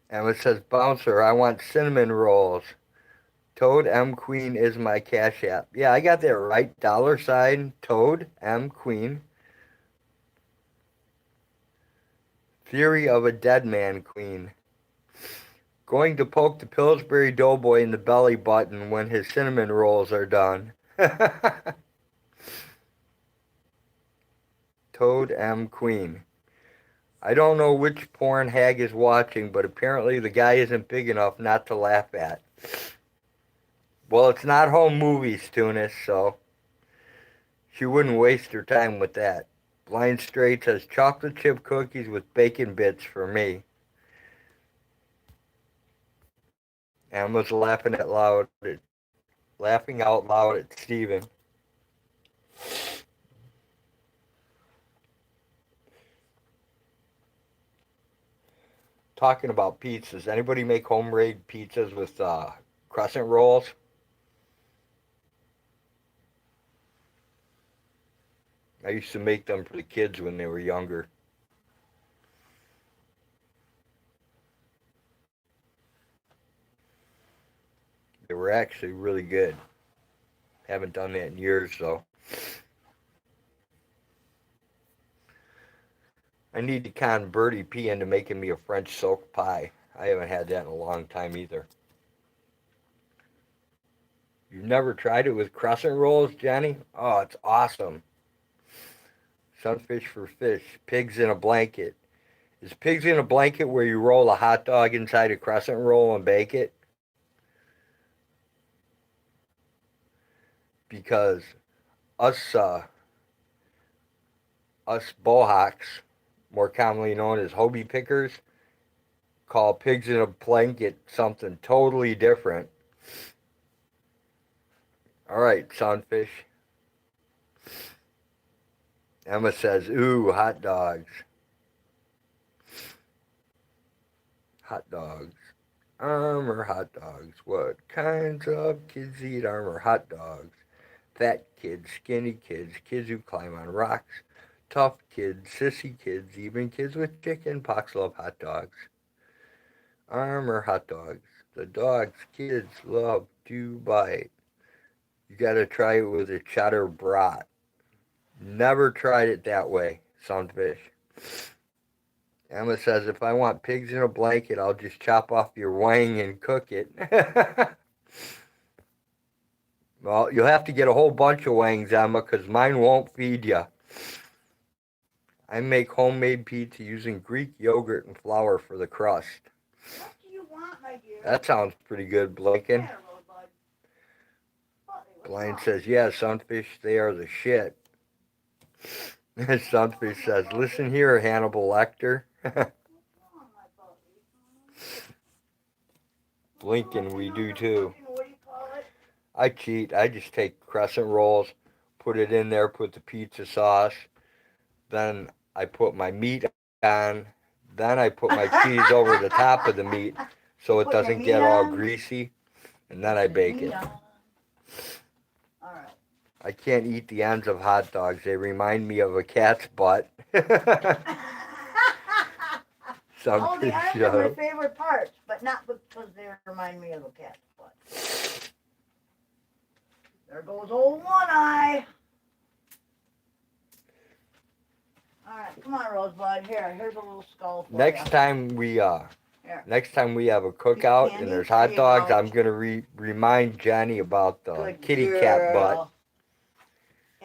And it says, Bouncer, I want cinnamon rolls. Toad M Queen is my Cash App. Yeah, I got that right. $ Toad M Queen. Theory of a Dead Man Queen. Going to poke the Pillsbury Doughboy in the belly button when his cinnamon rolls are done. Toad M Queen. I don't know which porn Hag is watching, but apparently the guy isn't big enough not to laugh at. Well, it's not home movies, Tunis, so she wouldn't waste her time with that. Blind Straight says chocolate chip cookies with bacon bits for me. Emma's laughing out loud at Steven. Talking about pizzas, anybody make homemade pizzas with crescent rolls? I used to make them for the kids when they were younger. They were actually really good. Haven't done that in years, though. I need to con Bertie P into making me a French soaked pie. I haven't had that in a long time either. You've never tried it with crescent rolls, Jenny? Oh, it's awesome. Sunfish for Fish. Pigs in a Blanket. Is Pigs in a Blanket where you roll a hot dog inside a crescent roll and bake it? Because us Bohawks, more commonly known as Hobie pickers, call Pigs in a Blanket something totally different. All right, Sunfish. Emma says, ooh, hot dogs. Hot dogs. Armor hot dogs. What kinds of kids eat armor hot dogs? Fat kids, skinny kids, kids who climb on rocks, tough kids, sissy kids, even kids with chicken pox love hot dogs. Armor hot dogs. The dogs kids love to bite. You gotta try it with a cheddar brat. Never tried it that way, Sunfish. Emma says, if I want pigs in a blanket, I'll just chop off your wang and cook it. Well, you'll have to get a whole bunch of wings, Emma, because mine won't feed you. I make homemade pizza using Greek yogurt and flour for the crust. What do you want, my dear? That sounds pretty good, Blinken. Yeah, Rosebud. What's Blind wrong? says, yeah, Sunfish, they are the shit. Sunfish says, listen here, Hannibal Lecter. What's wrong, my puppy? Blinken, we do too. What do you call it? I cheat. I just take crescent rolls, put it in there, put the pizza sauce, then I put my meat on, then I put my cheese over the top of the meat so it Put your doesn't meat get all on? greasy, and then I bake it. All right. I can't eat the ends of hot dogs. They remind me of a cat's butt. Oh, the Something ends are my favorite parts, but not because they remind me of a cat's butt. There goes old One Eye. All right, come on, Rosebud. Here's a little skull for Next you. time we Here. next time we have a cookout Candy? and there's There hot you dogs, go. I'm gonna remind Jenny about the Good kitty girl. cat butt.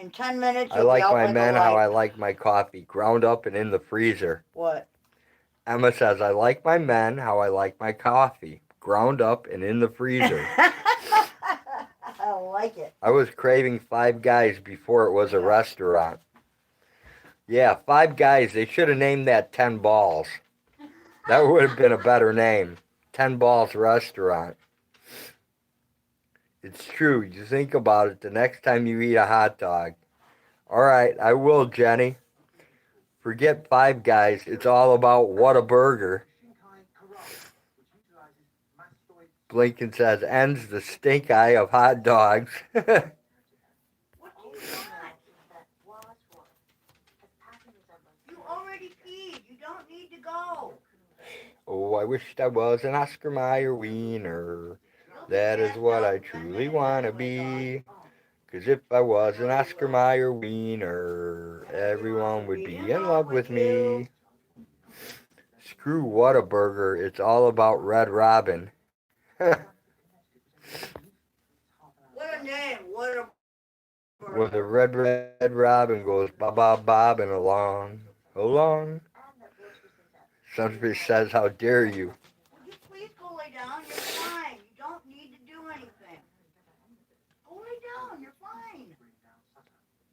In 10 minutes, I you'll like be out my like men a how I light. like my coffee, ground up and in the freezer. What? Emma says, I like my men how I like my coffee, ground up and in the freezer. I like it. I was craving Five Guys before it was a restaurant. Yeah, Five Guys, they should have named that 10 Balls. That would have been a better name. 10 Balls Restaurant. It's true. You think about it the next time you eat a hot dog. All right, I will, Jenny. Forget Five Guys. It's all about Whataburger. Blinken says, ends the stink eye of hot dogs. What do you want? You already peed. You don't need to go. Oh, I wish I was an Oscar Mayer wiener. That is what I truly want to be. 'Cause if I was an Oscar Mayer wiener, everyone would be in love with me. Screw Whataburger. It's all about Red Robin. What a name. What a Where the red robin goes bobbing along. Sunfish says, how dare you? Would you please go lay down? You're fine. You don't need to do anything. Go lay down. You're fine.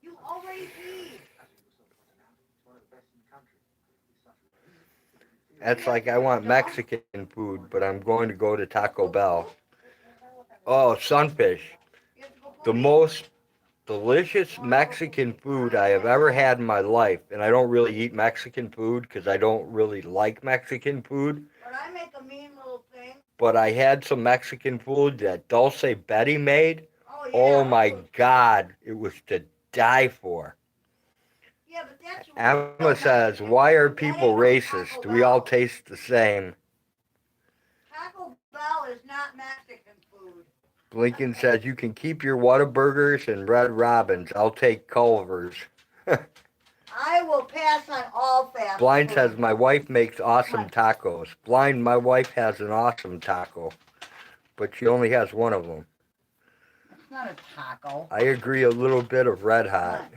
You already peed. That's like I want Mexican food, but I'm going to go to Taco Bell. Oh, Sunfish. You have to go The potty. most delicious Mexican food I have ever had in my life, and I don't really eat Mexican food because I don't really like Mexican food, But I make a mean little thing. but I had some Mexican food that Dulce Betty made. Oh, yeah. Oh my God, it was to die for. Yeah, but that's Emma says, why are people racist? We all taste the same. Taco Bell is not Mexican food. Blinken says, you can keep your Whataburgers and Red Robins. I'll take Culver's. I will pass on all fast Blind food. says, my wife makes awesome tacos. Blind, my wife has an awesome taco, but she only has one of them. It's not a taco. I agree a little bit of Red Hot.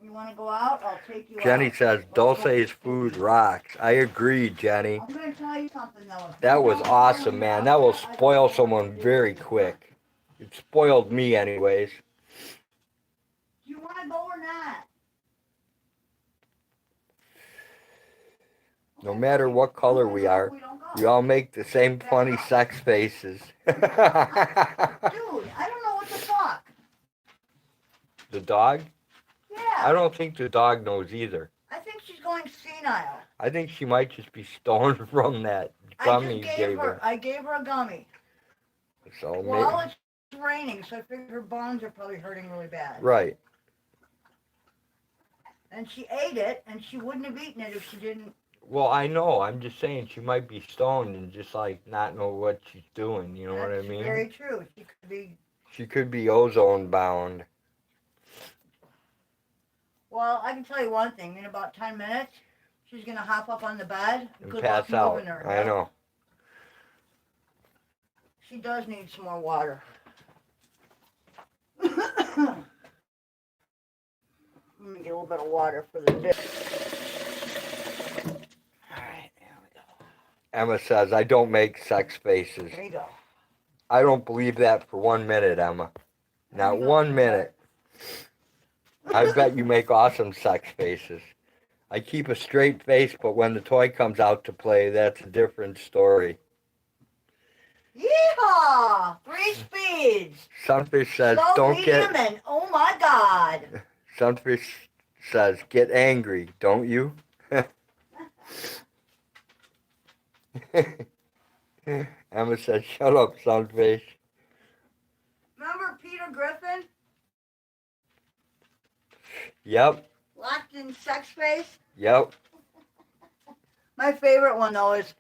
You want to go out? I'll take you Jenny out. says, Dulce's food rocks. I agree, Jenny. I'm going to tell you something, though. That was awesome, man. That will spoil someone very quick. It spoiled me anyways. Do you want to go or not? No matter what color we are, we all make the same funny sex faces. Dude, I don't know what the fuck. The dog? Yeah. I don't think the dog knows either. I think she's going senile. I think she might just be stoned from that gummy you gave her. I gave her a gummy. So Well, maybe, it's raining, so I figured her bones are probably hurting really bad. right. And she ate it, and she wouldn't have eaten it if she didn't. Well, I know. I'm just saying she might be stoned and just like not know what she's doing. You know what I That's mean? very true. She could be. She could be ozone bound. Well, I can tell you one thing. In about 10 minutes, she's going to hop up on the bed And good pass luck out. moving her. I know. She does need some more water. Let me get a little bit of water for the dish. Alright, there we go. Emma says, I don't make sex faces. There you go. I don't believe that for 1 minute, Emma. There Not you go. 1 minute. I bet you make awesome sex faces. I keep a straight face, but when the toy comes out to play, that's a different story. Yeehaw! 3 speeds! Sunfish says, Slowly don't get... human. Oh my god. Sunfish says, get angry, don't you? Emma says, shut up, Sunfish. Remember Peter Griffin? Yep, Locked in sex face? yep. My favorite one though is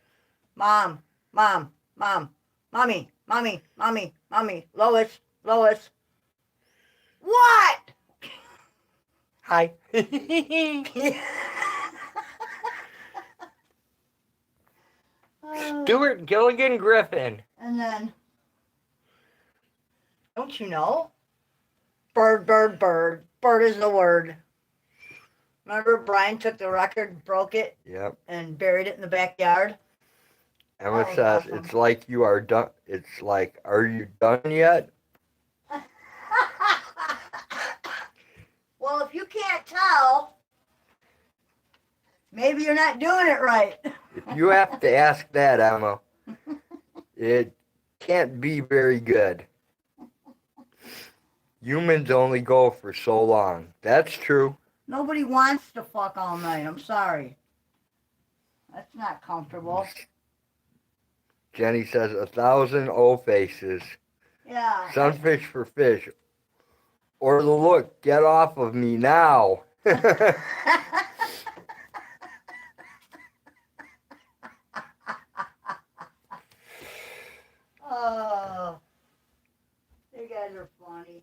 Mom, Mom, Mom, Mommy, Mommy, Mommy, Mommy, Lois, Lois. What? Hi. Stuart Gilligan Griffin. And then, don't you know? Bird, bird, bird. Bird is the word. Remember Brian took the record, broke it, Yep. and buried it in the backyard? Emma That was says, awesome. it's like you are done. It's like, are you done yet? Well, if you can't tell, maybe you're not doing it right. If you have to ask that, Emma, it can't be very good. Humans only go for so long. That's true. Nobody wants to fuck all night. I'm sorry. That's not comfortable. Jenny says, 1,000 O faces. Yeah. Sunfish for fish. Or the look, get off of me now. Oh, you guys are funny.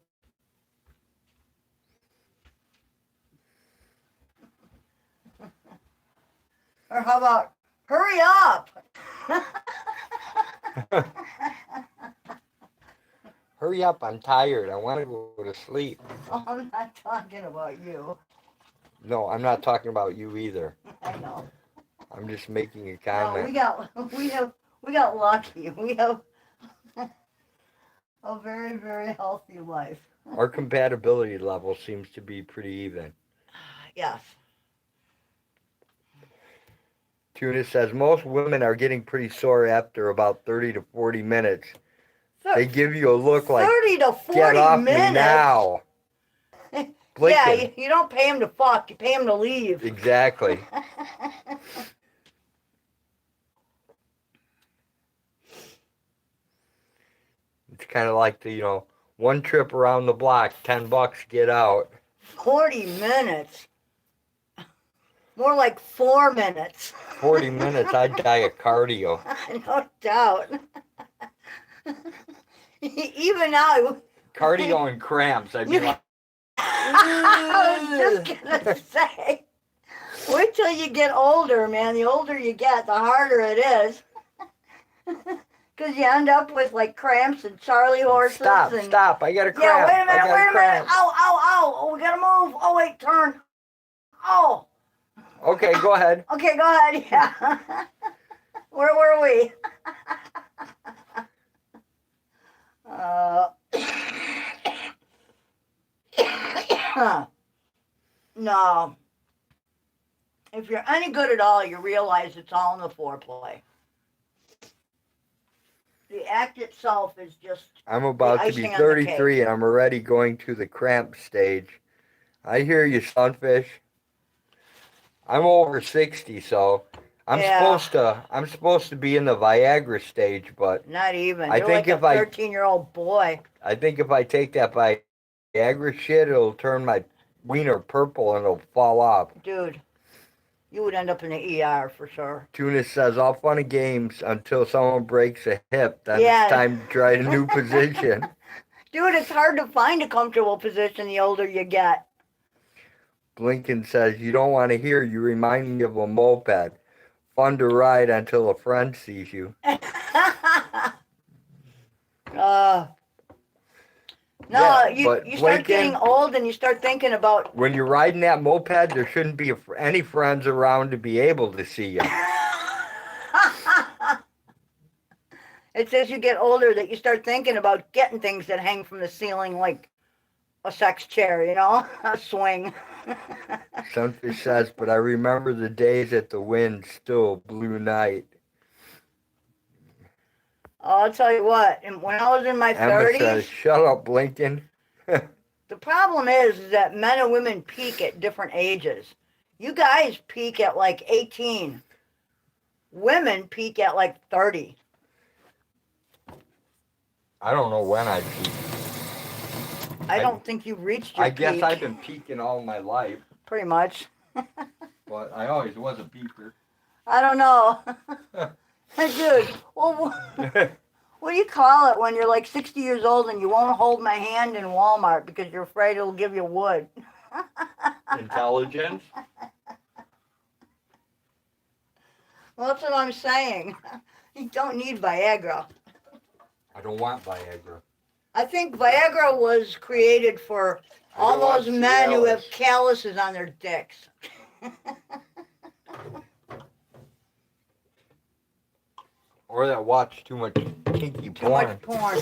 Or how about, hurry up? Hurry up, I'm tired. I want to go to sleep. Oh, I'm not talking about you. No, I'm not talking about you either. I know. I'm just making a No, comment. we got lucky. We have a very, very healthy life. Our compatibility level seems to be pretty even. Yes. Tuna says, most women are getting pretty sore after about 30 to 40 minutes. They give you a look like, 30 to 40 get off minutes. me now. Yeah, Blinking. you don't pay him to fuck. You pay him to leave. Exactly. It's kind of like the, one trip around the block, $10, get out. 40 minutes. More like 4 minutes. 40 minutes, I'd die of cardio. No doubt. Even now. Cardio and cramps, I'd be like, I was just gonna say, wait till you get older, man. The older you get, the harder it is. Because you end up with like cramps and Charlie horses. Stop, I got a cramp. Yeah, wait a minute. Cramp. Ow, ow, ow. Oh, we gotta move. Oh, wait, turn. Oh. Okay, go ahead. Okay, go ahead. Yeah. Where were we? No. If you're any good at all, you realize it's all in the foreplay. The act itself is just I'm about to be icing on the 33 cake. and I'm already going to the cramp stage. I hear you, Sunfish. I'm over 60, so I'm supposed to be in the Viagra stage, but Not even. I You're think like if a I 13-year-old boy. I think if I take that Viagra shit, it'll turn my wiener purple and it'll fall off. Dude, you would end up in the ER for sure. Tuna says, all fun and games until someone breaks a hip. Then Yeah. it's time to try a new position. Dude, it's hard to find a comfortable position the older you get. Blinken says, you don't want to hear. You remind me of a moped. Fun to ride until a friend sees you. No, Yeah, you but you start Blinken- getting old and you start thinking about. When you're riding that moped, there shouldn't be any friends around to be able to see you. It's as you get older that you start thinking about getting things that hang from the ceiling, like a sex chair, you know, a swing. Sunfish says, but I remember the days that the wind still blew night. I'll tell you what, when I was in my Emma 30s, says, shut up, Blinken. the problem is that men and women peak at different ages. You guys peak at like 18. Women peak at like 30. I don't know when I peaked. I don't think you reached your I guess peak. I've been peaking all my life, Pretty much. but I always was a peaker. I don't know. Dude, well, what do you call it when you're like 60 years old and you won't hold my hand in Walmart because you're afraid it'll give you wood? Intelligence? Well, that's what I'm saying. You don't need Viagra. I don't want Viagra. I think Viagra was created for all those men who have calluses on their dicks. Or that watch too much kinky Too porn. much porn.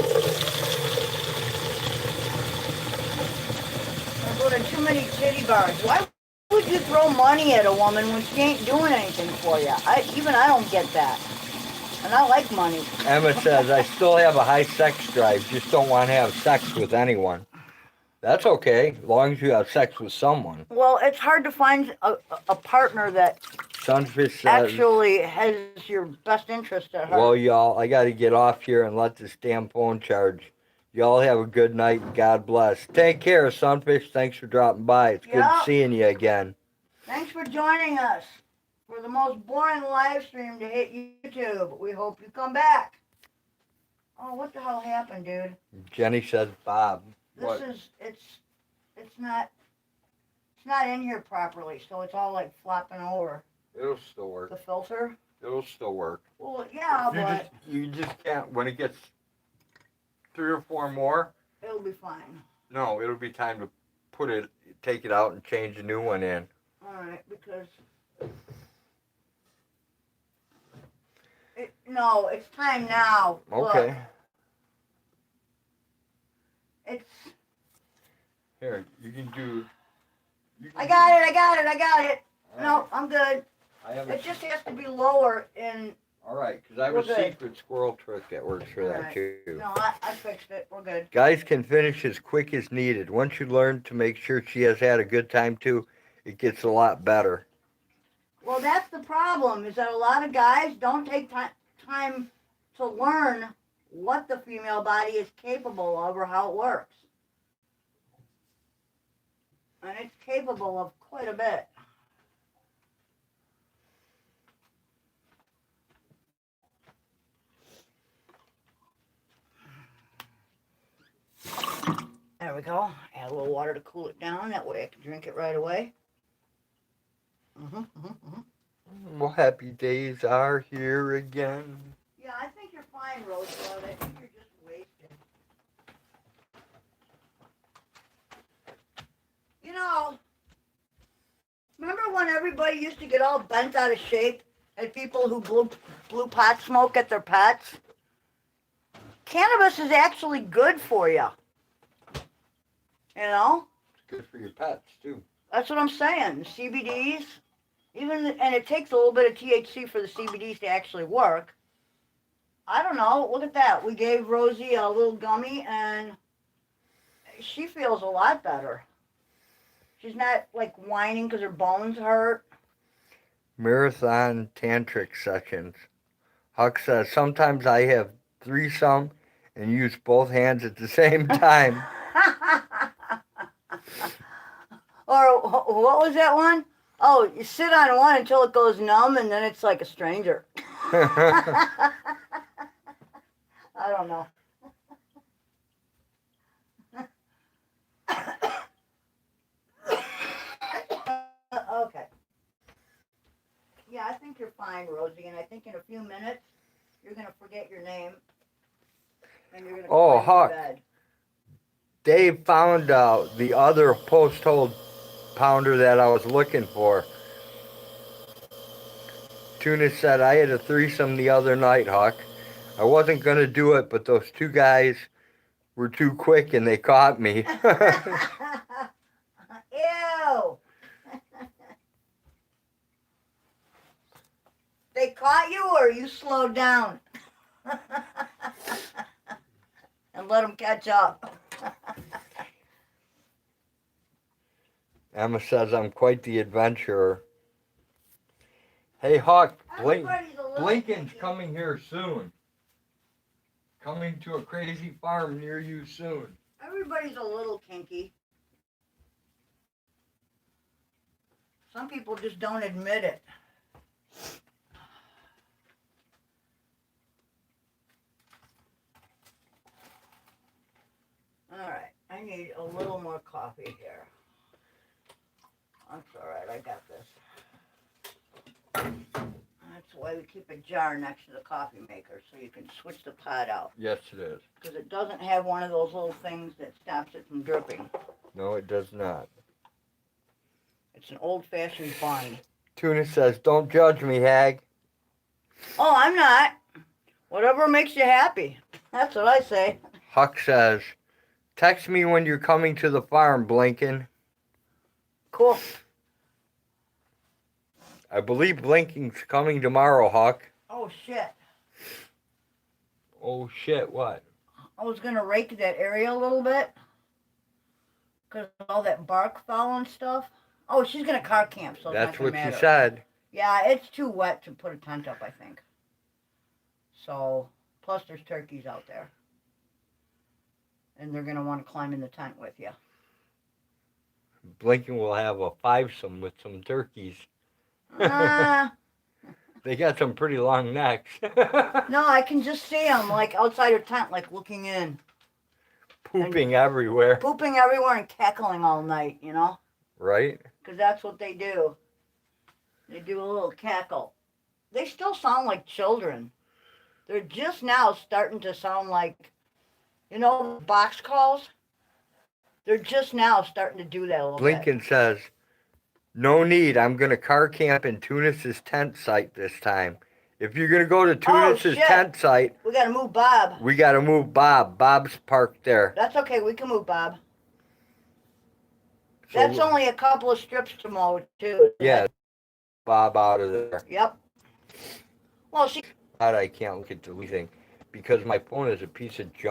Or go to too many titty bars. Why would you throw money at a woman when she ain't doing anything for you? Even I don't get that. And I like money. Emma says, I still have a high sex drive, just don't want to have sex with anyone. That's okay, as long as you have sex with someone. Well, it's hard to find a partner that Sunfish says, actually has your best interest at heart. well, y'all, I got to get off here and let this damn phone charge. Y'all have a good night and God bless. Take care, Sunfish. Thanks for dropping by. It's good seeing you again. Thanks for joining us for the most boring live stream to hit YouTube. We hope you come back. Oh, what the hell happened, dude? Jenny says, Bob. What? It's not in here properly, so it's all like flopping over. It'll still work. The filter? It'll still work. Well, yeah, but You just can't, when it gets 3 or 4 more, it'll be fine. no, it'll be time to take it out and change a new one in. Alright, because no, it's time now. Okay. Look, it's Here, you can do. I got it. No, I'm good. I have It just has to be lower in. all right, because I have We're a good. secret squirrel trick that works for that Alright. too. No, I fixed it. We're good. Guys can finish as quick as needed. Once you learn to make sure she has had a good time too, it gets a lot better. Well, that's the problem, is that a lot of guys don't take time to learn what the female body is capable of or how it works. And it's capable of quite a bit. There we go. Add a little water to cool it down. That way I can drink it right away. Well, happy days are here again. Yeah, I think you're fine, Rosebud. I think you're just wasted. You know, remember when everybody used to get all bent out of shape at people who blew pot smoke at their pets? Cannabis is actually good for you. You know? It's good for your pets too. That's what I'm saying. CBDs, and it takes a little bit of THC for the CBDs to actually work. I don't know. Look at that. We gave Rosie a little gummy, and she feels a lot better. She's not like whining because her bones hurt. Marathon tantric sessions. Huck says, sometimes I have threesome and use both hands at the same time. Or what was that one? Oh, you sit on one until it goes numb, and then it's like a stranger. I don't know. Okay. Yeah, I think you're fine, Rosie, and I think in a few minutes you're gonna forget your name, and you're gonna go Oh, back to Huck. bed. Dave found the other post-hole pounder that I was looking for. Tuna said, I had a threesome the other night, Huck. I wasn't going to do it, but those two guys were too quick and they caught me. Ew. They caught you or you slowed down? And let them catch up. Emma says, I'm quite the adventurer. Hey, Huck, Blinken's coming here soon. Coming to a crazy farm near you soon. Everybody's a little kinky. Some people just don't admit it. Alright, I need a little more coffee here. That's alright, I got this. That's why we keep a jar next to the coffee maker, so you can switch the pot out. Yes, it is. Because it doesn't have one of those little things that stops it from dripping. No, it does not. It's an old-fashioned bind. Tuna says, don't judge me, Hag. Oh, I'm not. Whatever makes you happy. That's what I say. Huck says, text me when you're coming to the farm, Blinken. Cool. I believe Blinken's coming tomorrow, Huck. Oh, shit. Oh, shit, what? I was going to rake that area a little bit. Because of all that bark fall and stuff. Oh, she's going to car camp, so That's it's not what gonna matter. she said. Yeah, it's too wet to put a tent up, I think. So, plus there's turkeys out there. And they're going to want to climb in the tent with you. Blinken will have a fivesome with some turkeys. They got some pretty long necks. No, I can just see them, like, outside her tent, like, looking in. Pooping everywhere. Pooping everywhere and cackling all night, you know? Right? Because that's what they do. They do a little cackle. They still sound like children. They're just now starting to sound like, you know, box calls? They're just now starting to do that a little bit. Blinken says, no need. I'm going to car camp in Tunis's tent site this time. If you're going to go to Tunis's tent site, We got to move Bob. we got to move Bob. Bob's parked there. That's okay. We can move Bob. So, That's only a couple of strips to mow, too. yeah, Bob out of there. Yep. Well, she... I can't look at deleting because my phone is a piece of junk.